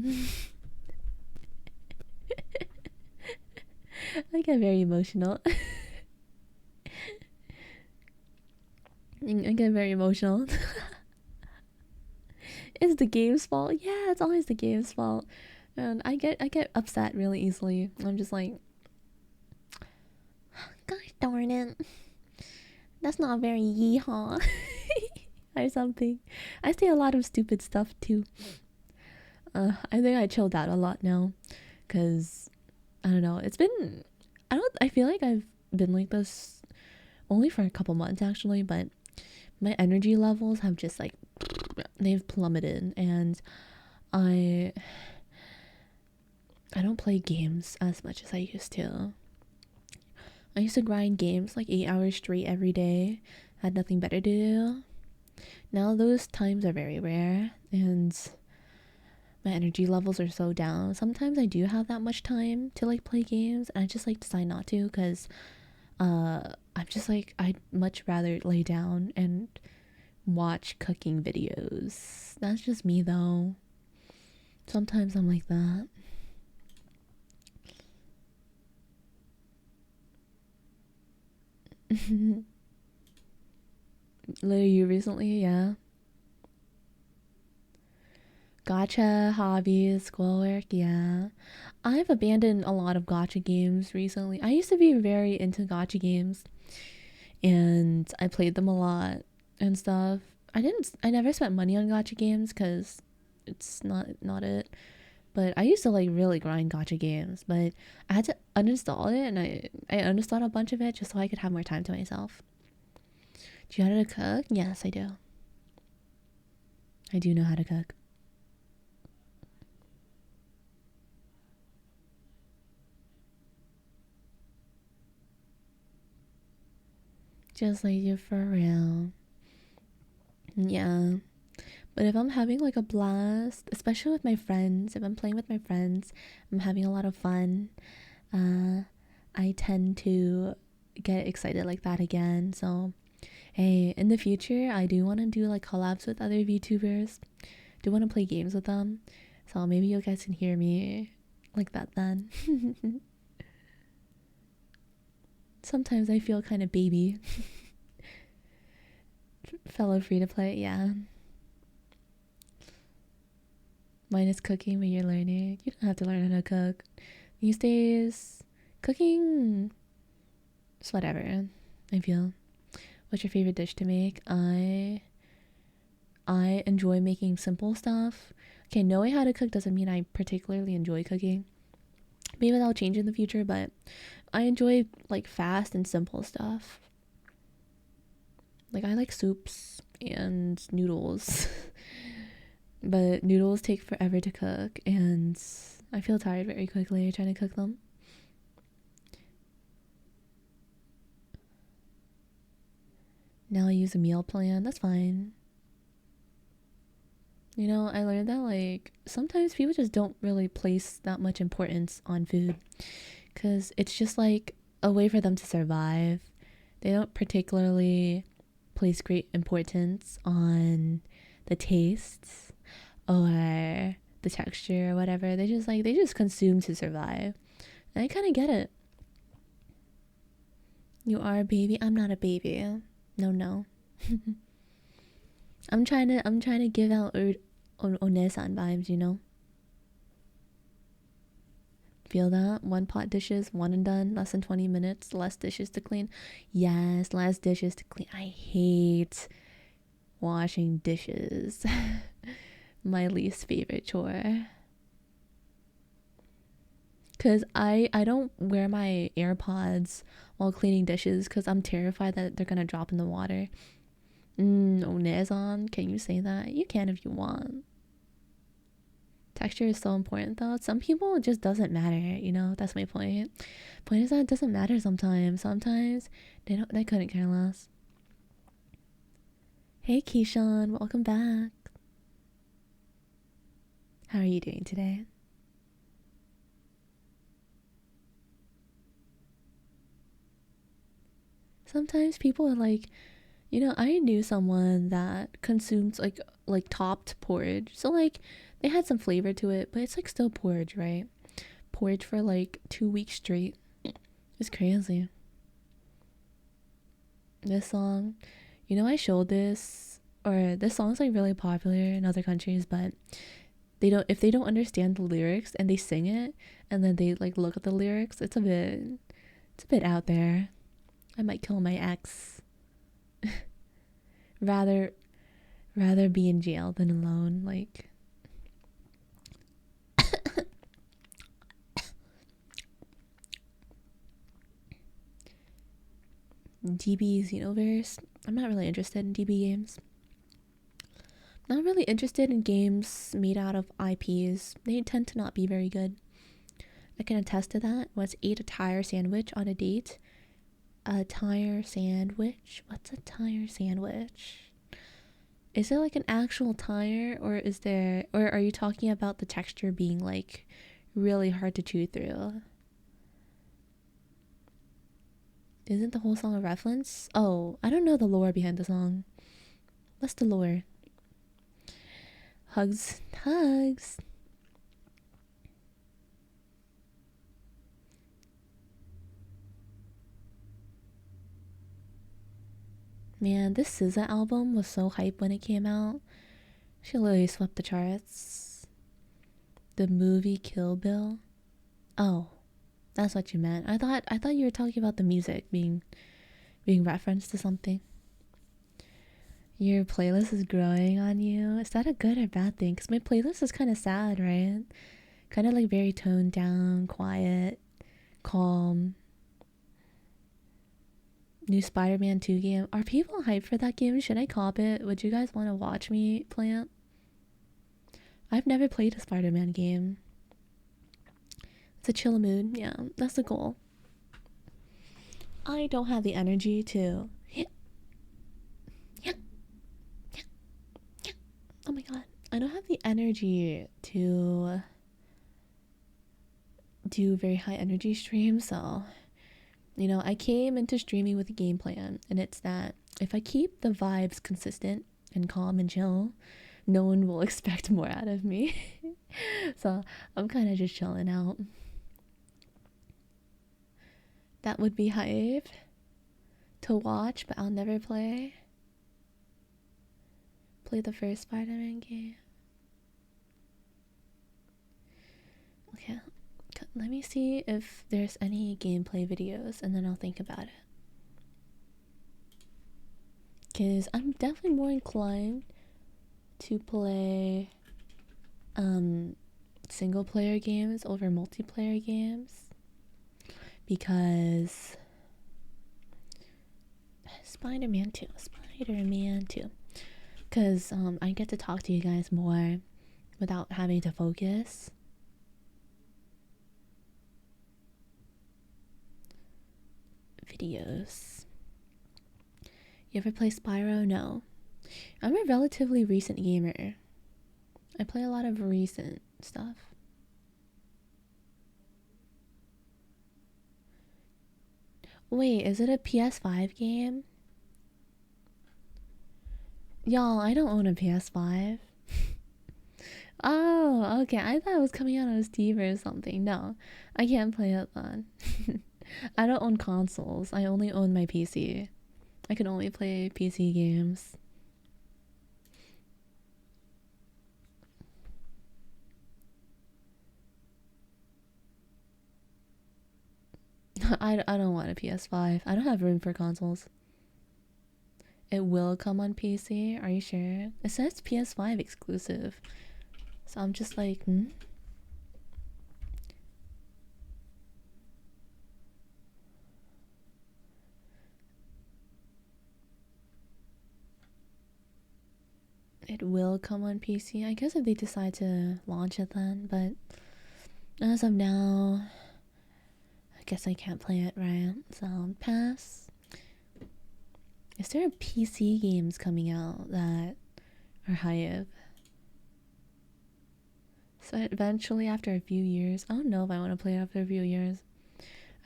I get very emotional. I get very emotional. It's the game's fault. Yeah, it's always the game's fault. And I get upset really easily. I'm just like, gosh darn it. That's not very yeehaw. Or something. I say a lot of stupid stuff too. I think I chilled out a lot now. Cause I don't know. I feel like I've been like this only for a couple months actually, but my energy levels have just like they've plummeted, and I don't play games as much as I used to. I used to grind games like 8 hours straight every day. Had nothing better to do. Now those times are very rare, and my energy levels are so down. Sometimes I do have that much time to like play games, and I just like decide not to, because I'm just like, I'd much rather lay down and watch cooking videos. That's just me though. Sometimes I'm like that. Literally you recently, yeah. Gotcha, hobbies, schoolwork, yeah. I've abandoned a lot of gotcha games recently. I used to be very into gotcha games, and I played them a lot and stuff. I never spent money on gotcha games because it's not it. But I used to like really grind gotcha games, but I had to uninstall it, and I uninstalled a bunch of it just so I could have more time to myself. Do you know how to cook? Yes, I do. I do know how to cook. Just like you for real. Yeah. But if I'm having like a blast, especially with my friends, if I'm playing with my friends, I'm having a lot of fun, I tend to get excited like that again. So, hey, in the future, I do want to do like collabs with other VTubers. Do want to play games with them. So maybe you guys can hear me like that then. Sometimes I feel kind of baby. Fellow free to play, yeah. Mine is cooking, but you're learning. You don't have to learn how to cook. These days, cooking is whatever, I feel. What's your favorite dish to make? I enjoy making simple stuff. Okay, knowing how to cook doesn't mean I particularly enjoy cooking, Maybe that'll change in the future, but I enjoy like fast and simple stuff. Like I like soups and noodles. But noodles take forever to cook and I feel tired very quickly trying to cook them. Now I use a meal plan. That's fine. You know, I learned that like sometimes people just don't really place that much importance on food because it's just like a way for them to survive. They don't particularly place great importance on the tastes or the texture or whatever. They just consume to survive. And I kind of get it. You are a baby. I'm not a baby. No. I'm trying to give out onesan vibes, you know. Feel that? One pot dishes, one and done, less than 20 minutes, less dishes to clean. Yes, less dishes to clean. I hate washing dishes. My least favorite chore. Cause I don't wear my AirPods while cleaning dishes because I'm terrified that they're gonna drop in the water. Onezon, can you say that? You can if you want. Texture is so important though. Some people it just doesn't matter, you know? That's my point. Point is that it doesn't matter sometimes. Sometimes they couldn't care less. Hey Keyshawn, welcome back. How are you doing today? Sometimes people are like, you know, I knew someone that consumes like topped porridge. So like they had some flavor to it, but it's like still porridge, right? Porridge for like 2 weeks straight. It's crazy. This song, you know, I showed this, or this song's like really popular in other countries, but if they don't understand the lyrics and they sing it and then they like look at the lyrics, it's a bit out there. I might kill my ex. rather be in jail than alone. Like DB Xenoverse. I'm not really interested in DB games. Not really interested in games made out of IPs. They tend to not be very good. I can attest to that. Once ate a tire sandwich on a date. A tire sandwich? What's a tire sandwich? Is it like an actual tire, or are you talking about the texture being like really hard to chew through? Isn't the whole song a reference? Oh, I don't know the lore behind the song. What's the lore? Hugs. Man, this SZA album was so hype when it came out. She literally swept the charts. The movie Kill Bill. Oh, that's what you meant. I thought you were talking about the music being referenced to something. Your playlist is growing on you. Is that a good or bad thing? Because my playlist is kind of sad, right? Kind of like very toned down, quiet, calm. New Spider-Man 2 game. Are people hyped for that game? Should I cop it? Would you guys want to watch me play it? I've never played a Spider-Man game. It's a chill mood. Yeah, that's the goal. I don't have the energy to... Oh my god. I don't have the energy to do very high energy streams, so... You know, I came into streaming with a game plan, and it's that if I keep the vibes consistent and calm and chill, no one will expect more out of me. So I'm kind of just chilling out. That would be hype to watch, but I'll never play. Play the first Spider-Man game. Okay. Let me see if there's any gameplay videos and then I'll think about it. Because I'm definitely more inclined to play single player games over multiplayer games because Spider-Man 2, because I get to talk to you guys more without having to focus. Videos. You ever play Spyro? No. I'm a relatively recent gamer. I play a lot of recent stuff. Wait, is it a PS5 game? Y'all, I don't own a PS5. Oh, okay. I thought it was coming out on Steam or something. No, I can't play it then. I don't own consoles. I only own my PC. I can only play PC games. I don't want a PS5. I don't have room for consoles. It will come on PC. Are you sure? It says PS5 exclusive. So I'm just like, It will come on PC. I guess if they decide to launch it then, but as of now, I guess I can't play it, right? So pass. Is there PC games coming out that are hype? So eventually, after a few years, I don't know if I want to play it after a few years.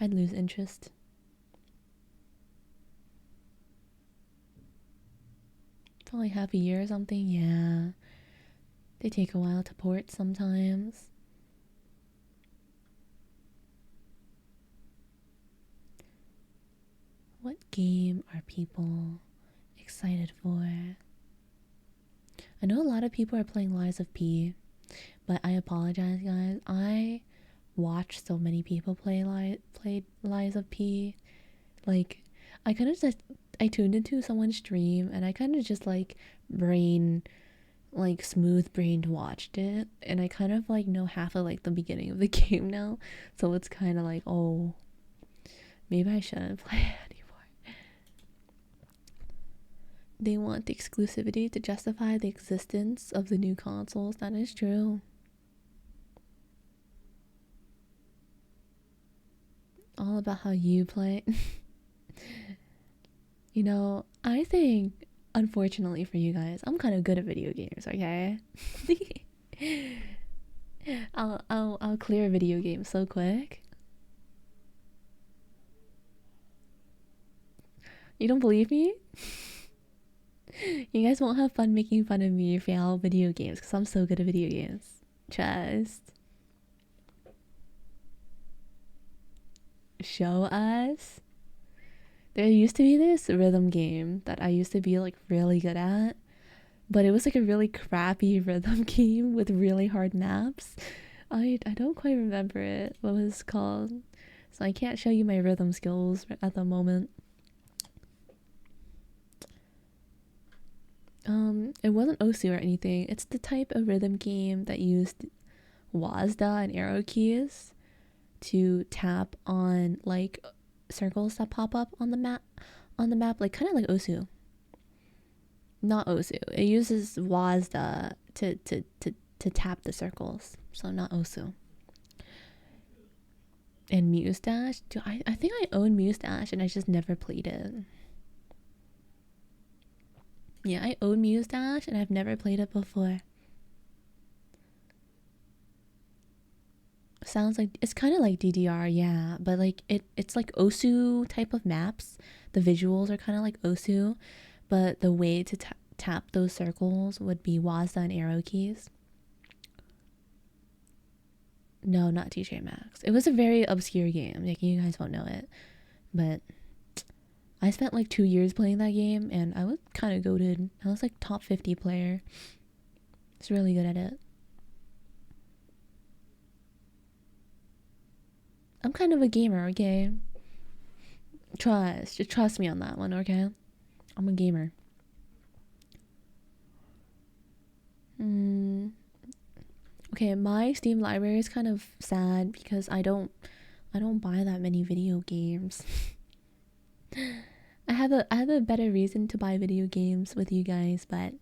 I'd lose interest. Probably half a year or something, yeah. They take a while to port sometimes. What game are people excited for? I know a lot of people are playing Lies of P, but I apologize, guys. I watched so many people play Lies of P. Like, I kind of just I tuned into someone's stream and I kind of just like smooth brained watched it, and I kind of like know half of like the beginning of the game now, so it's kind of like, oh, maybe I shouldn't play it anymore. They want the exclusivity to justify the existence of the new consoles. That is true. All about how you play. You know, I think, unfortunately for you guys, I'm kind of good at video games, okay? I'll clear video games so quick. You don't believe me? You guys won't have fun making fun of me for all video games because I'm so good at video games. Trust. Show us. There used to be this rhythm game that I used to be like really good at, but it was like a really crappy rhythm game with really hard maps. I don't quite remember it. What was it called? So I can't show you my rhythm skills at the moment. It wasn't Osu or anything. It's the type of rhythm game that used WASDA and arrow keys to tap on like circles that pop up on the map, like kind of like Osu. Not Osu. It uses WASDA to tap the circles. So not Osu. And Mustache. I think I own Mustache and I just never played it. Yeah, I own Mustache and I've never played it before. Sounds like it's kind of like DDR, yeah, but like it's like Osu type of maps. The visuals are kind of like Osu, but the way to tap those circles would be WASDA and arrow keys. No, not TJ Maxx. It was a very obscure game. Like, you guys won't know it, but I spent like 2 years playing that game and I was kind of goated. I was like top 50 player. It's really good at it. I'm kind of a gamer, okay? Just trust me on that one, okay? I'm a gamer. Okay, my Steam library is kind of sad because I don't buy that many video games. I have a better reason to buy video games with you guys, but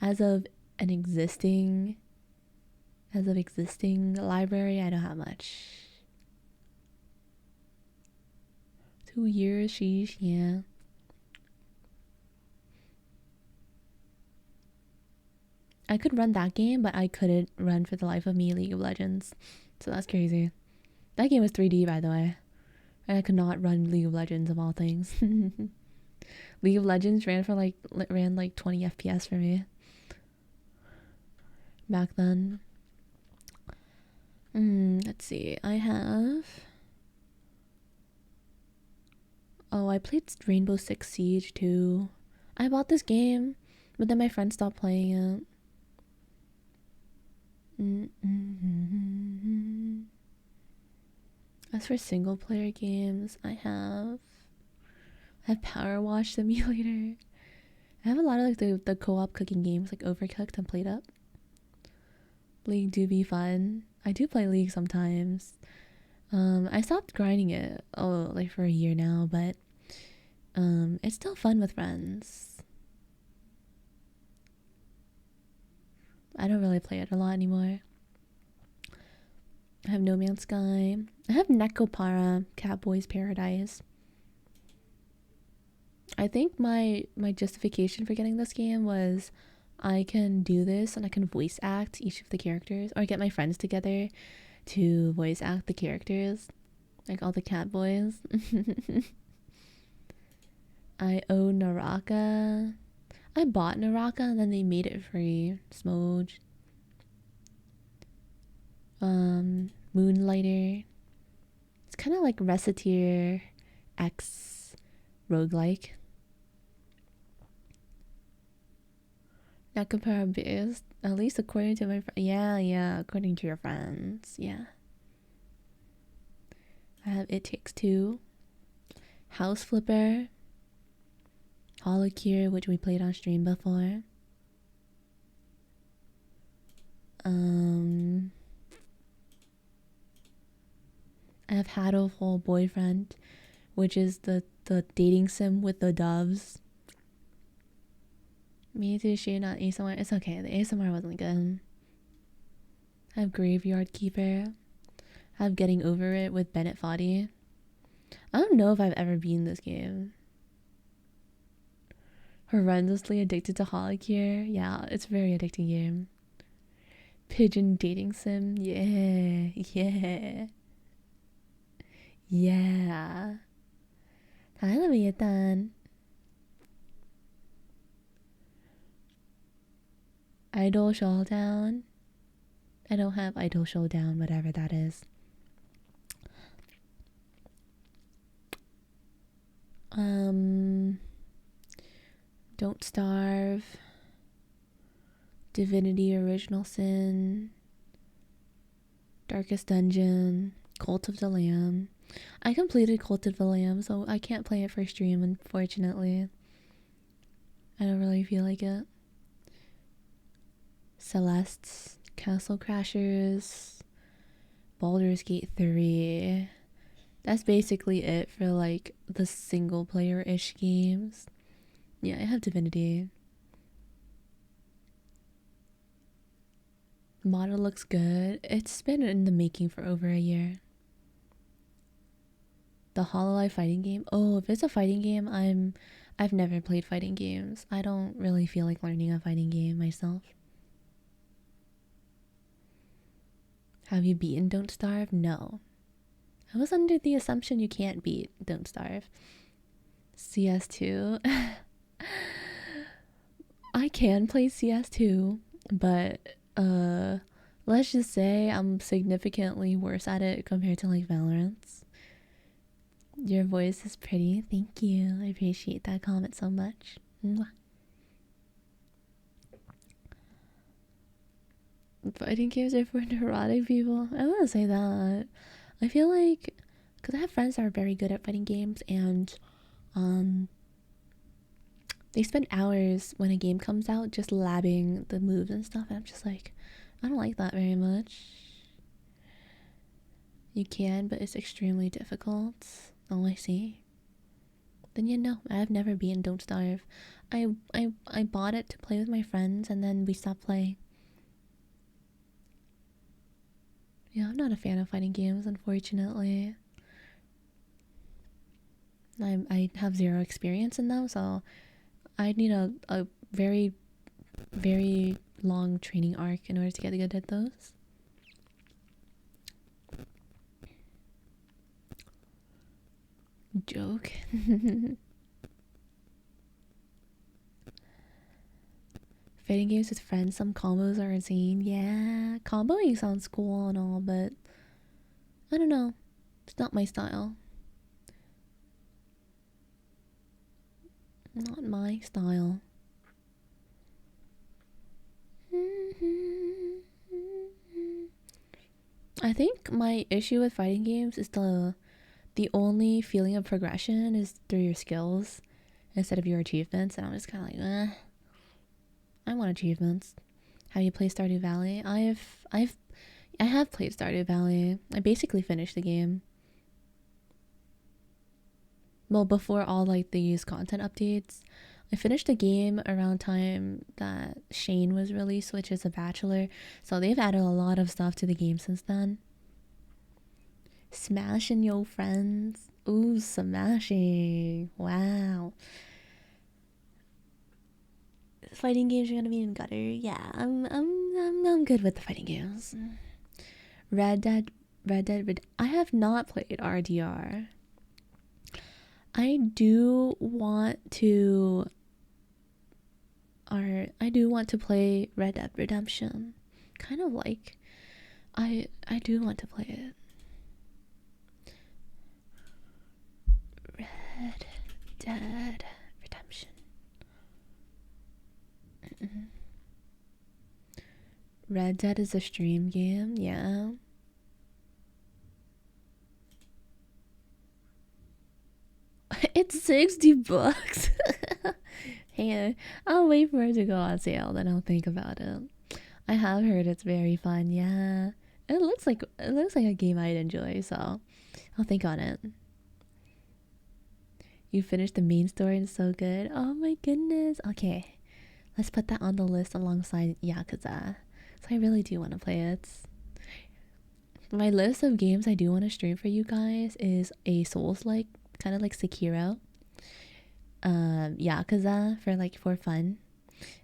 as of existing library, I don't have much. 2 years, sheesh, yeah. I could run that game, but I couldn't run for the life of me League of Legends. So that's crazy. That game was 3D, by the way. And I could not run League of Legends of all things. League of Legends ran like 20 FPS for me back then. Let's see. I played Rainbow Six Siege too. I bought this game, but then my friend stopped playing it. As for single player games, I have Power Wash Simulator. I have a lot of like the co-op cooking games like Overcooked and Played Up. League do be fun. I do play League sometimes. I stopped grinding it like for a year now, but it's still fun with friends. I don't really play it a lot anymore. I have No Man's Sky. I have Nekopara, Catboy's Paradise. I think my justification for getting this game was I can do this and I can voice act each of the characters, or get my friends together to voice act the characters, like all the cat boys. I own Naraka. I bought Naraka and then they made it free. Smoj. Moonlighter. It's kind of like Reciteer X roguelike. Not comparable, at least according to my friend. Yeah, according to your friends. Yeah. I have It Takes Two. House Flipper. Holocure, which we played on stream before. I have Hatoful Boyfriend, which is the dating sim with the doves. Me too, she not ASMR. It's okay, the ASMR wasn't good. I have Graveyard Keeper. I have Getting Over It with Bennett Foddy. I don't know if I've ever beaten this game. Horrendously Addicted to Holocure. Yeah, it's a very addicting game. Pigeon Dating Sim. Yeah. Hello, Ethan. Idol Showdown. I don't have Idol Showdown, whatever that is. Don't Starve. Divinity Original Sin. Darkest Dungeon. Cult of the Lamb. I completed Cult of the Lamb, so I can't play it for stream, unfortunately. I don't really feel like it. Celeste's, Castle Crashers, Baldur's Gate 3. That's basically it for like the single player-ish games. Yeah, I have Divinity. Model looks good. It's been in the making for over a year. The Hololive fighting game. Oh, if it's a fighting game, I've never played fighting games. I don't really feel like learning a fighting game myself. Have you beaten Don't Starve? No. I was under the assumption you can't beat Don't Starve. CS2. I can play CS2, but let's just say I'm significantly worse at it compared to like Valorant. Your voice is pretty. Thank you. I appreciate that comment so much. Mwah. Fighting games are for neurotic people. I wouldn't say that. I feel like, because I have friends that are very good at fighting games, and they spend hours when a game comes out just labbing the moves and stuff, and I'm just like, I don't like that very much. You can, but it's extremely difficult. Oh, I see. Then you know, I've never beaten Don't Starve. I bought it to play with my friends, and then we stopped playing. Yeah, I'm not a fan of fighting games, unfortunately. I have zero experience in them, so I need a very, very long training arc in order to get good at those. Joke. Fighting games with friends, some combos are insane. Yeah, comboing sounds cool and all, but I don't know. It's not my style. Not my style. I think my issue with fighting games is the only feeling of progression is through your skills instead of your achievements, and I'm just kind of like, I want achievements. Have you played Stardew Valley? I have played Stardew Valley. I basically finished the game. Well, before all like these content updates, I finished the game around time that Shane was released, which is a bachelor. So they've added a lot of stuff to the game since then. Smashing your friends. Ooh, smashing. Wow. Fighting games are gonna be in gutter. Yeah, I'm good with the fighting games. Red Dead. I have not played RDR. I do want to play Red Dead Redemption. Kind of like I do want to play it. Red Dead Redemption. Red Dead is a stream game, yeah. It's $60. Hey, I'll wait for it to go on sale, then I'll think about it. I have heard it's very fun, yeah. It looks like a game I'd enjoy, so I'll think on it. You finished the main story and it's so good. Oh my goodness. Okay. Let's put that on the list alongside Yakuza. So I really do want to play it. My list of games I do want to stream for you guys is a Souls-like, kind of like Sekiro. Yakuza for fun.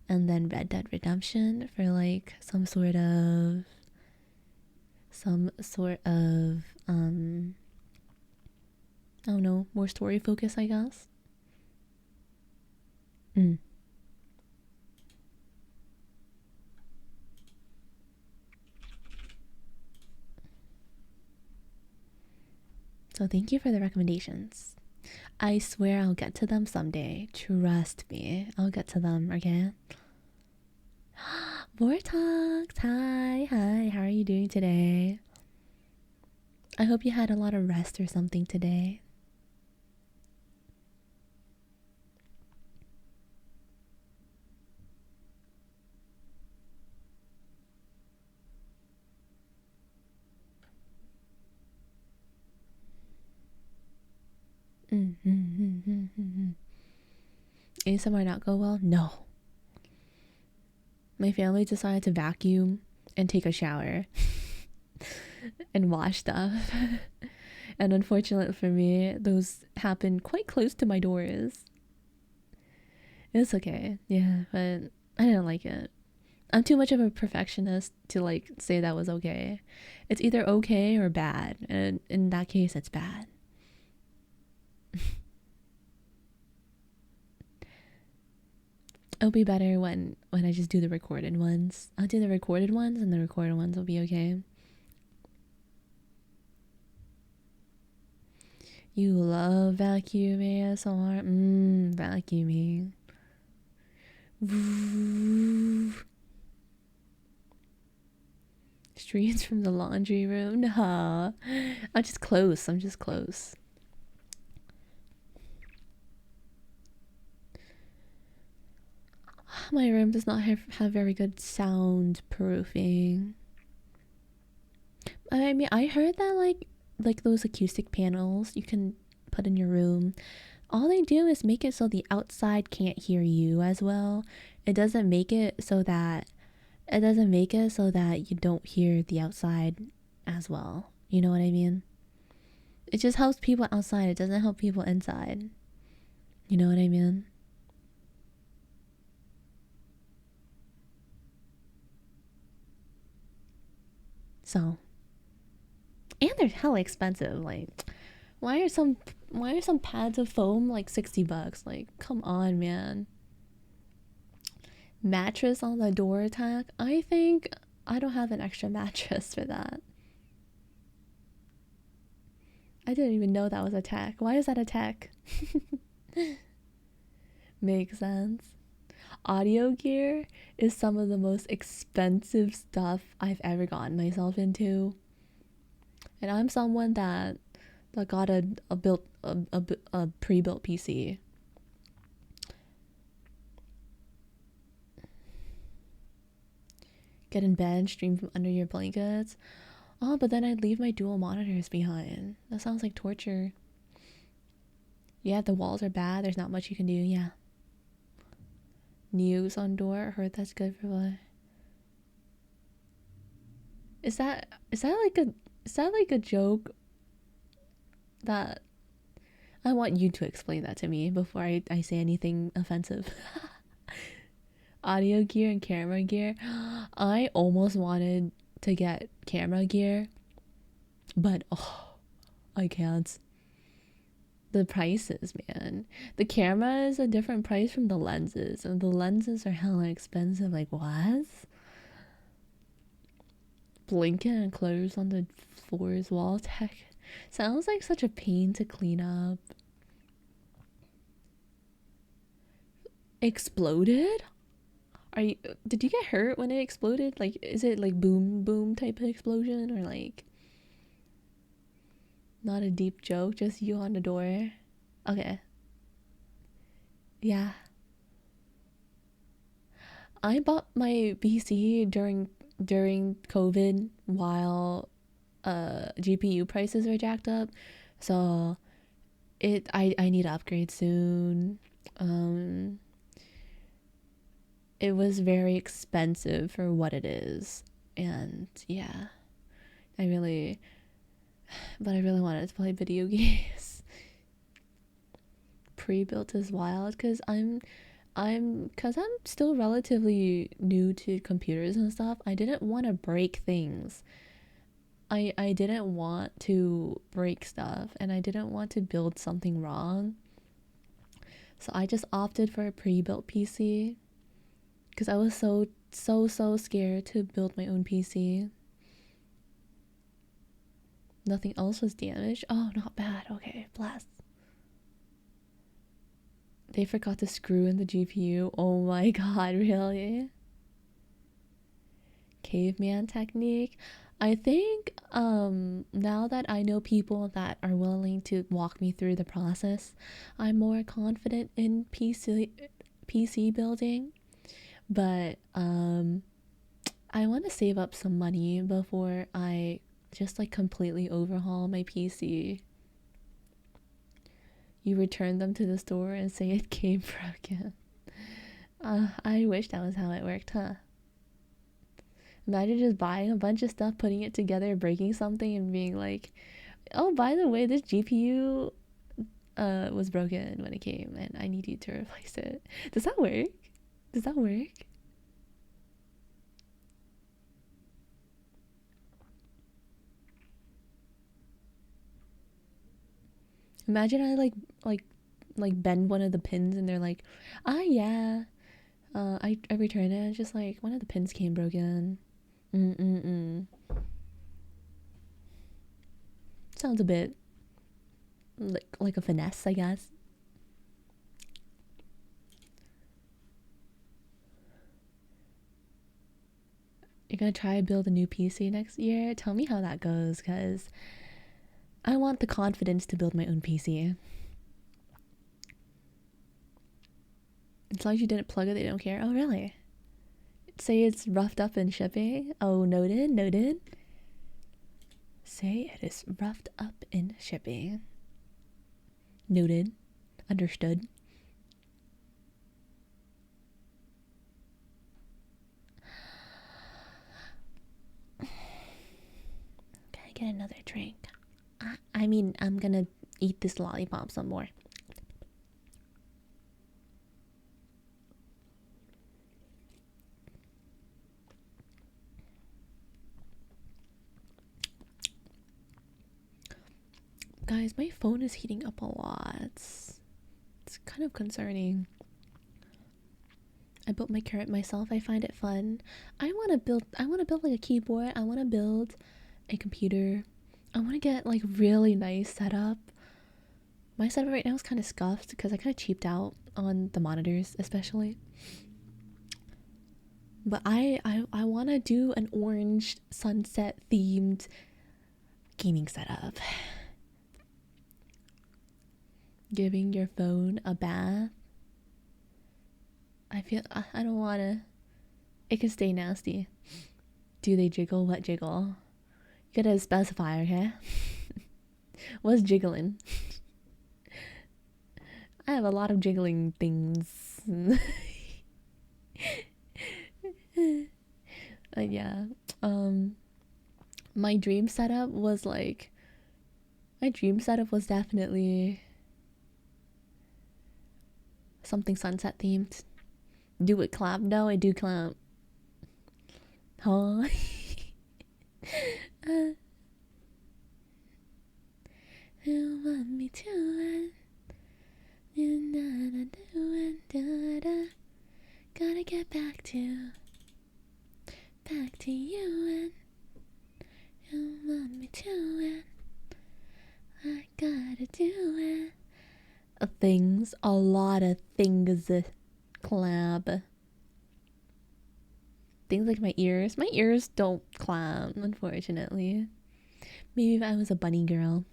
And then Red Dead Redemption for like some sort of I don't know, more story focus, I guess. So thank you for the recommendations. I swear I'll get to them someday. Trust me. I'll get to them, okay? Vortex, hi. How are you doing today? I hope you had a lot of rest or something today. ASMR not go well? No. My family decided to vacuum and take a shower and wash stuff. And unfortunately for me, those happened quite close to my doors. It's okay. Yeah, but I didn't like it. I'm too much of a perfectionist to like say that was okay. It's either okay or bad, and in that case it's bad. It'll be better when I just do the recorded ones. I'll do the recorded ones and the recorded ones will be okay. You love vacuum ASMR? Vacuuming. Streams from the laundry room? Nah. I'm just close. My room does not have very good soundproofing. I mean, I heard that like those acoustic panels you can put in your room, all they do is make it so the outside can't hear you as well. It doesn't make it so that you don't hear the outside as well. You know what I mean? It just helps people outside. It doesn't help people inside. You know what I mean? So, and they're hella expensive. Like, why are some pads of foam like $60? Like, come on, man. Mattress on the door attack. I think I don't have an extra mattress for that. I didn't even know that was a tech. Why is that a tech? Makes sense. Audio gear is some of the most expensive stuff I've ever gotten myself into. And I'm someone that got a pre-built PC. Get in bed and stream from under your blankets. Oh, but then I'd leave my dual monitors behind. That sounds like torture. Yeah, the walls are bad. There's not much you can do. Yeah. News on door. Heard that's good for what? Is that like a joke? That I want you to explain that to me before I say anything offensive. Audio gear and camera gear. I almost wanted to get camera gear, but I can't. The prices, man. The camera is a different price from the lenses, and the lenses are hella expensive. Like, what? Blanket and clothes on the floor's wall tech. Sounds like such a pain to clean up. Exploded? Did you get hurt when it exploded? Like, is it like boom boom type of explosion, or like not a deep joke, just you on the door? Okay. Yeah. I bought my PC during COVID while GPU prices were jacked up. So I need to upgrade soon. It was very expensive for what it is. And yeah. I really wanted to play video games. Pre-built is wild because I'm still relatively new to computers and stuff. I didn't want to break things. I didn't want to break stuff, and I didn't want to build something wrong. So I just opted for a pre-built PC because I was so scared to build my own PC. Nothing else was damaged. Oh, not bad. Okay, blast. They forgot to screw in the GPU. Oh my god, really? Caveman technique. I think now that I know people that are willing to walk me through the process, I'm more confident in PC building. But I want to save up some money before I just like completely overhaul my PC. You return them to the store and say it came broken. I wish that was how it worked, huh? Imagine just buying a bunch of stuff, putting it together, breaking something, and being like, oh, by the way, this GPU was broken when it came, and I need you to replace it. Does that work? Does that work? Imagine I like bend one of the pins, and they're like, yeah. I return it, and it's just like one of the pins came broken. Sounds a bit like a finesse, I guess. You're gonna try to build a new PC next year? Tell me how that goes, because I want the confidence to build my own PC. As long as you didn't plug it, they don't care. Oh, really? Say it's roughed up in shipping. Oh, noted, noted. Say it is roughed up in shipping. Noted. Understood. Can I get another drink? I mean, I'm gonna eat this lollipop some more. Guys, my phone is heating up a lot. It's kind of concerning. I built my carrot myself. I find it fun. I want to build like a keyboard. I want to build a computer. I want to get like really nice setup. My setup right now is kind of scuffed because I kind of cheaped out on the monitors, especially. But I want to do an orange sunset themed gaming setup. Giving your phone a bath. I feel I don't want to. It can stay nasty. Do they jiggle? What jiggle? You gotta specify, okay? What's jiggling? I have a lot of jiggling things. Yeah. My dream setup was definitely something sunset themed. Do it clap? No, I do clap. Huh? You want me to gotta get back to you and you want me to I gotta do it. A lot of things. Clap. Things like my ears. My ears don't clap, unfortunately. Maybe if I was a bunny girl.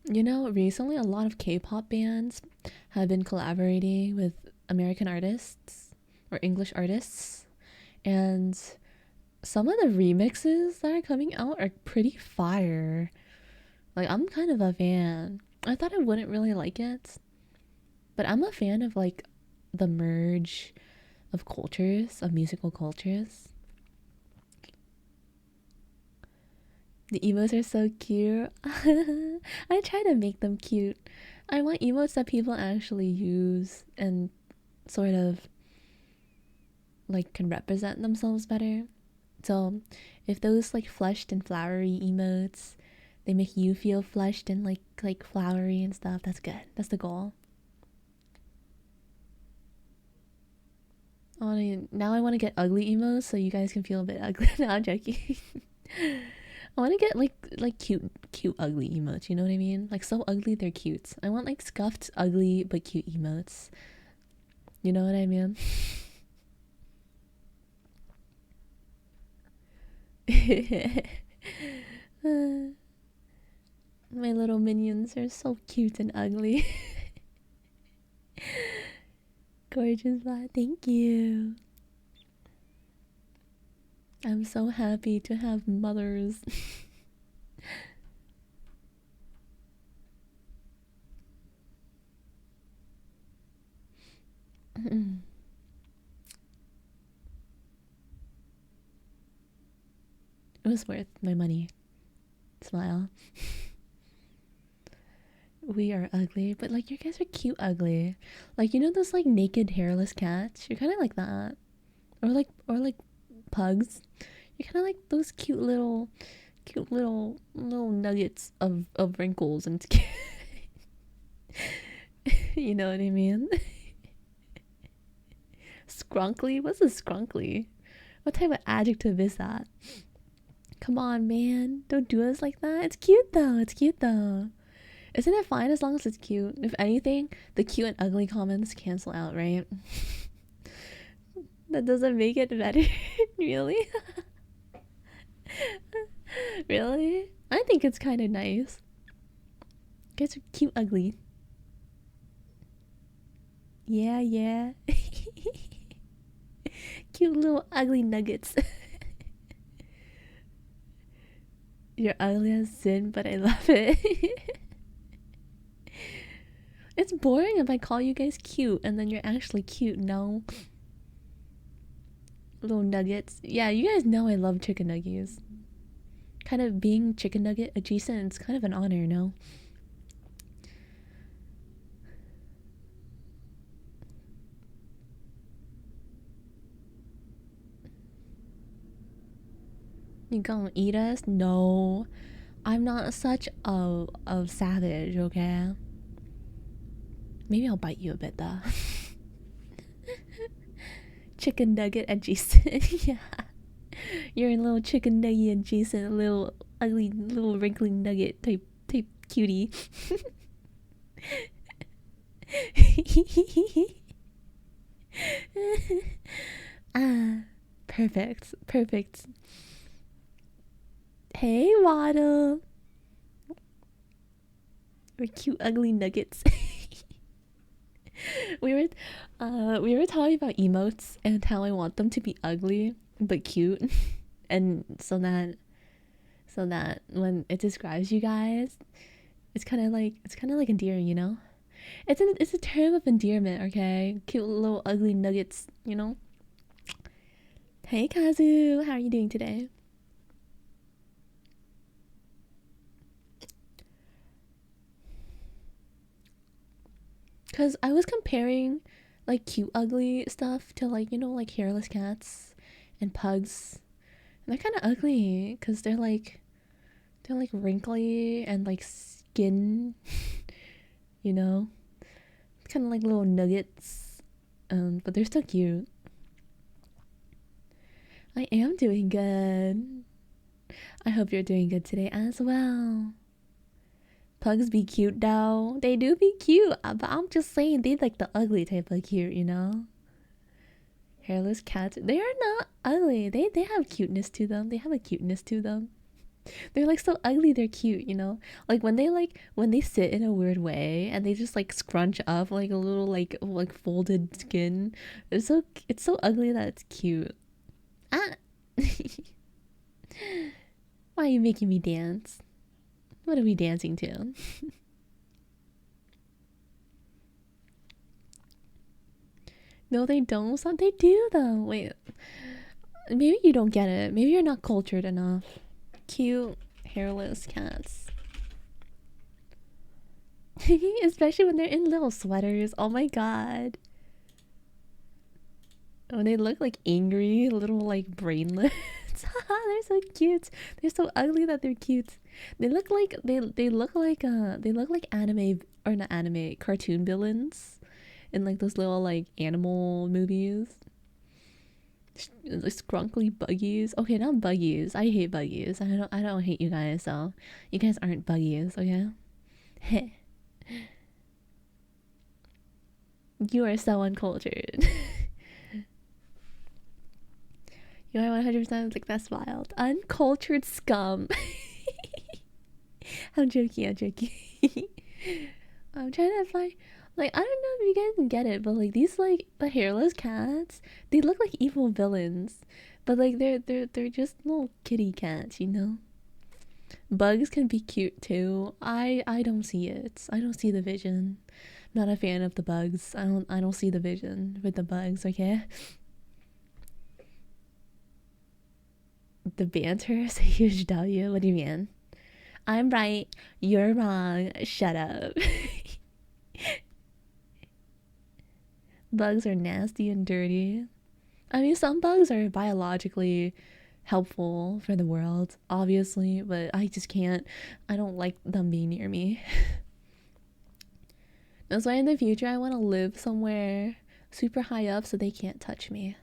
You know, recently a lot of K-pop bands have been collaborating with American artists or English artists, and some of the remixes that are coming out are pretty fire. Like, I'm kind of a fan. I thought I wouldn't really like it, but I'm a fan of like the merge of cultures, of musical cultures. The emotes are so cute. I try to make them cute. I want emotes that people actually use and sort of like can represent themselves better. So if those like flushed and flowery emotes, they make you feel flushed and like flowery and stuff, that's good. That's the goal. Now I want to get ugly emotes so you guys can feel a bit ugly. No, I'm joking. I want to get like cute ugly emotes, you know what I mean? Like so ugly they're cute. I want like scuffed ugly but cute emotes. You know what I mean? My little minions are so cute and ugly. Gorgeous bot, thank you. I'm so happy to have mothers. It was worth my money. Smile. We are ugly, but like you guys are cute ugly. Like, you know those like naked hairless cats? You're kind of like that. Or like pugs. You're kind of like those cute little nuggets of wrinkles and skin. You know what I mean? Scrunkly? What's a scrunkly? What type of adjective is that? Come on, man. Don't do us like that. It's cute though. Isn't it fine as long as it's cute? If anything, the cute and ugly comments cancel out, right? That doesn't make it better. Really? Really? I think it's kind of nice. Guys are cute ugly. Yeah, yeah. Cute little ugly nuggets. You're ugly as sin, but I love it. It's boring if I call you guys cute and then you're actually cute. No. Little nuggets. Yeah, you guys know I love chicken nuggets. Kind of being chicken nugget adjacent, it's kind of an honor, no? You gonna eat us? No. I'm not such a savage, okay? Maybe I'll bite you a bit though. Chicken nugget adjacent. Yeah. You're a little chicken nugget adjacent, little ugly, little wrinkly nugget type cutie. Ah, perfect. Hey, Waddle. We're cute, ugly nuggets. we were talking about emotes and how I want them to be ugly but cute, and so that when it describes you guys, it's kind of like endearing, you know. It's a term of endearment, okay? Cute little ugly nuggets, you know. Hey, Kazu, how are you doing today? Because I was comparing like cute ugly stuff to like, you know, like hairless cats and pugs, and they're kind of ugly because they're like wrinkly and like skin, you know, kind of like little nuggets, but they're still cute. I am doing good. I hope you're doing good today as well. Pugs be cute though. They do be cute, but I'm just saying they like the ugly type of cute, you know? Hairless cats, they are not ugly. They have cuteness to them. They have a cuteness to them. They're like so ugly, they're cute, you know? Like when they sit in a weird way and they just like scrunch up like a little like folded skin. It's so ugly that it's cute. Ah. Why are you making me dance? What are we dancing to? No, they don't. Some they do though. Wait, maybe you don't get it. Maybe you're not cultured enough. Cute hairless cats. Especially when they're in little sweaters. Oh my god. When they look like angry, little like brainless. They're so cute. They're so ugly that they're cute. They look like they look like anime, or not anime, cartoon villains in like those little like animal movies. Scrunkly buggies. Okay, not buggies. I hate buggies. I don't hate you guys though. You guys aren't buggies, okay? You are so uncultured. You are 100% like that's wild. Uncultured scum. I'm joking. I'm trying to find, like, I don't know if you guys can get it, but like these like the hairless cats, they look like evil villains, but like they're just little kitty cats, you know. Bugs can be cute too. I don't see it. I don't see the vision. I'm not a fan of the bugs. I don't see the vision with the bugs. Okay. The banter is a huge W. What do you mean? I'm right, you're wrong. Shut up. Bugs are nasty and dirty. I mean, some bugs are biologically helpful for the world, obviously, but I just can't. I don't like them being near me. That's why in the future I want to live somewhere super high up so they can't touch me.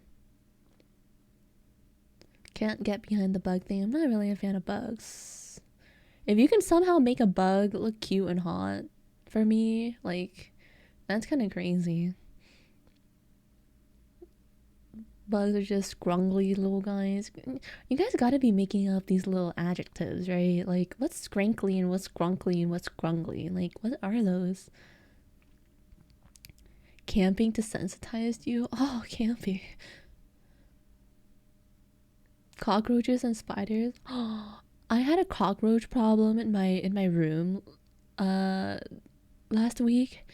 Can't get behind the bug thing. I'm not really a fan of bugs. If you can somehow make a bug look cute and hot for me, like, that's kind of crazy. Bugs are just scrungly little guys. You guys gotta be making up these little adjectives, right? Like, what's scrankly and what's scrunkly and what's scrungly? Like, what are those? Camping desensitized you? Oh, camping. Cockroaches and spiders. Oh, I had a cockroach problem in my room last week,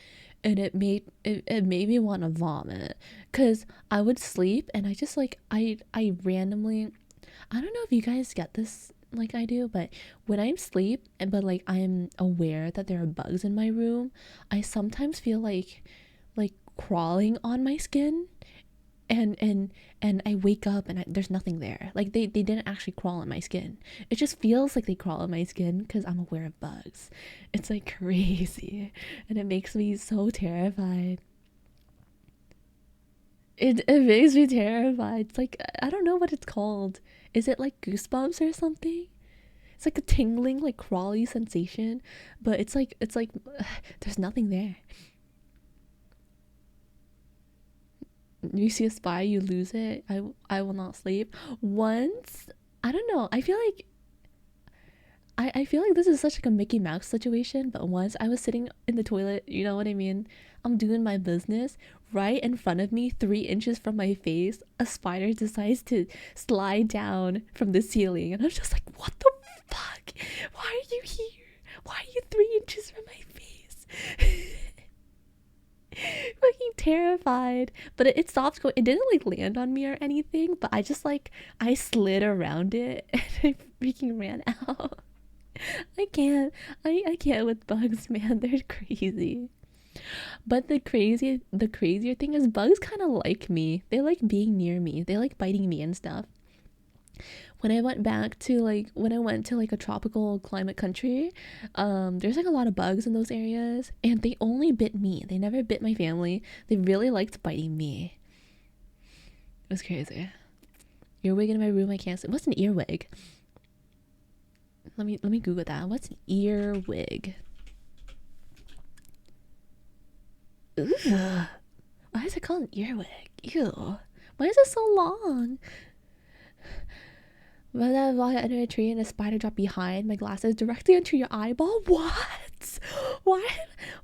and it made me want to vomit, because I would sleep and I just like I randomly, I don't know if you guys get this like I do, but when I'm asleep and but like I'm aware that there are bugs in my room, I sometimes feel like crawling on my skin, and I wake up and there's nothing there. Like they didn't actually crawl on my skin. It just feels like they crawl on my skin because I'm aware of bugs. It's like crazy, and it makes me so terrified. It makes me terrified. It's like, I don't know what it's called. Is it like goosebumps or something? It's like a tingling, like crawly sensation, but it's like there's nothing there. You see a spy, you lose it. I will not sleep. Once, I don't know. I feel like I feel like this is such like a Mickey Mouse situation, but once I was sitting in the toilet, you know what I mean? I'm doing my business. Right in front of me, 3 inches from my face, a spider decides to slide down from the ceiling. And I was just like, what the fuck? Why are you here? Why are you 3 inches from my face? Fucking terrified. But it stopped going. It didn't like land on me or anything, but I just like, I slid around it and I freaking ran out. I can't. I can't with bugs, man. They're crazy. But the crazier thing is bugs kind of like me. They like being near me. They like biting me and stuff. When I went to like a tropical climate country, there's like a lot of bugs in those areas, and they only bit me. They never bit my family. They really liked biting me. It was crazy. Earwig in my room, I can't say. What's an earwig? Let me Google that. What's an earwig? Ooh. Why is it called an earwig? Ew. Why is it so long? But I walked under a tree and a spider dropped behind my glasses directly into your eyeball. What? What?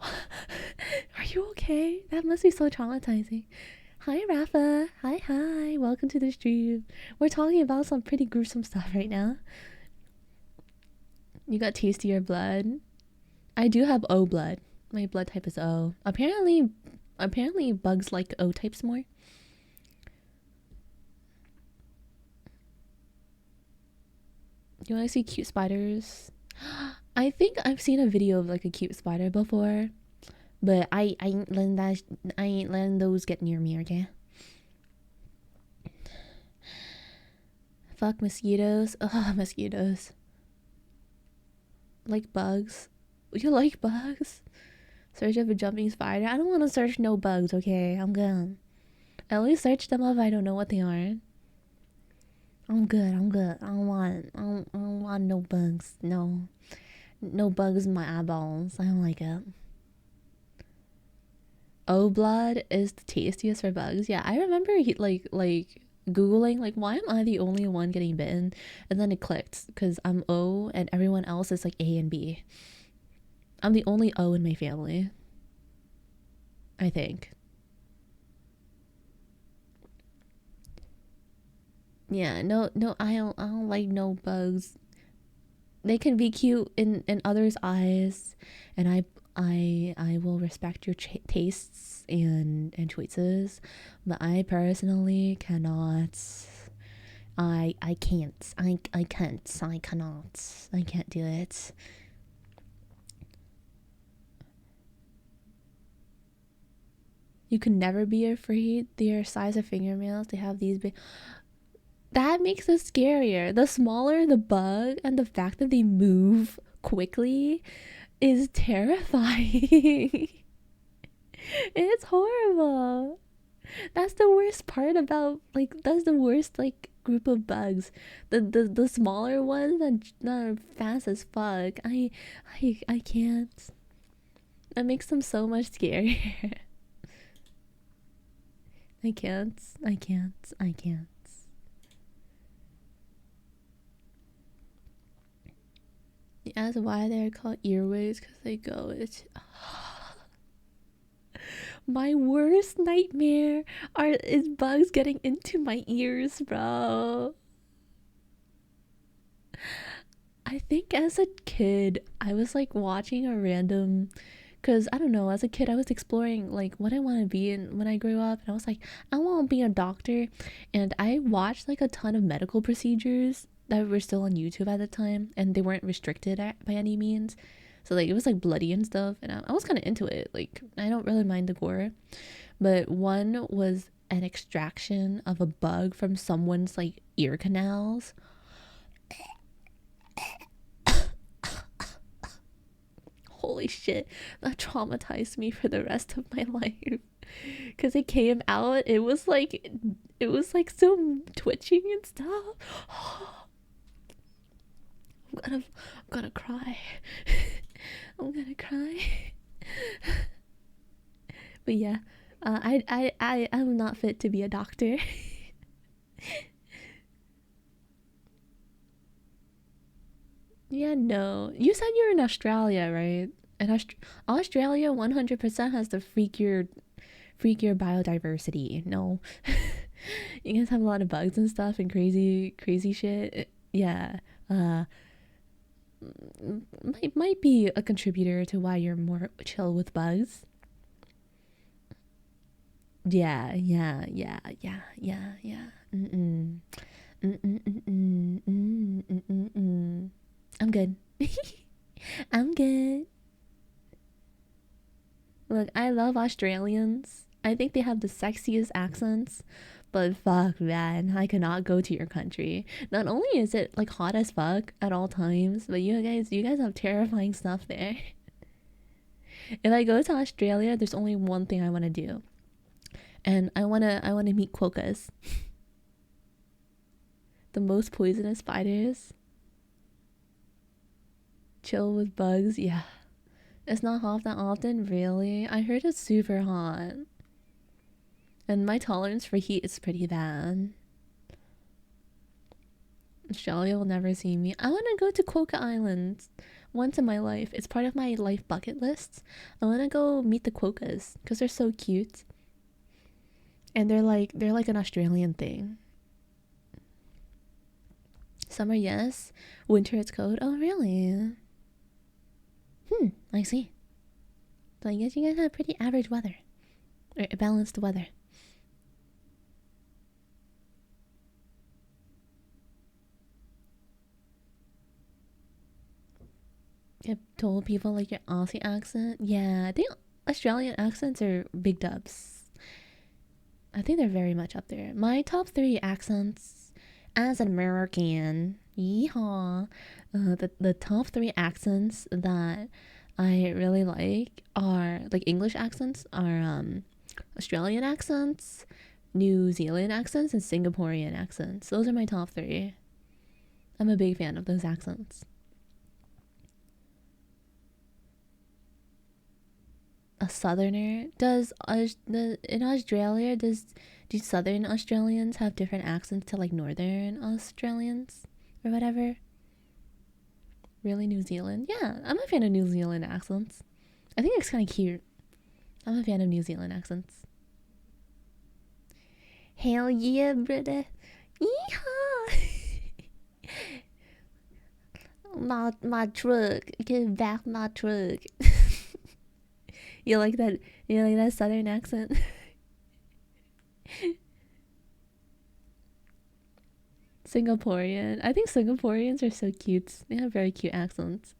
Are you okay? That must be so traumatizing. Hi, Rafa. Hi. Welcome to the stream. We're talking about some pretty gruesome stuff right now. You got tastier blood. I do have O blood. My blood type is O. Apparently bugs like O types more. You want to see cute spiders? I think I've seen a video of like a cute spider before, but I ain't letting those get near me, okay? Fuck mosquitoes. Ugh, mosquitoes. Like bugs. You like bugs? Search of a jumping spider. I don't want to search no bugs, okay? I'm good. I only search them if I don't know what they are. I'm good. I don't want no bugs. No bugs in my eyeballs. I don't like it. O blood is the tastiest for bugs. Yeah, I remember like Googling like, why am I the only one getting bitten? And then it clicked because I'm O and everyone else is like A and B. I'm the only O in my family, I think. Yeah, no, I don't like no bugs. They can be cute in others' eyes, and I will respect your tastes and choices, but I personally cannot. I can't. I can't. I cannot. I can't do it. You can never be afraid. Their size of fingernails. They have these big. That makes it scarier. The smaller the bug and the fact that they move quickly is terrifying. It's horrible. That's the worst part about, like, that's the worst, like, group of bugs. The smaller ones that are fast as fuck. I can't. That makes them so much scarier. I can't. I can't. I can't. You ask why they're called earwigs, because they go. It's my worst nightmare is bugs getting into my ears, bro. I think as a kid, I was like watching a random, because I don't know, as a kid, I was exploring like what I want to be in when I grow up. And I was like, I want to be a doctor. And I watched like a ton of medical procedures that were still on YouTube at the time, and they weren't restricted by any means. So like it was like bloody and stuff, and I was kind of into it. Like I don't really mind the gore, but one was an extraction of a bug from someone's like ear canals. Holy shit, that traumatized me for the rest of my life. Because it came out, it was like so twitching and stuff. I'm gonna cry. I'm gonna cry. But yeah, I'm not fit to be a doctor. Yeah, no. You said you're in Australia, right? And Australia 100% has the freakier biodiversity. No. You guys have a lot of bugs and stuff and crazy shit. Yeah. Uh might be a contributor to why you're more chill with bugs. Yeah, yeah, yeah, yeah, yeah, yeah. Mm-mm. Mm-mm-mm-mm. Mm-mm-mm-mm. I'm good. I'm good. Look, I love Australians. I think they have the sexiest accents. But fuck, man, I cannot go to your country. Not only is it like hot as fuck at all times, but you guys have terrifying stuff there. If I go to Australia, there's only one thing I want to do, and I wanna meet quokkas, the most poisonous spiders. Chill with bugs, yeah. It's not hot that often, really. I heard it's super hot. And my tolerance for heat is pretty bad. Australia will never see me. I want to go to Quokka Island once in my life. It's part of my life bucket list. I want to go meet the quokkas because they're so cute. And they're like an Australian thing. Summer, yes. Winter, it's cold. Oh, really? I see. So I guess you guys have pretty average weather. Or balanced weather. You told people like your Aussie accent. Yeah, I think Australian accents are big dubs. I think they're very much up there. My top 3 accents as an American. Yeehaw. The top 3 accents that I really like are like English accents are Australian accents, New Zealand accents, and Singaporean accents. Those are my top 3. I'm a big fan of those accents. A southerner in Australia do southern Australians have different accents to like northern Australians or whatever? Really, New Zealand? Yeah, I'm a fan of New Zealand accents. I think it's kind of cute. I'm a fan of New Zealand accents. Hell yeah, brother. Yeehaw. My truck. Give back my truck. You like that? You like that southern accent? Singaporean. I think Singaporeans are so cute. They have very cute accents.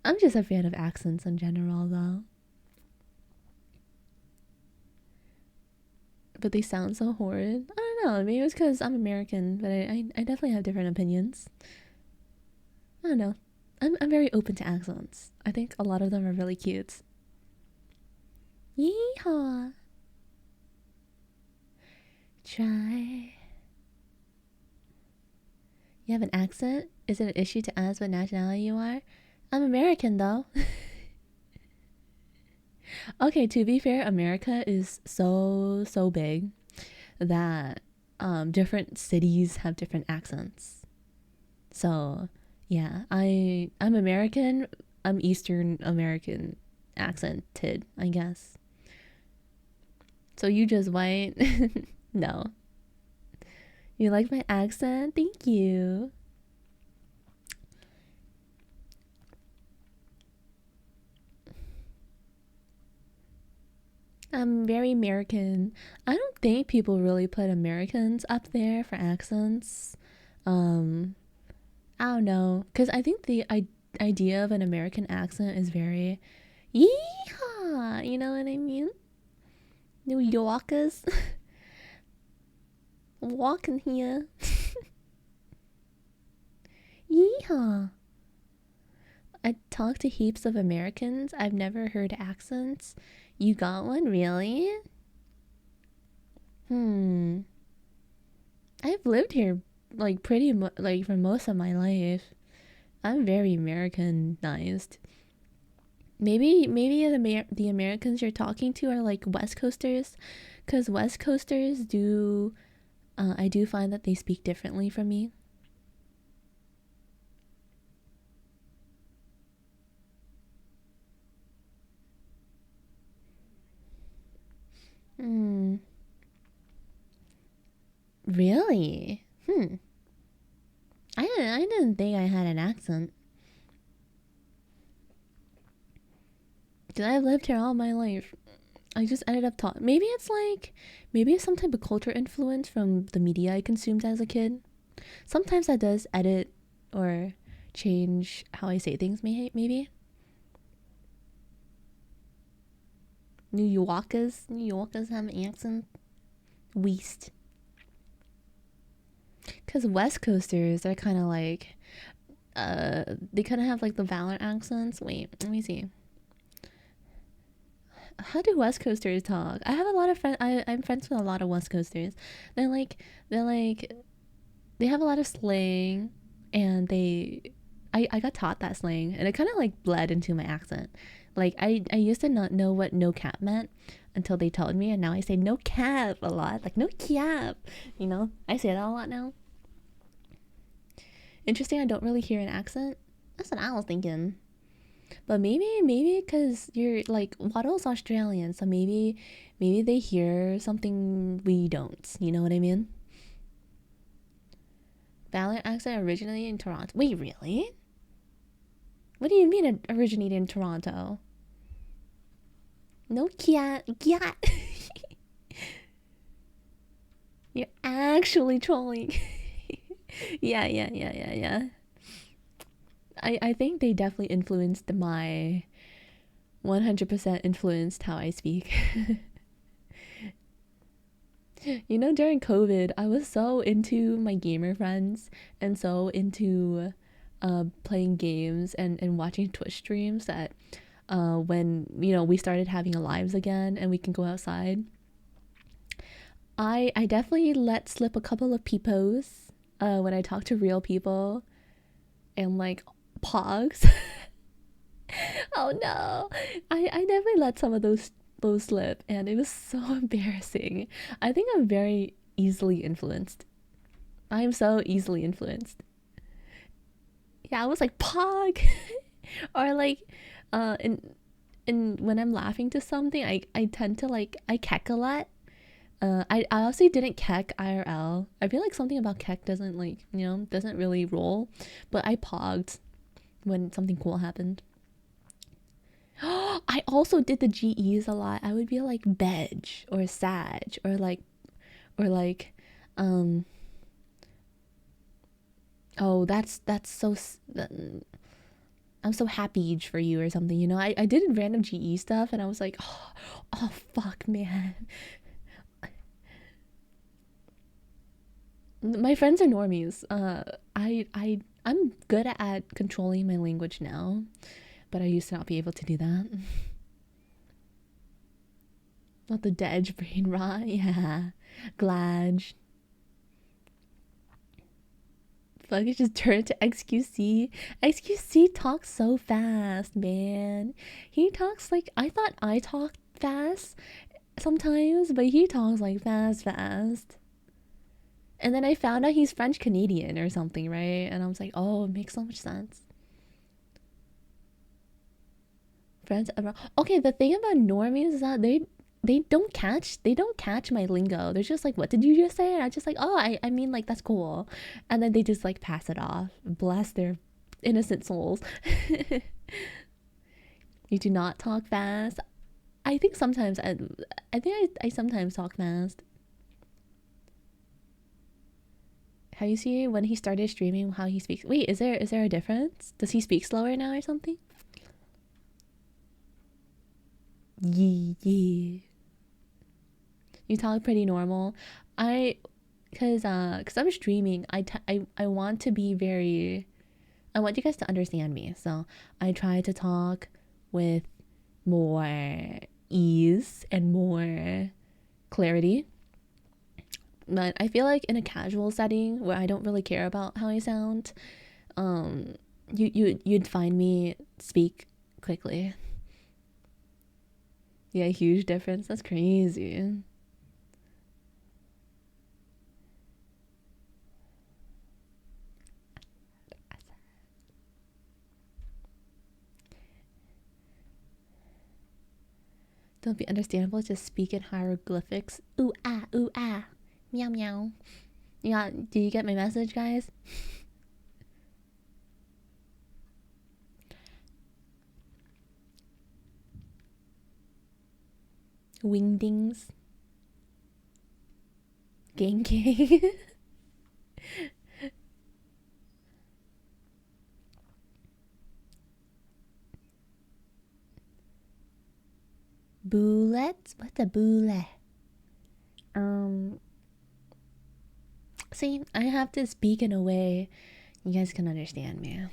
I'm just a fan of accents in general, though. But they sound so horrid. I don't know. Maybe it's because I'm American, but I definitely have different opinions. I don't know. I'm very open to accents. I think a lot of them are really cute. Yeehaw. Try. You have an accent? Is it an issue to ask what nationality you are? I'm American though. Okay, to be fair, America is so big that different cities have different accents. So yeah, I'm American. I'm Eastern American accented, I guess. So you just white? No. You like my accent? Thank you. I'm very American. I don't think people really put Americans up there for accents. Um, I don't know, cause I think the idea of an American accent is very, yeehaw. You know what I mean? New Yorkers, walking here. Yeehaw. I talk to heaps of Americans. I've never heard accents. You got one, really? Hmm. I've lived here like like for most of my life. I'm very Americanized. Maybe the Americans you're talking to are like West Coasters, because West Coasters do. I do find that they speak differently from me. Hmm. Really? Hmm. I didn't think I had an accent. Cause I've lived here all my life. I just ended up taught. Maybe it's some type of culture influence from the media I consumed as a kid. Sometimes that does edit or change how I say things. Maybe New Yorkers have an accent. West, because West Coasters are kind of like they kind of have like the Valor accents. Wait, let me see. How do West Coasters talk? I have a lot of friends. I'm friends with a lot of West Coasters. They're like they have a lot of slang, and I got taught that slang, and it kind of like bled into my accent. Like I used to not know what no cap meant until they told me, and now I say no cap a lot. Like no cap, you know. I say that a lot now. Interesting. I don't really hear an accent. That's what I was thinking. But maybe because you're like Waddle's Australian, so maybe they hear something we don't. You know what I mean? Valor accent originated in Toronto. Wait, really? What do you mean it originated in Toronto? No cat. Cat. You're actually trolling. Yeah. I think they definitely influenced my 100% influenced how I speak. You know, during COVID, I was so into my gamer friends and so into playing games and watching Twitch streams that when, you know, we started having lives again and we can go outside, I definitely let slip a couple of peepos when I talk to real people and like pogs. Oh no. I definitely let some of those slip, and it was so embarrassing. I think I'm very easily influenced. I am so easily influenced. Yeah, I was like pog. Or like and when I'm laughing to something, I tend to like I keck a lot. I also didn't keck IRL. I feel like something about keck doesn't like, you know, doesn't really roll, but I pogged when something cool happened. I also did the GEs a lot. I would be like Beg or Sag or like um oh that's so I'm so happy for you or something, you know. I did random GE stuff and I was like, oh fuck man. My friends are normies. I'm good at controlling my language now, but I used to not be able to do that. Not the dead brain rot. Yeah. Glad. Fuck, it just turned to XQC. XQC talks so fast, man. He talks like, I thought I talked fast sometimes, but he talks like fast. And then I found out he's French Canadian or something, right? And I was like, oh, it makes so much sense. Friends ever. Okay, the thing about normies is that they don't catch my lingo. They're just like, what did you just say? And I just like, oh, I mean, like, that's cool. And then they just like pass it off. Bless their innocent souls. You do not talk fast. I think sometimes I sometimes talk fast. How you see when he started streaming how he speaks? Wait, is there a difference? Does he speak slower now or something? Yeah. You talk pretty normal. Cause I'm streaming. I want to be very. I want you guys to understand me. So I try to talk with more ease and more clarity. But I feel like in a casual setting where I don't really care about how I sound, you'd find me speak quickly. Yeah, huge difference. That's crazy. Don't be understandable, just speak in hieroglyphics. Ooh ah, meow meow. Yeah, do you get my message, guys? Wingdings. Gang gang. Boulette? What's a boule? See, I have to speak in a way you guys can understand me.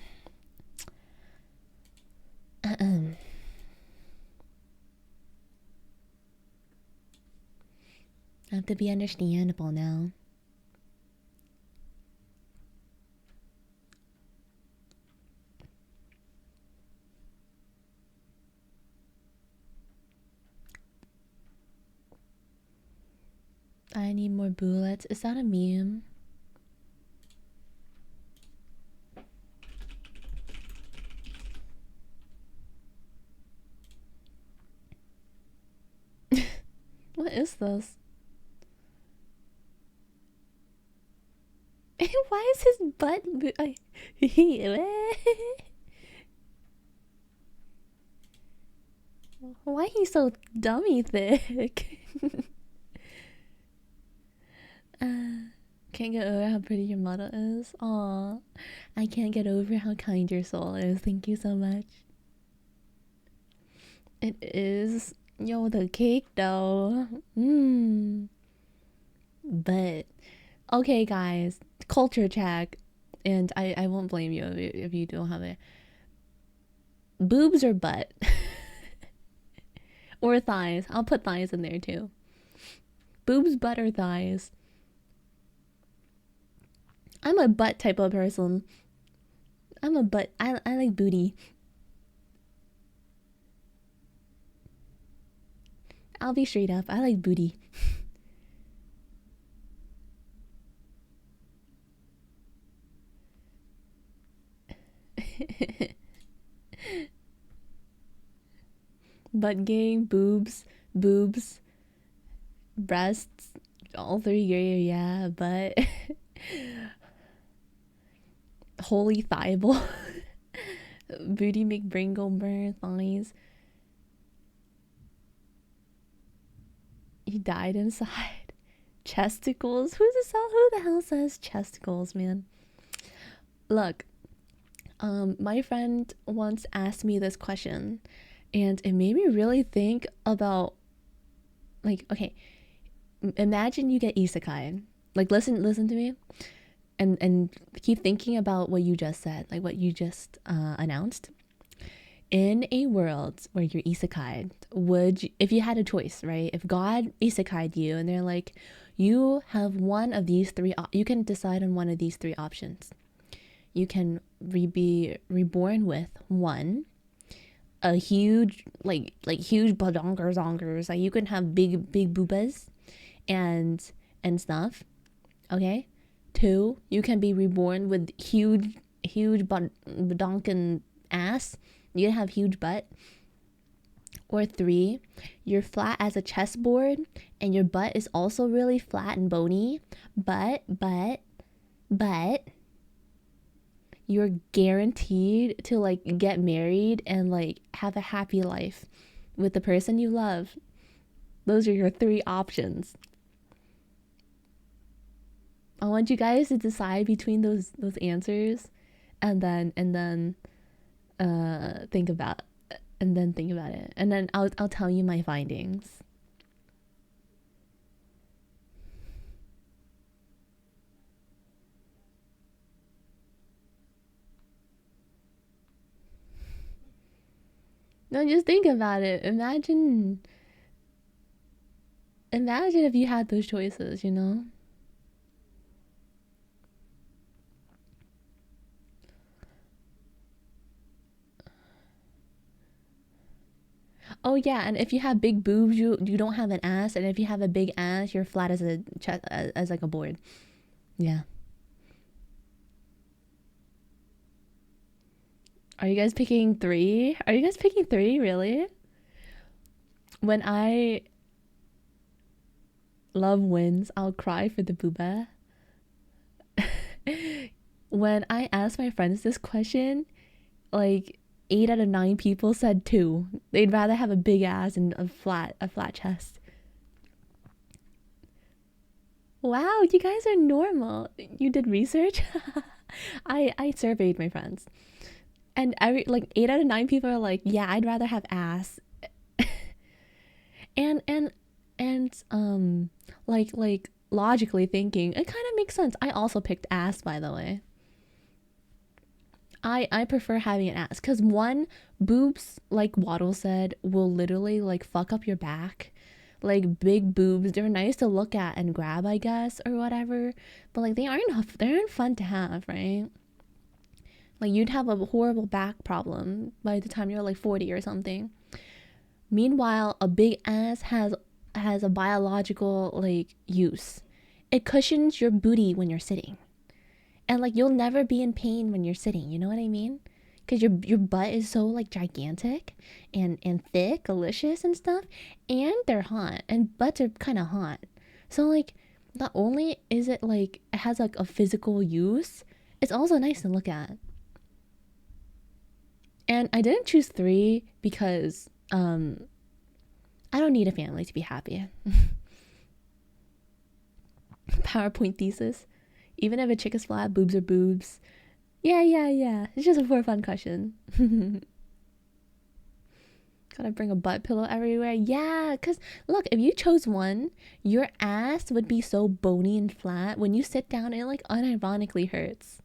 I have to be understandable now. I need more bullets. Is that a meme? What is this? Why is his butt? Why he's so dummy thick? Can't get over how pretty your model is. Aw, I can't get over how kind your soul is. Thank you so much. It is. Yo, the cake though. But okay, guys, culture check, and I won't blame you if you don't have it. Boobs or butt? Or thighs. I'll put thighs in there too. Boobs, butt, or thighs? I'm a butt type of person. I'm a butt. I like booty. I'll be straight up. I like booty. Butt gang, boobs, breasts, all three. Yeah, but holy thighball. Booty make brain go burn. Thighs. He died inside. Chesticles. Who the hell says chesticles, man? Look, my friend once asked me this question, and it made me really think about, like, okay, imagine you get isekai. Like, listen to me, and keep thinking about what you just said, like what you just announced. In a world where you're isekai, would you, if you had a choice, right? If God isekai'd you and they're like, you have one of these three, you can decide on one of these three options. You can be reborn with one, a huge, like huge badonkers, like you can have big boobas and stuff. Okay. Two, you can be reborn with huge badonkin ass. You can have huge butt. Or three, you're flat as a chessboard and your butt is also really flat and bony, but you're guaranteed to like get married and like have a happy life with the person you love. Those are your three options. I want you guys to decide between those answers and then think about it. And then I'll tell you my findings. No, just think about it. Imagine if you had those choices, you know? Oh yeah, and if you have big boobs, you don't have an ass, and if you have a big ass, you're flat as a as like a board. Yeah. Are you guys picking three? Are you guys picking three, really? When I love wins, I'll cry for the booba. When I asked my friends this question, like 8 out of 9 people said 2. They'd rather have a big ass and a flat chest. Wow, you guys are normal. You did research? I surveyed my friends. And every like 8 out of 9 people are like, yeah, I'd rather have ass. and like logically thinking, it kind of makes sense. I also picked ass, by the way. I prefer having an ass because one, boobs, like Waddle said, will literally like fuck up your back. Like big boobs, they're nice to look at and grab, I guess, or whatever, but like they aren't fun to have, right? Like you'd have a horrible back problem by the time you're like 40 or something. Meanwhile, a big ass has a biological like use. It cushions your booty when you're sitting. And like you'll never be in pain when you're sitting, you know what I mean? Because your butt is so like gigantic and thick, delicious and stuff, and they're hot, and butts are kind of hot. So like not only is it like it has like a physical use, it's also nice to look at. And I didn't choose 3 because I don't need a family to be happy. PowerPoint thesis. Even if a chick is flat, boobs are boobs. Yeah. It's just a for fun question. Gotta bring a butt pillow everywhere. Yeah, because look, if you chose one, your ass would be so bony and flat. When you sit down, it like unironically hurts.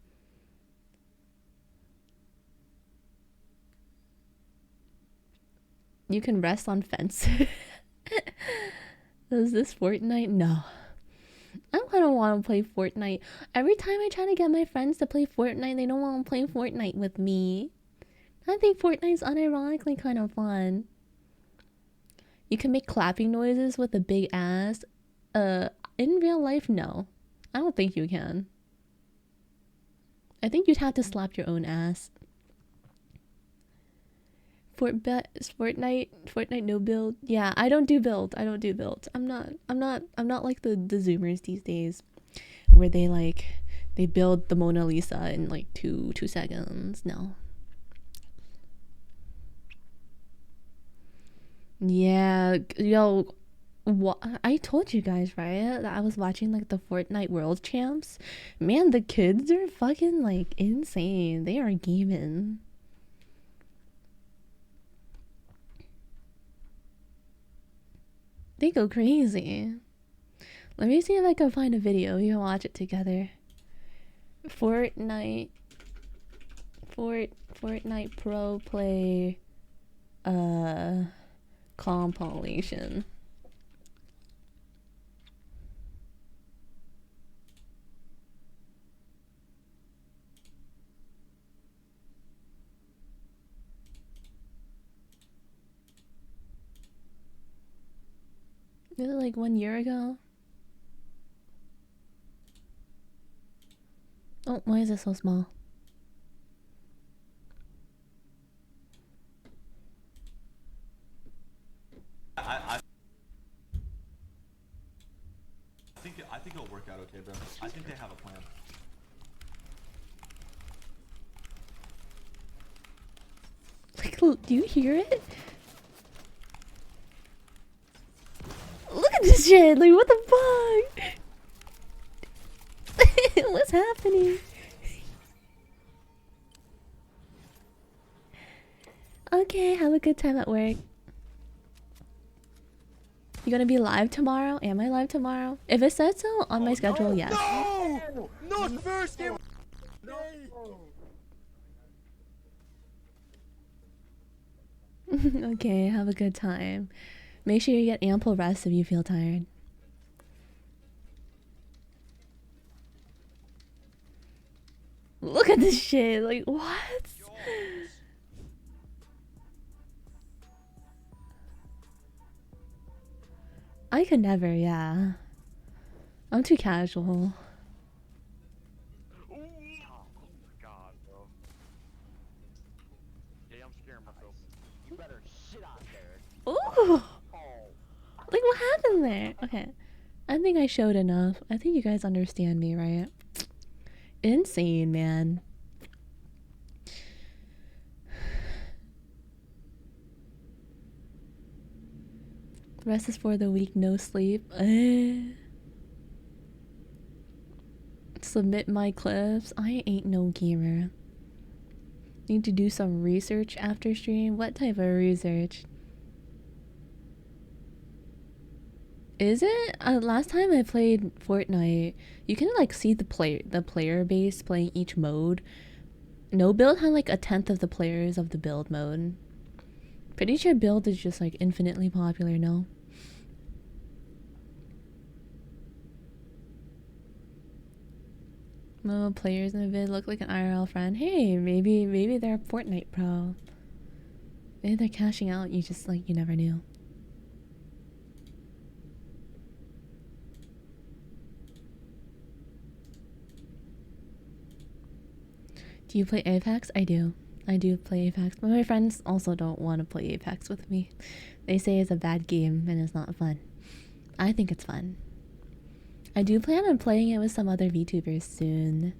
You can rest on fence. Is this Fortnite? No. I don't want to play Fortnite. Every time I try to get my friends to play Fortnite, they don't want to play Fortnite with me. I think Fortnite's unironically kind of fun. You can make clapping noises with a big ass. In real life, no. I don't think you can. I think you'd have to slap your own ass. Fortnite no build. Yeah, I don't do build. I'm not like the Zoomers these days, where they build the Mona Lisa in like two seconds. No. Yeah, yo, what I told you guys, right? That I was watching like the Fortnite World Champs. Man, the kids are fucking like insane. They are gaming. They go crazy. Let me see if I can find a video. We can watch it together. Fortnite Pro play compilation. Was it like 1 year ago? Oh, why is it so small? I think it'll work out okay, bro. I think they have a plan. Like, do you hear it? Look at this shit! Like, what the fuck? What's happening? Okay, have a good time at work. You gonna be live tomorrow? Am I live tomorrow? If it says so on my schedule, yes. No! Not first game! No! Okay, have a good time. Make sure you get ample rest if you feel tired. Look at this shit, like, what? I could never, yeah. I'm too casual. Oh my god, bro. Yeah, I'm scaring myself. You better shit out there. Ooh! Oh. Like, what happened there? Okay. I think I showed enough. I think you guys understand me, right? Insane, man. Rest is for the weak, no sleep. Submit my clips. I ain't no gamer. Need to do some research after stream. What type of research? Is it? Last time I played Fortnite, you can like see the player base playing each mode. No build had like 1/10 of the players of the build mode. Pretty sure build is just like infinitely popular, no? No players in the vid look like an IRL friend. Hey, maybe they're a Fortnite pro. Maybe they're cashing out. You just like you never knew. Do you play Apex? I do. I do play Apex, but my friends also don't want to play Apex with me. They say it's a bad game and it's not fun. I think it's fun. I do plan on playing it with some other VTubers soon.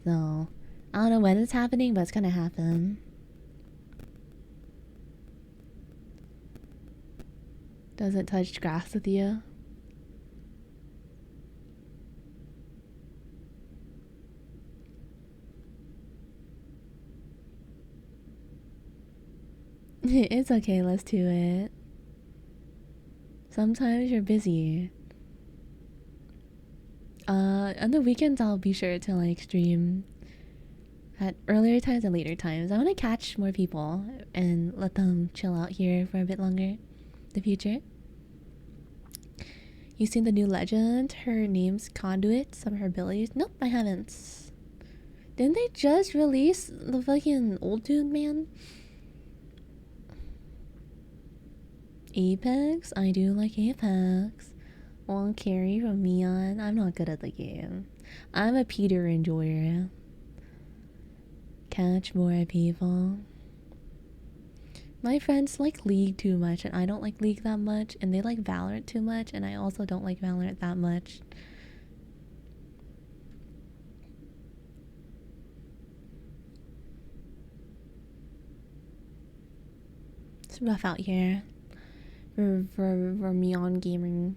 So, I don't know when it's happening, but it's gonna happen. Does it touch grass with you? It's okay, let's do it. Sometimes you're busy. On the weekends I'll be sure to like stream at earlier times and later times. I want to catch more people and let them chill out here for a bit longer in the future. You seen the new legend? Her name's Conduit, some of her abilities. Nope, I haven't. Didn't they just release the fucking old dude, man? Apex? I do like Apex. One carry from Neon. I'm not good at the game. I'm a Peter enjoyer. Catch more people. My friends like League too much, and I don't like League that much, and they like Valorant too much, and I also don't like Valorant that much. It's rough out here for me on gaming.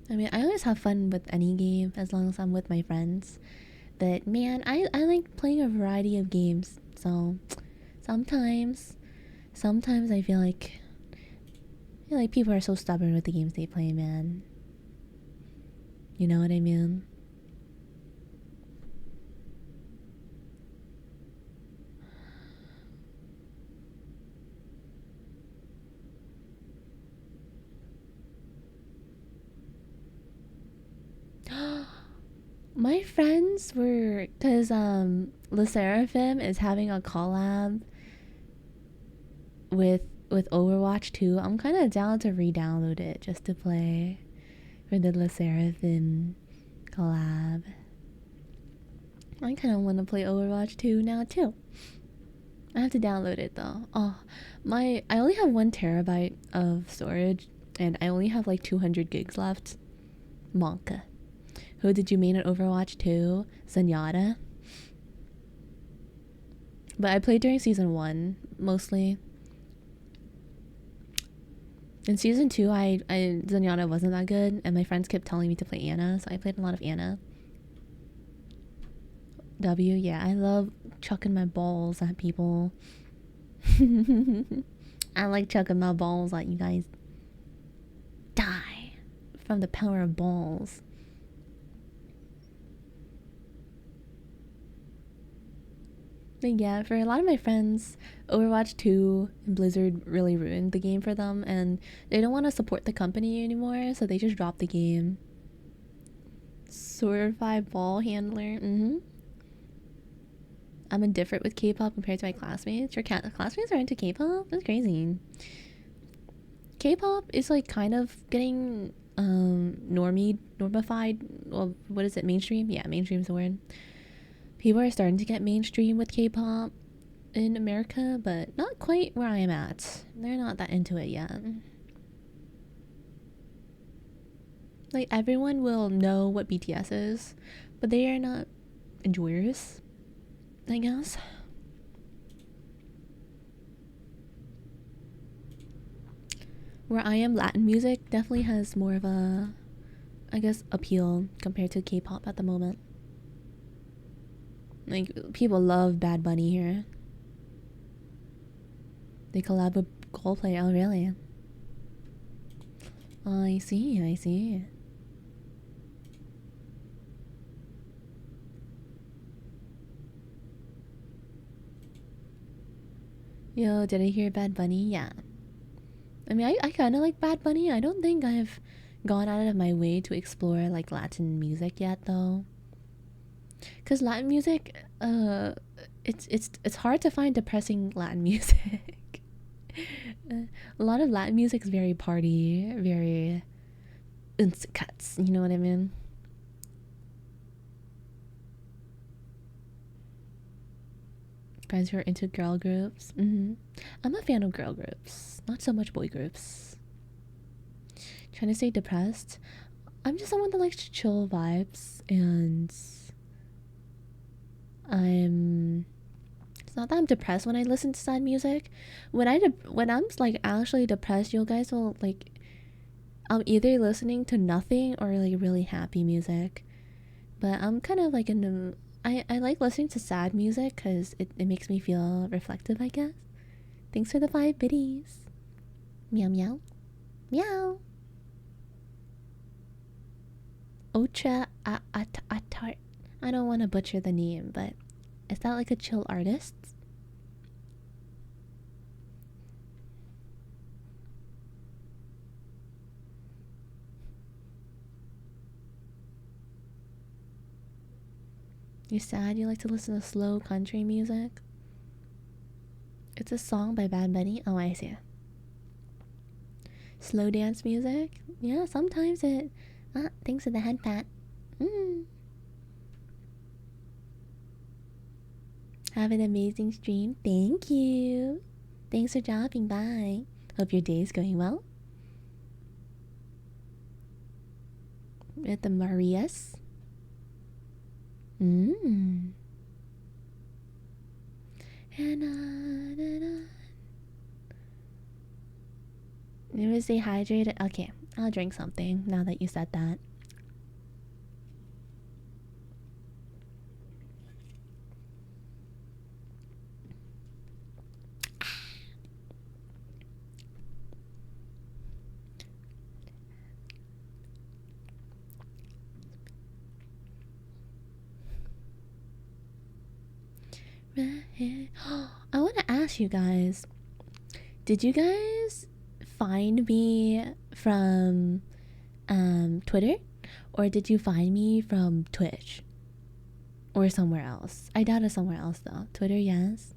I mean, I always have fun with any game as long as I'm with my friends. But man, I like playing a variety of games. So sometimes I feel like people are so stubborn with the games they play, man. You know what I mean? My friends were, cause Le Seraphim is having a collab with Overwatch 2. I'm kind of down to re-download it just to play for the Le Seraphim collab. I kind of want to play Overwatch 2 now too. I have to download it though. Oh, I only have 1 terabyte of storage, and I only have like 200 gigs left. Monka. Who did you main at Overwatch 2? Zenyatta. But I played during season 1 mostly. In season 2, Zenyatta wasn't that good, and my friends kept telling me to play Anna, so I played a lot of Anna. W, yeah, I love chucking my balls at people. I like chucking my balls at you guys. Die from the power of balls. But yeah, for a lot of my friends, Overwatch 2 and Blizzard really ruined the game for them, and they don't want to support the company anymore, so they just dropped the game. Certified ball handler. I'm indifferent with K-pop compared to my classmates. Your classmates are into K-pop? That's crazy. K-pop is like kind of getting normified. Well, what is it? Mainstream? Yeah, mainstream is the word. People are starting to get mainstream with K-pop in America, but not quite where I am at. They're not that into it yet. Like, everyone will know what BTS is, but they are not enjoyers, I guess. Where I am, Latin music definitely has more of a, I guess, appeal compared to K-pop at the moment. Like, people love Bad Bunny here. They collab with Coldplay. Oh, really? Oh, I see, I see. Yo, did I hear Bad Bunny? Yeah. I mean, I kind of like Bad Bunny. I don't think I've gone out of my way to explore, like, Latin music yet, though. Because Latin music, it's hard to find depressing Latin music. A lot of Latin music is very party, very cuts. You know what I mean? Guys who are into girl groups. I'm a fan of girl groups, not so much boy groups. Trying to stay depressed. I'm just someone that likes to chill vibes, and it's not that I'm depressed when I listen to sad music. When I'm like actually depressed, you guys will like, I'm either listening to nothing or like really happy music. But I'm kind of like I like listening to sad music because it makes me feel reflective, I guess. Thanks for the 5 biddies. Meow meow. Meow. Ocha Atar. I don't want to butcher the name, but is that like a chill artist? You're sad you like to listen to slow country music? It's a song by Bad Bunny. Oh, I see. Slow dance music? Yeah, sometimes it... thanks for the head pat. Have an amazing stream. Thank you. Thanks for dropping by. Hope your day's going well. With the Marias. And you would stay hydrated. Okay, I'll drink something now that you said that. I want to ask you guys, did you guys find me from Twitter, Or did you find me from Twitch? Or somewhere else? I doubt it's somewhere else though. Twitter, yes.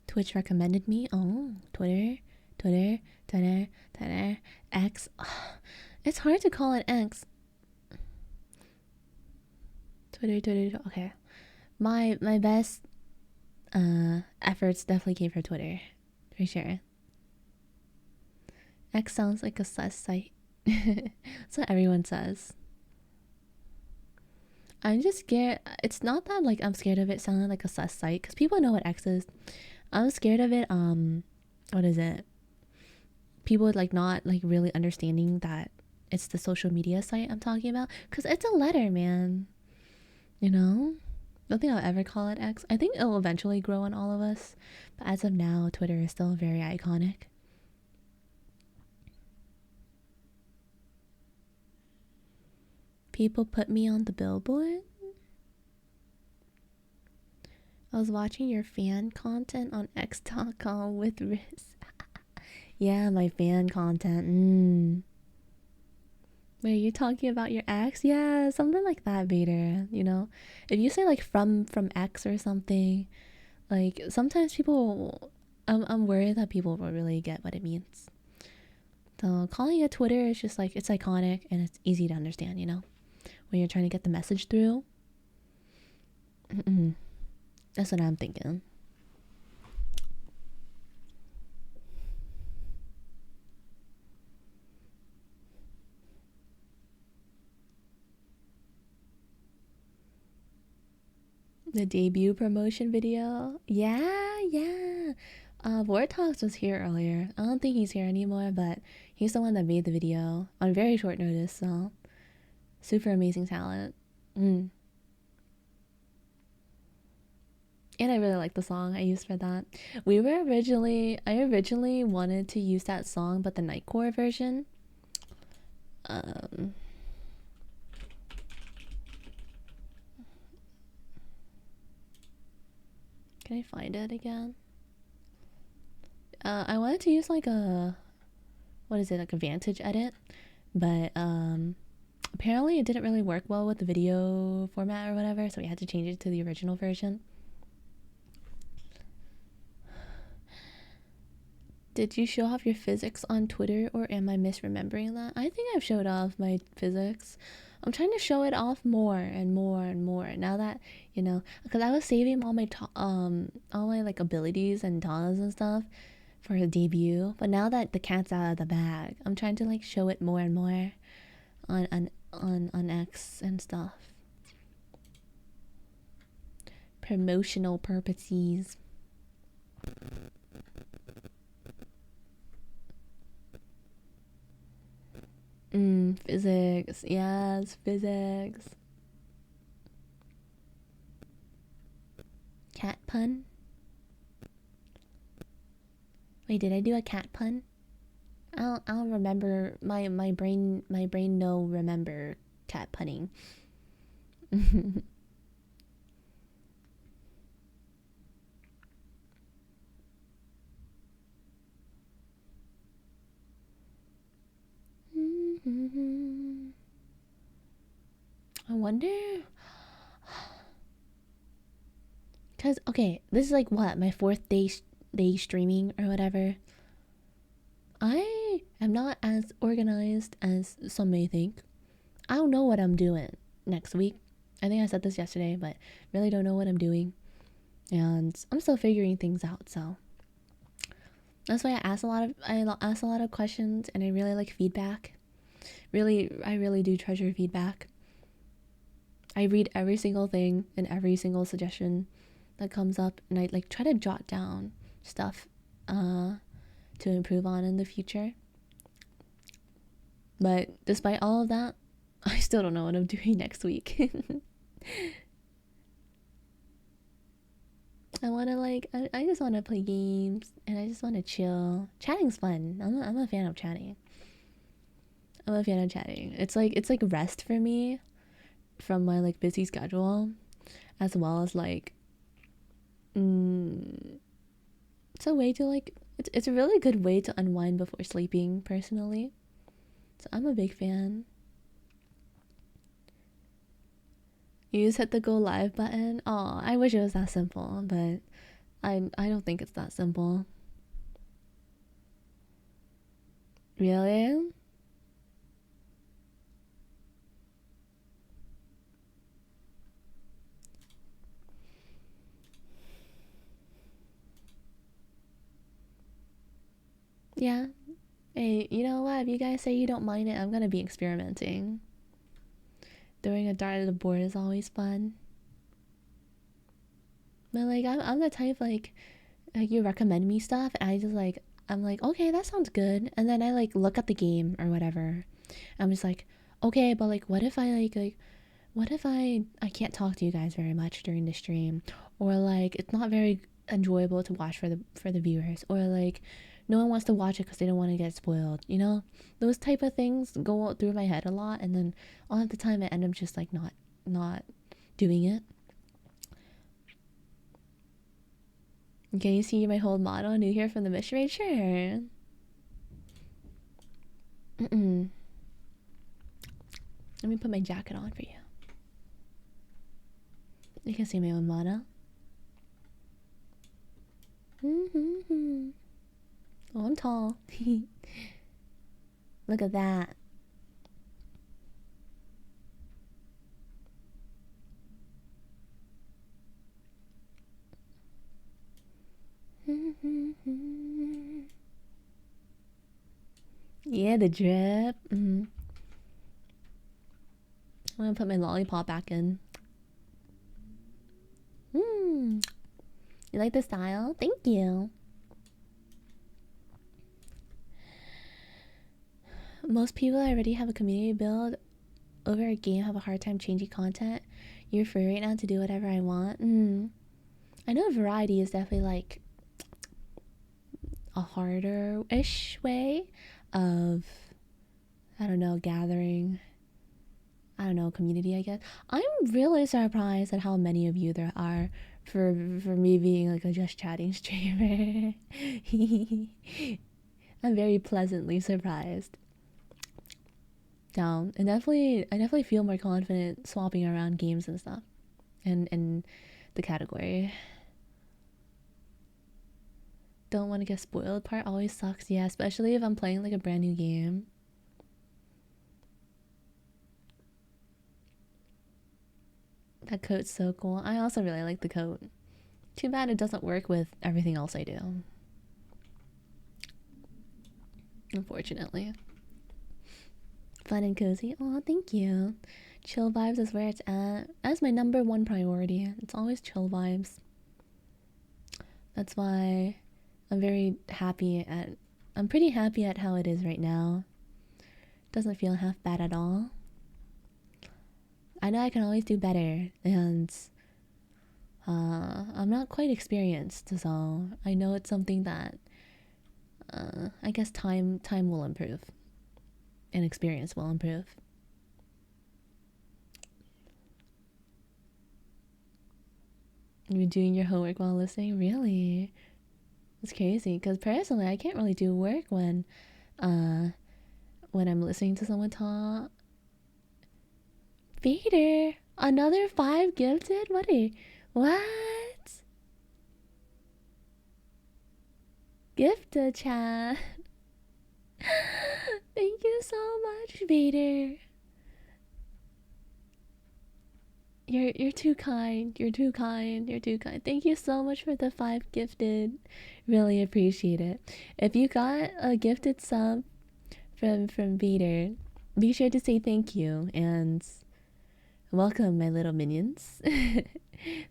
Twitch recommended me. Oh, Twitter. X. It's hard to call it X. Twitter. Okay. My best efforts definitely came from Twitter. For sure. X sounds like a sus site. That's what everyone says. I'm just scared. It's not that like I'm scared of it sounding like a sus site, because people know what X is. I'm scared of it. What is it? People like not like really understanding that it's the social media site I'm talking about, because it's a letter, man. You know, I don't think I'll ever call it X. I think it'll eventually grow on all of us, but as of now, Twitter is still very iconic. People put me on the billboard. I was watching your fan content on X.com with Riz. Yeah, my fan content. Wait, you're talking about your ex? Yeah, something like that, Vader. You know, if you say like from X or something, like sometimes people, I'm worried that people will really get what it means. So calling it Twitter is just like, it's iconic and it's easy to understand. You know, when you're trying to get the message through. That's what I'm thinking. The debut promotion video. Yeah. Vortox was here earlier. I don't think he's here anymore, but he's the one that made the video on very short notice, so super amazing talent. And I really like the song I used for that. I originally wanted to use that song, but the Nightcore version. Can I find it again? I wanted to use like a, what is it, like a Vantage edit, but apparently it didn't really work well with the video format or whatever, so we had to change it to the original version. Did you show off your physics on Twitter, or am I misremembering that? I think I've showed off my physics. I'm trying to show it off more and more now that, you know, because I was saving all my like abilities and talents and stuff for the debut, but now that the cat's out of the bag, I'm trying to like show it more and more on X and stuff. Promotional purposes. Physics. Yes, physics. Cat pun? Wait, did I do a cat pun? I don't remember. My brain no remember cat punning. I wonder, because okay, this is like what, my fourth day streaming or whatever. I am not as organized as some may think. I don't know what I'm doing next week. I think I said this yesterday, but really don't know what I'm doing, and I'm still figuring things out. So that's why I ask a lot of questions, and I really like feedback. I really do treasure feedback. I read every single thing and every single suggestion that comes up, and I like try to jot down stuff to improve on in the future. But despite all of that, I still don't know what I'm doing next week. I just want to play games, and I just want to chill. Chatting's fun. I'm a fan of chatting. It's like rest for me from my like busy schedule, as well as like it's a way to like, it's a really good way to unwind before sleeping personally. So I'm a big fan. You just hit the go live button. Oh, I wish it was that simple, but I don't think it's that simple. Really? Yeah. Hey, you know what? If you guys say you don't mind it, I'm gonna be experimenting. Throwing a dart at the board is always fun. But like I'm the type like you recommend me stuff and I just like I'm like, okay, that sounds good. And then I like look at the game or whatever. I'm just like, okay, but like what if I like what if I can't talk to you guys very much during the stream, or like it's not very enjoyable to watch for the viewers, or like no one wants to watch it because they don't want to get spoiled, you know? Those type of things go through my head a lot, and then all of the time I end up just like not doing it. Can you see my whole motto? New here from the mission raid? Sure. Let me put my jacket on for you. You can see my own motto. Oh, I'm tall. Look at that. Yeah, the drip. I'm gonna put my lollipop back in. You like the style? Thank you. Most people already have a community build over a game have a hard time changing content. You're free right now to do whatever I want. I know variety is definitely like a harder-ish way of, I don't know, gathering, I don't know, community, I guess. I'm really surprised at how many of you there are for me being like a just chatting streamer. I'm very pleasantly surprised. Down. And I definitely feel more confident swapping around games and stuff. And the category. Don't want to get spoiled part always sucks. Yeah, especially if I'm playing like a brand new game. That coat's so cool. I also really like the coat. Too bad it doesn't work with everything else I do. Unfortunately. Fun and cozy. Oh, thank you. Chill vibes is where it's at. That's my #1 priority. It's always chill vibes. That's why I'm pretty happy at how it is right now. Doesn't feel half bad at all. I know I can always do better, and I'm not quite experienced, so I know it's something that I guess time will improve, and experience will improve. You're doing your homework while listening? Really? It's crazy, because personally I can't really do work when I'm listening to someone talk. Vader, another 5 gifted? What? Gifted chat. Thank you so much, Vader. You're too kind. You're too kind. You're too kind. Thank you so much for the 5 gifted. Really appreciate it. If you got a gifted sub from Vader, be sure to say thank you and welcome, my little minions.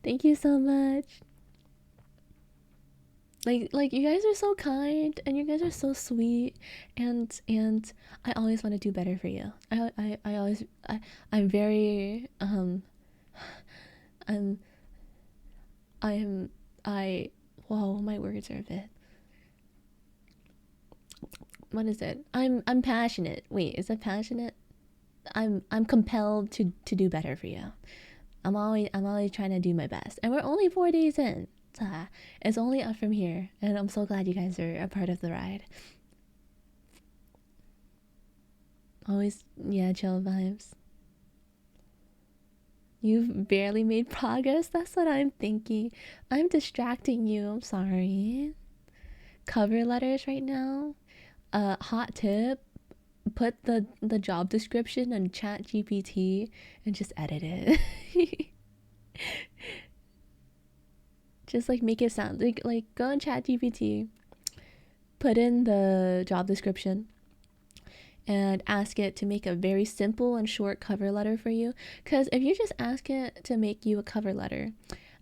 Thank you so much. Like you guys are so kind and you guys are so sweet, and I always want to do better for you. I'm very whoa, my words are a bit, what is it? I'm passionate. Wait, is it passionate? I'm compelled to do better for you. I'm always trying to do my best, and we're only 4 days in. It's only up from here, and I'm so glad you guys are a part of the ride. Always, yeah, chill vibes. You've barely made progress. That's what I'm thinking. I'm distracting you. I'm sorry. Cover letters right now. Hot tip. Put the job description on Chat GPT and just edit it. Just like make it sound like go on Chat GPT, put in the job description, and ask it to make a very simple and short cover letter for you. Because if you just ask it to make you a cover letter,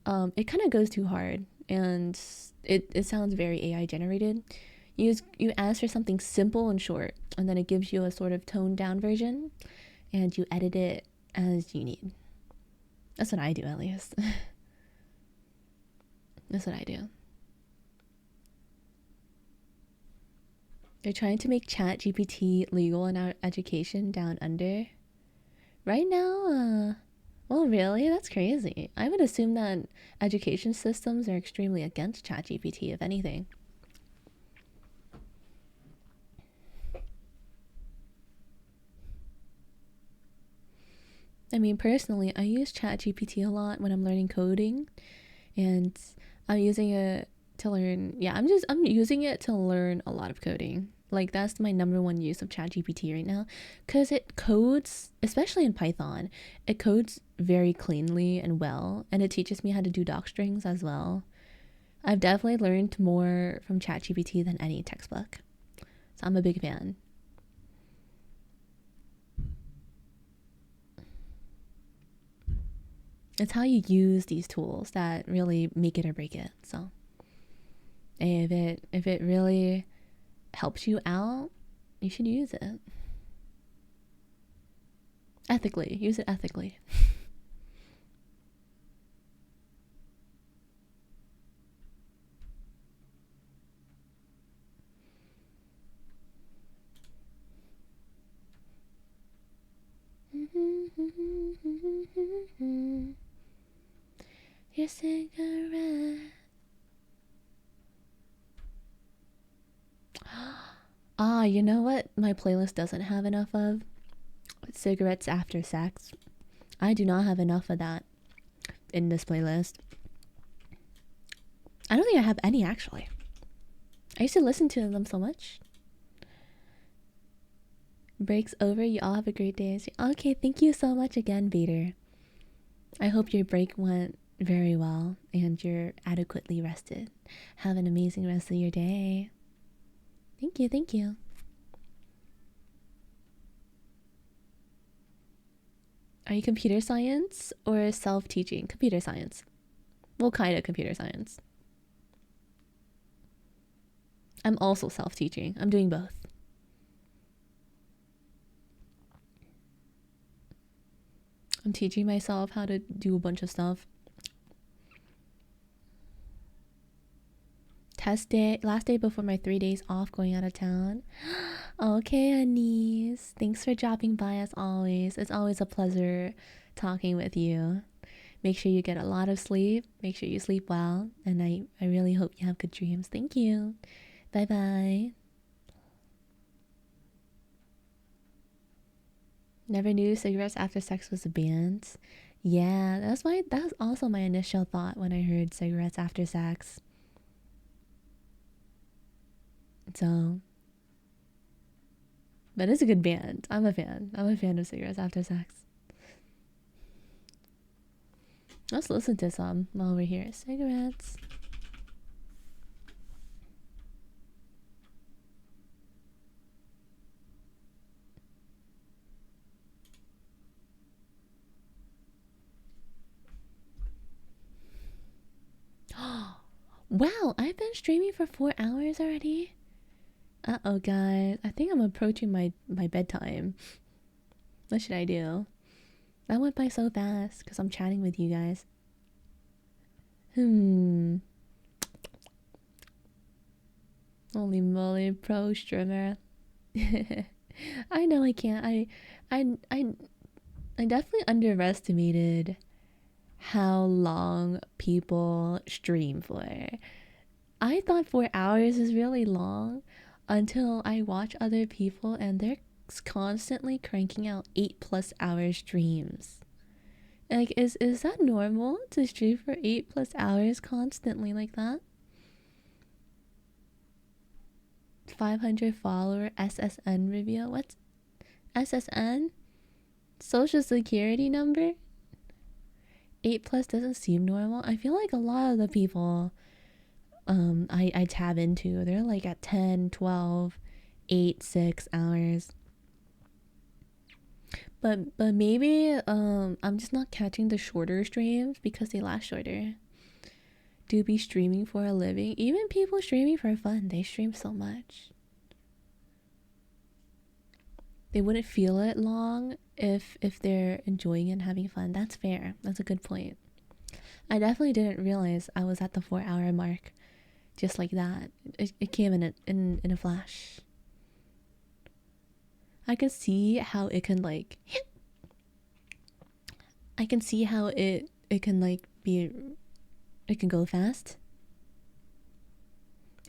it kind of goes too hard and it sounds very AI generated. You ask for something simple and short, and then it gives you a sort of toned down version, and you edit it as you need. That's what I do, at least. That's what I do. They're trying to make Chat GPT legal in our education down under. Right now, well, really? That's crazy. I would assume that education systems are extremely against Chat GPT, if anything. I mean, personally, I use Chat GPT a lot when I'm learning coding, and I'm using it to learn. Yeah, I'm using it to learn a lot of coding. Like, that's my number one use of ChatGPT right now, because it codes, especially in Python, it codes very cleanly and well, and it teaches me how to do doc strings as well. I've definitely learned more from ChatGPT than any textbook, so I'm a big fan. It's how you use these tools that really make it or break it. So if it really helps you out, you should use it ethically. Use it ethically. Your cigarette. Ah, you know what my playlist doesn't have enough of? Cigarettes after sex. I do not have enough of that in this playlist. I don't think I have any, actually. I used to listen to them so much. Break's over. You all have a great day. Okay, thank you so much again, Vader. I hope your break went very well and you're adequately rested. Have an amazing rest of your day. Thank you, thank you. Are you computer science or self-teaching? Computer science. Well, kind of computer science. I'm also self-teaching. I'm doing both. I'm teaching myself how to do a bunch of stuff. Test day, last day before my 3 days off going out of town. Okay, Anise. Thanks for dropping by as always. It's always a pleasure talking with you. Make sure you get a lot of sleep. Make sure you sleep well. And I really hope you have good dreams. Thank you. Bye-bye. Never knew cigarettes after sex was banned. Yeah, that was also my initial thought when I heard cigarettes after sex. So, but it's a good band. I'm a fan. I'm a fan of cigarettes after sex. Let's listen to some while we're here. Cigarettes. Wow, I've been streaming for 4 hours already. Uh-oh, guys. I think I'm approaching my bedtime. What should I do? That went by so fast because I'm chatting with you guys. Holy moly, pro streamer. I know I can't. I definitely underestimated how long people stream for. I thought 4 hours is really long until I watch other people and constantly cranking out 8+ hour streams. Like, is that normal to stream for 8+ hours constantly like that? 500 follower SSN reveal. What's SSN? Social security number? 8+ doesn't seem normal. I feel like a lot of the people I tab into, they're like at 10, 12, 8, 6 hours. But maybe I'm just not catching the shorter streams because they last shorter. Do be streaming for a living. Even people streaming for fun, they stream so much. They wouldn't feel it long if they're enjoying it and having fun. That's fair. That's a good point. I definitely didn't realize I was at the 4-hour mark just like that. It came in a flash. I can see how it can like I can see how it can like be, it can go fast.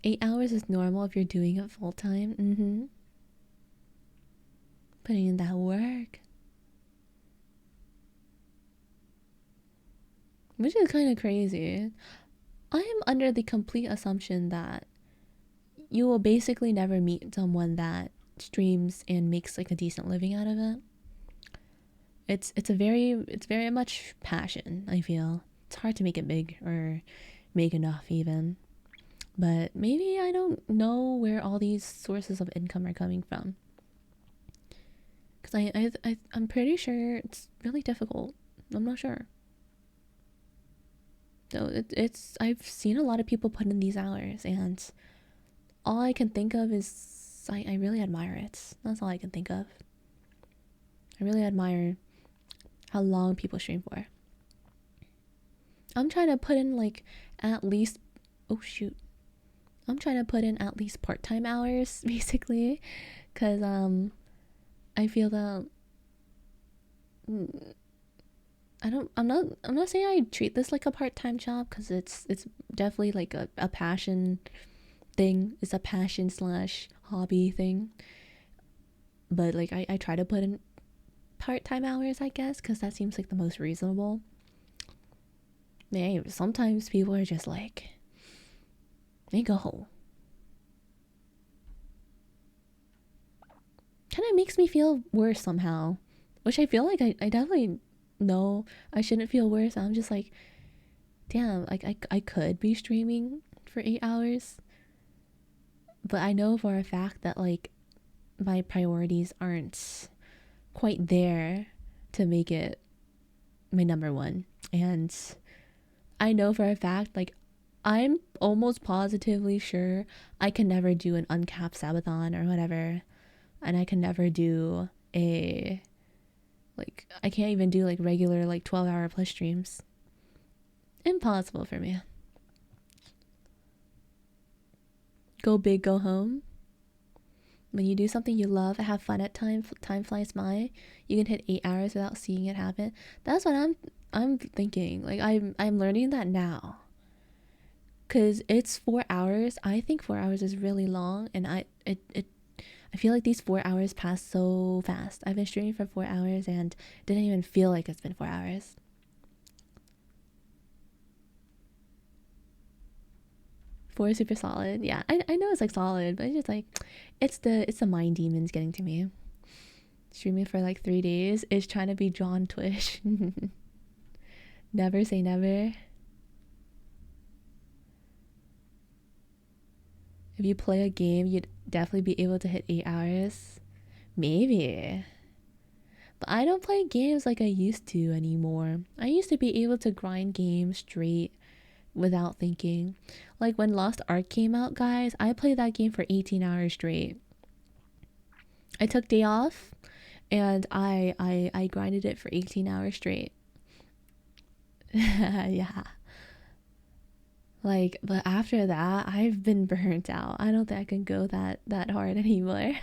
8 hours is normal if you're doing it full time. Putting in that work. Which is kind of crazy. I am under the complete assumption that you will basically never meet someone that streams and makes like a decent living out of it. It's very much passion, I feel. It's hard to make it big or make enough even. But maybe I don't know where all these sources of income are coming from. Because I'm pretty sure it's really difficult. I'm not sure. So it's I've seen a lot of people put in these hours, and all I can think of is I really admire it. That's all I can think of. I really admire how long people stream for. I'm trying to put in like at least, oh shoot, I'm trying to put in at least part-time hours basically, because I feel that I'm not saying I treat this like a part-time job, because it's definitely like a passion thing. It's a passion / hobby thing, but like I try to put in part-time hours, I guess, because that seems like the most reasonable. Man, sometimes people are just like, they go. Kind of makes me feel worse somehow, which I feel like I definitely know I shouldn't feel worse. I'm just like, damn, like I could be streaming for 8 hours, but I know for a fact that like my priorities aren't quite there to make it my number one. And I know for a fact, like, I'm almost positively sure I can never do an uncapped sabathon or whatever, and I can never do a, like, I can't even do like regular like 12-hour plus streams. Impossible for me. Go big, go home. When you do something you love, have fun at time flies by. You can hit 8 hours without seeing it happen. That's what I'm thinking. Like I'm learning that now. Cause it's 4 hours. I think 4 hours is really long, and I feel like these 4 hours pass so fast. I've been streaming for 4 hours and didn't even feel like it's been 4 hours. Four is super solid. Yeah, I know it's like solid, but it's just like it's the mind demons getting to me. Streaming for like 3 days is trying to be John Twish. Never say never. If you play a game, you'd definitely be able to hit 8 hours. Maybe. But I don't play games like I used to anymore. I used to be able to grind games straight without thinking. Like when Lost Ark came out, guys, I played that game for 18 hours straight. I took day off and I grinded it for 18 hours straight. Yeah. Like, but after that, I've been burnt out. I don't think I can go that hard anymore.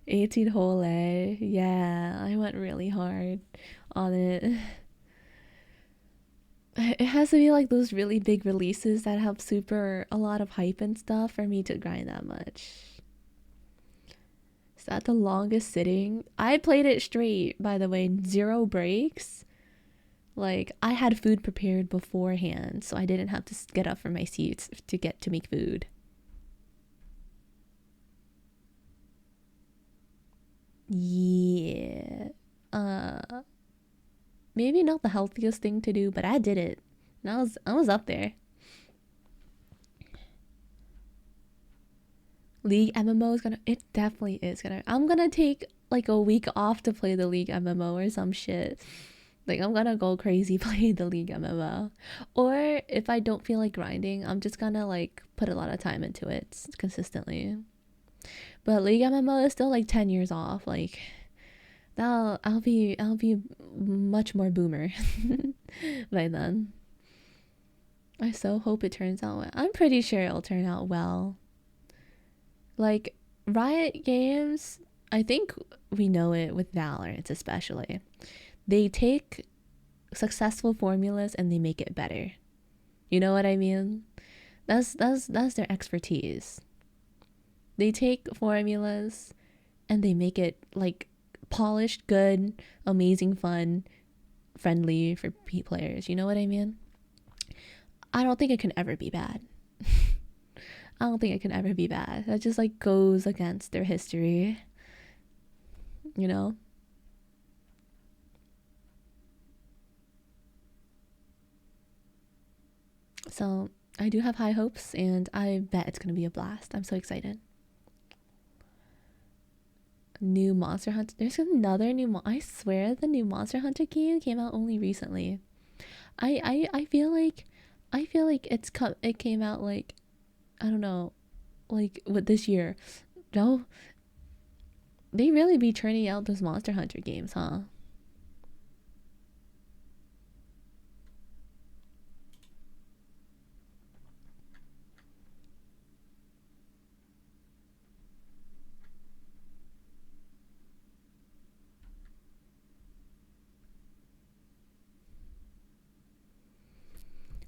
18 whole A. Yeah, I went really hard on it. It has to be like those really big releases that have a lot of hype and stuff for me to grind that much. Is that the longest sitting? I played it straight, by the way, 0 breaks. Like, I had food prepared beforehand, so I didn't have to get up from my seats to get to make food. Yeah. Maybe not the healthiest thing to do, but I did it. And I was up there. League MMO is gonna, it definitely is gonna, I'm gonna take like a week off to play the League MMO or some shit. Like, I'm gonna go crazy play the League MMO. Or if I don't feel like grinding, I'm just gonna like put a lot of time into it consistently. But League MMO is still like 10 years off. Like, I'll be much more boomer by then. I so hope it turns out well. I'm pretty sure it'll turn out well. Like, Riot Games, I think we know it with Valorant especially. They take successful formulas and they make it better. You know what I mean? That's their expertise. They take formulas and they make it like polished, good, amazing, fun, friendly for players. You know what I mean? I don't think it can ever be bad. I don't think it can ever be bad. That just like goes against their history. You know? So I do have high hopes and I bet it's going to be a blast. I'm so excited. New Monster Hunter. There's another new I swear the new Monster Hunter game came out only recently. I feel like it came out like, I don't know, like what, this year. No, they really be churning out those Monster Hunter games, huh?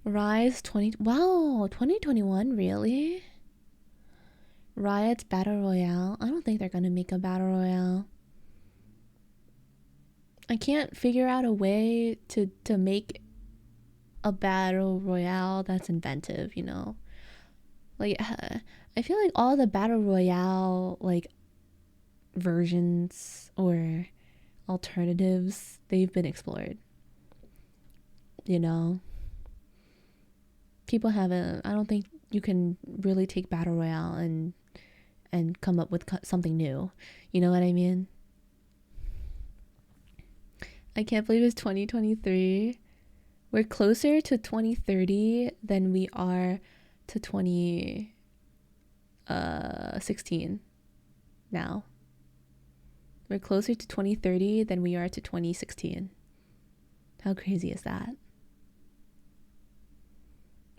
Rise 2021, really? Riot's Battle Royale? I don't think they're gonna make a Battle Royale. I can't figure out a way to make a Battle Royale that's inventive, you know? Like, I feel like all the Battle Royale, like, versions or alternatives, they've been explored. You know? People haven't, I don't think you can really take Battle Royale and come up with something new. You know what I mean? I can't believe it's 2023. We're closer to 2030 than we are to 2016 now. We're closer to 2030 than we are to 2016. How crazy is that?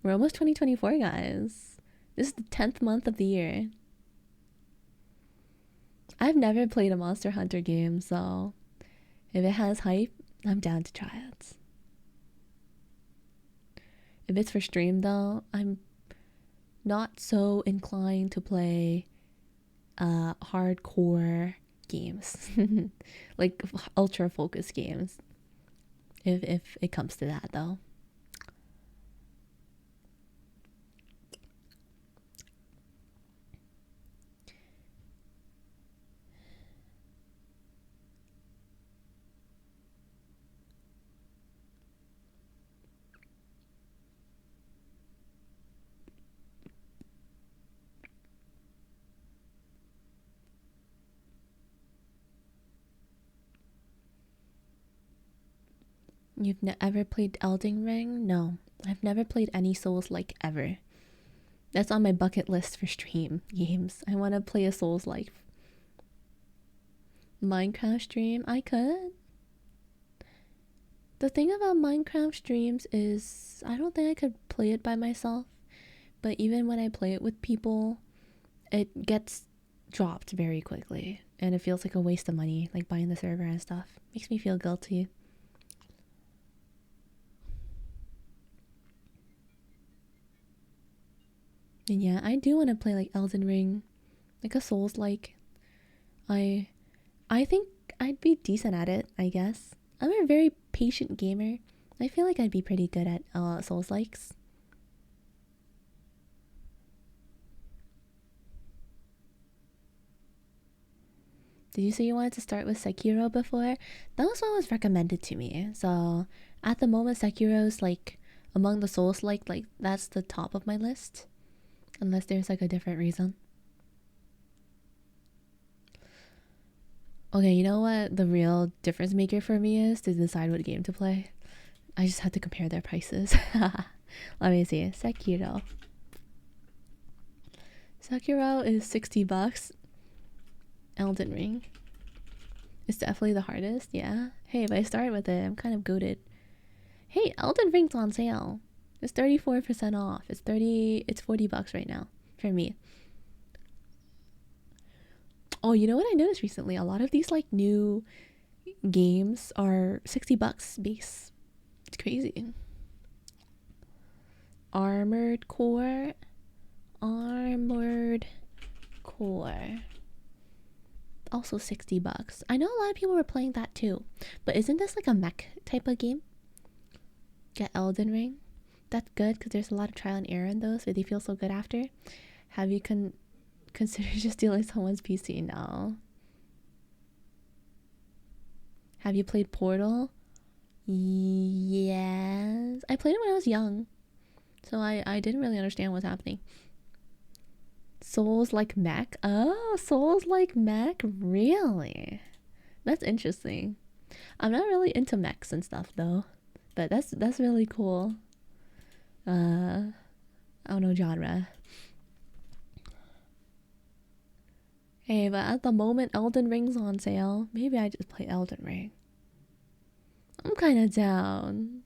We're almost 2024, guys. This is the 10th month of the year. I've never played a Monster Hunter game, so if it has hype, I'm down to try it. If it's for stream, though, I'm not so inclined to play hardcore games. Like ultra focused games. If it comes to that, though. You've ever played Elden Ring? No, I've never played any Souls-like ever. That's on my bucket list for stream games. I want to play a Souls-like. Minecraft stream? I could. The thing about Minecraft streams is I don't think I could play it by myself. But even when I play it with people, it gets dropped very quickly. And it feels like a waste of money, like buying the server and stuff. Makes me feel guilty. And yeah, I do want to play like Elden Ring, like a Souls-like. I I think I'd be decent at it, I guess. I'm a very patient gamer. I feel like I'd be pretty good at Souls likes. Did you say you wanted to start with Sekiro before? That was what was recommended to me. So at the moment, Sekiro's like among the Souls like that's the top of my list. Unless there's like a different reason. Okay, you know what the real difference maker for me is to decide what game to play? I just had to compare their prices. Let me see. Sekiro. Sekiro is $60. Elden Ring. It's definitely the hardest, yeah. Hey, if I start with it, I'm kind of goated. Hey, Elden Ring's on sale. It's 34% off. It's $40 right now for me. Oh, you know what I noticed recently? A lot of these like new games are $60 base. It's crazy. Armored Core. Also $60. I know a lot of people were playing that too. But isn't this like a mech type of game? Get Elden Ring. That's good because there's a lot of trial and error in those, but they feel so good after. Have you considered just stealing someone's PC? No. Have you played Portal? Yes. I played it when I was young. So I didn't really understand what's happening. Souls like mech? Oh, Souls like mech? Really? That's interesting. I'm not really into mechs and stuff though. But that's really cool. I don't know genre. Hey, but at the moment Elden Ring's on sale. Maybe I just play Elden Ring. I'm kind of down.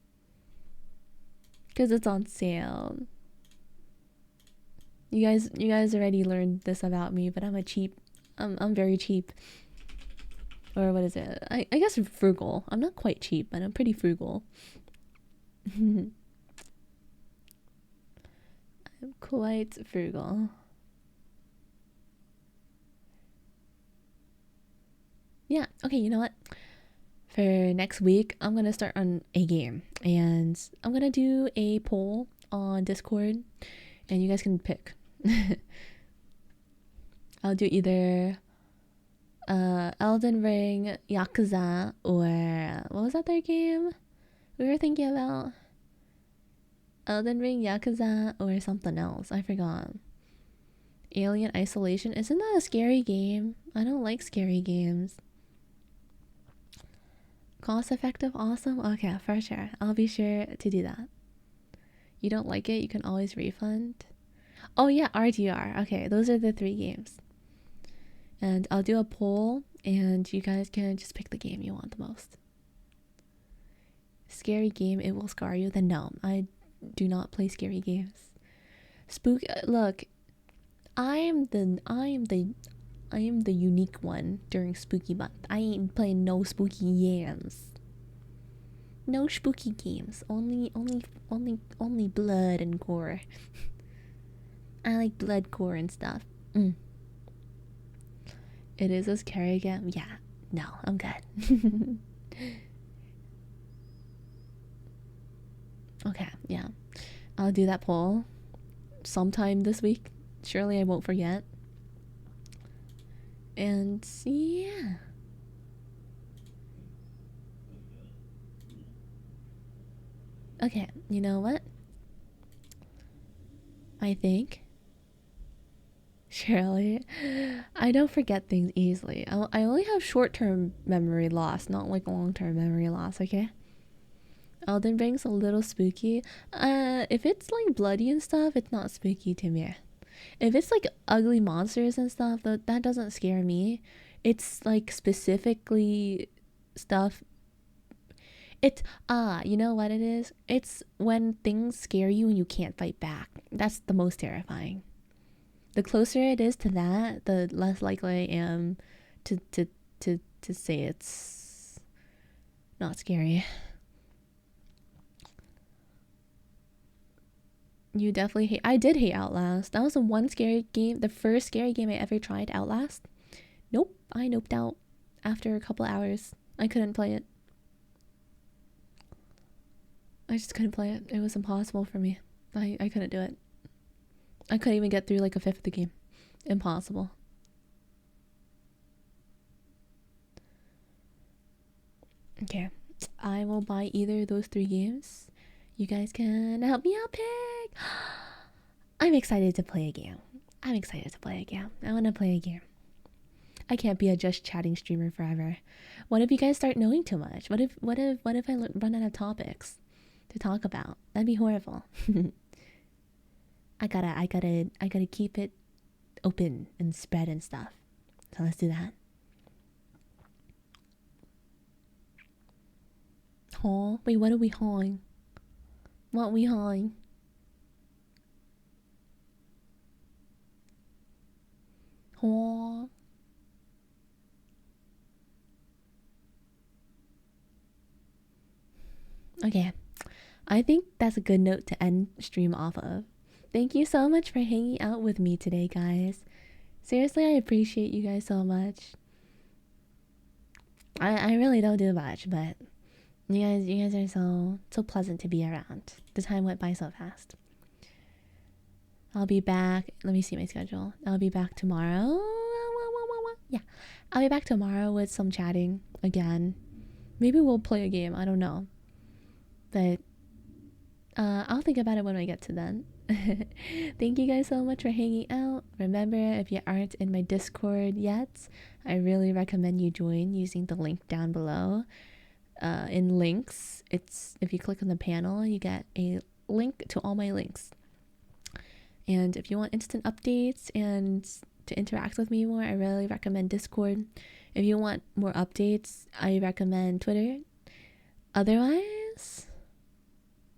Because it's on sale. You guys already learned this about me, but I'm very cheap. Or what is it? I guess frugal. I'm not quite cheap, but I'm pretty frugal. I'm quite frugal. Yeah, okay, you know what? For next week, I'm gonna start on a game. And I'm gonna do a poll on Discord. And you guys can pick. I'll do either Elden Ring, Yakuza, or what was that third game we were thinking about? Elden Ring, Yakuza, or something else. I forgot. Alien Isolation. Isn't that a scary game? I don't like scary games. Cost effective, awesome. Okay, for sure. I'll be sure to do that. You don't like it, you can always refund. Oh yeah, RDR. Okay, those are the 3 games. And I'll do a poll and you guys can just pick the game you want the most. Scary game, it will scar you. Then no, I do not play scary games. Look, I am the unique one during spooky month. I ain't playing no spooky games. No spooky games. Only blood and gore. I like blood, gore, and stuff. It is a scary game. Yeah. No, I'm good. Okay, yeah. I'll do that poll sometime this week. Surely I won't forget. And yeah. Okay, you know what? I think surely I don't forget things easily. I only have short-term memory loss, not like long-term memory loss, okay? Elden Ring's a little spooky. If it's like bloody and stuff, it's not spooky to me. If it's like ugly monsters and stuff, that doesn't scare me. It's like specifically stuff. You know what it is? It's when things scare you and you can't fight back. That's the most terrifying. The closer it is to that, the less likely I am to say it's not scary. You definitely hate. I did hate Outlast. That was the first scary game I ever tried. Outlast. Nope, I noped out after a couple hours. I couldn't play it. I just couldn't play it. It was impossible for me. I couldn't do it. I couldn't even get through like a fifth of the game. Impossible. Okay, I will buy either of those 3 games. You guys can help me out pick. I'm excited to play a game. I want to play a game. I can't be a just chatting streamer forever. What if you guys start knowing too much? What if I run out of topics to talk about? That'd be horrible. I gotta keep it open and spread and stuff. So let's do that. Oh, wait, what are we hauling? What are we hauling? Oh. Okay, I think that's a good note to end stream off of. Thank you so much for hanging out with me today, guys. Seriously, I appreciate you guys so much. I really don't do much, but you guys are so pleasant to be around. The time went by so fast. I'll be back. Let me see my schedule. I'll be back tomorrow. Yeah, I'll be back tomorrow with some chatting again. Maybe we'll play a game. I don't know. But I'll think about it when I get to then. Thank you guys so much for hanging out. Remember, if you aren't in my Discord yet, I really recommend you join using the link down below. In links, it's if you click on the panel, you get a link to all my links. And if you want instant updates and to interact with me more, I really recommend Discord. If you want more updates, I recommend Twitter. Otherwise,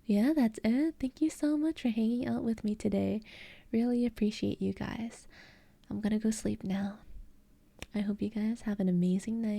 yeah, that's it. Thank you so much for hanging out with me today. Really appreciate you guys. I'm gonna go sleep now. I hope you guys have an amazing night.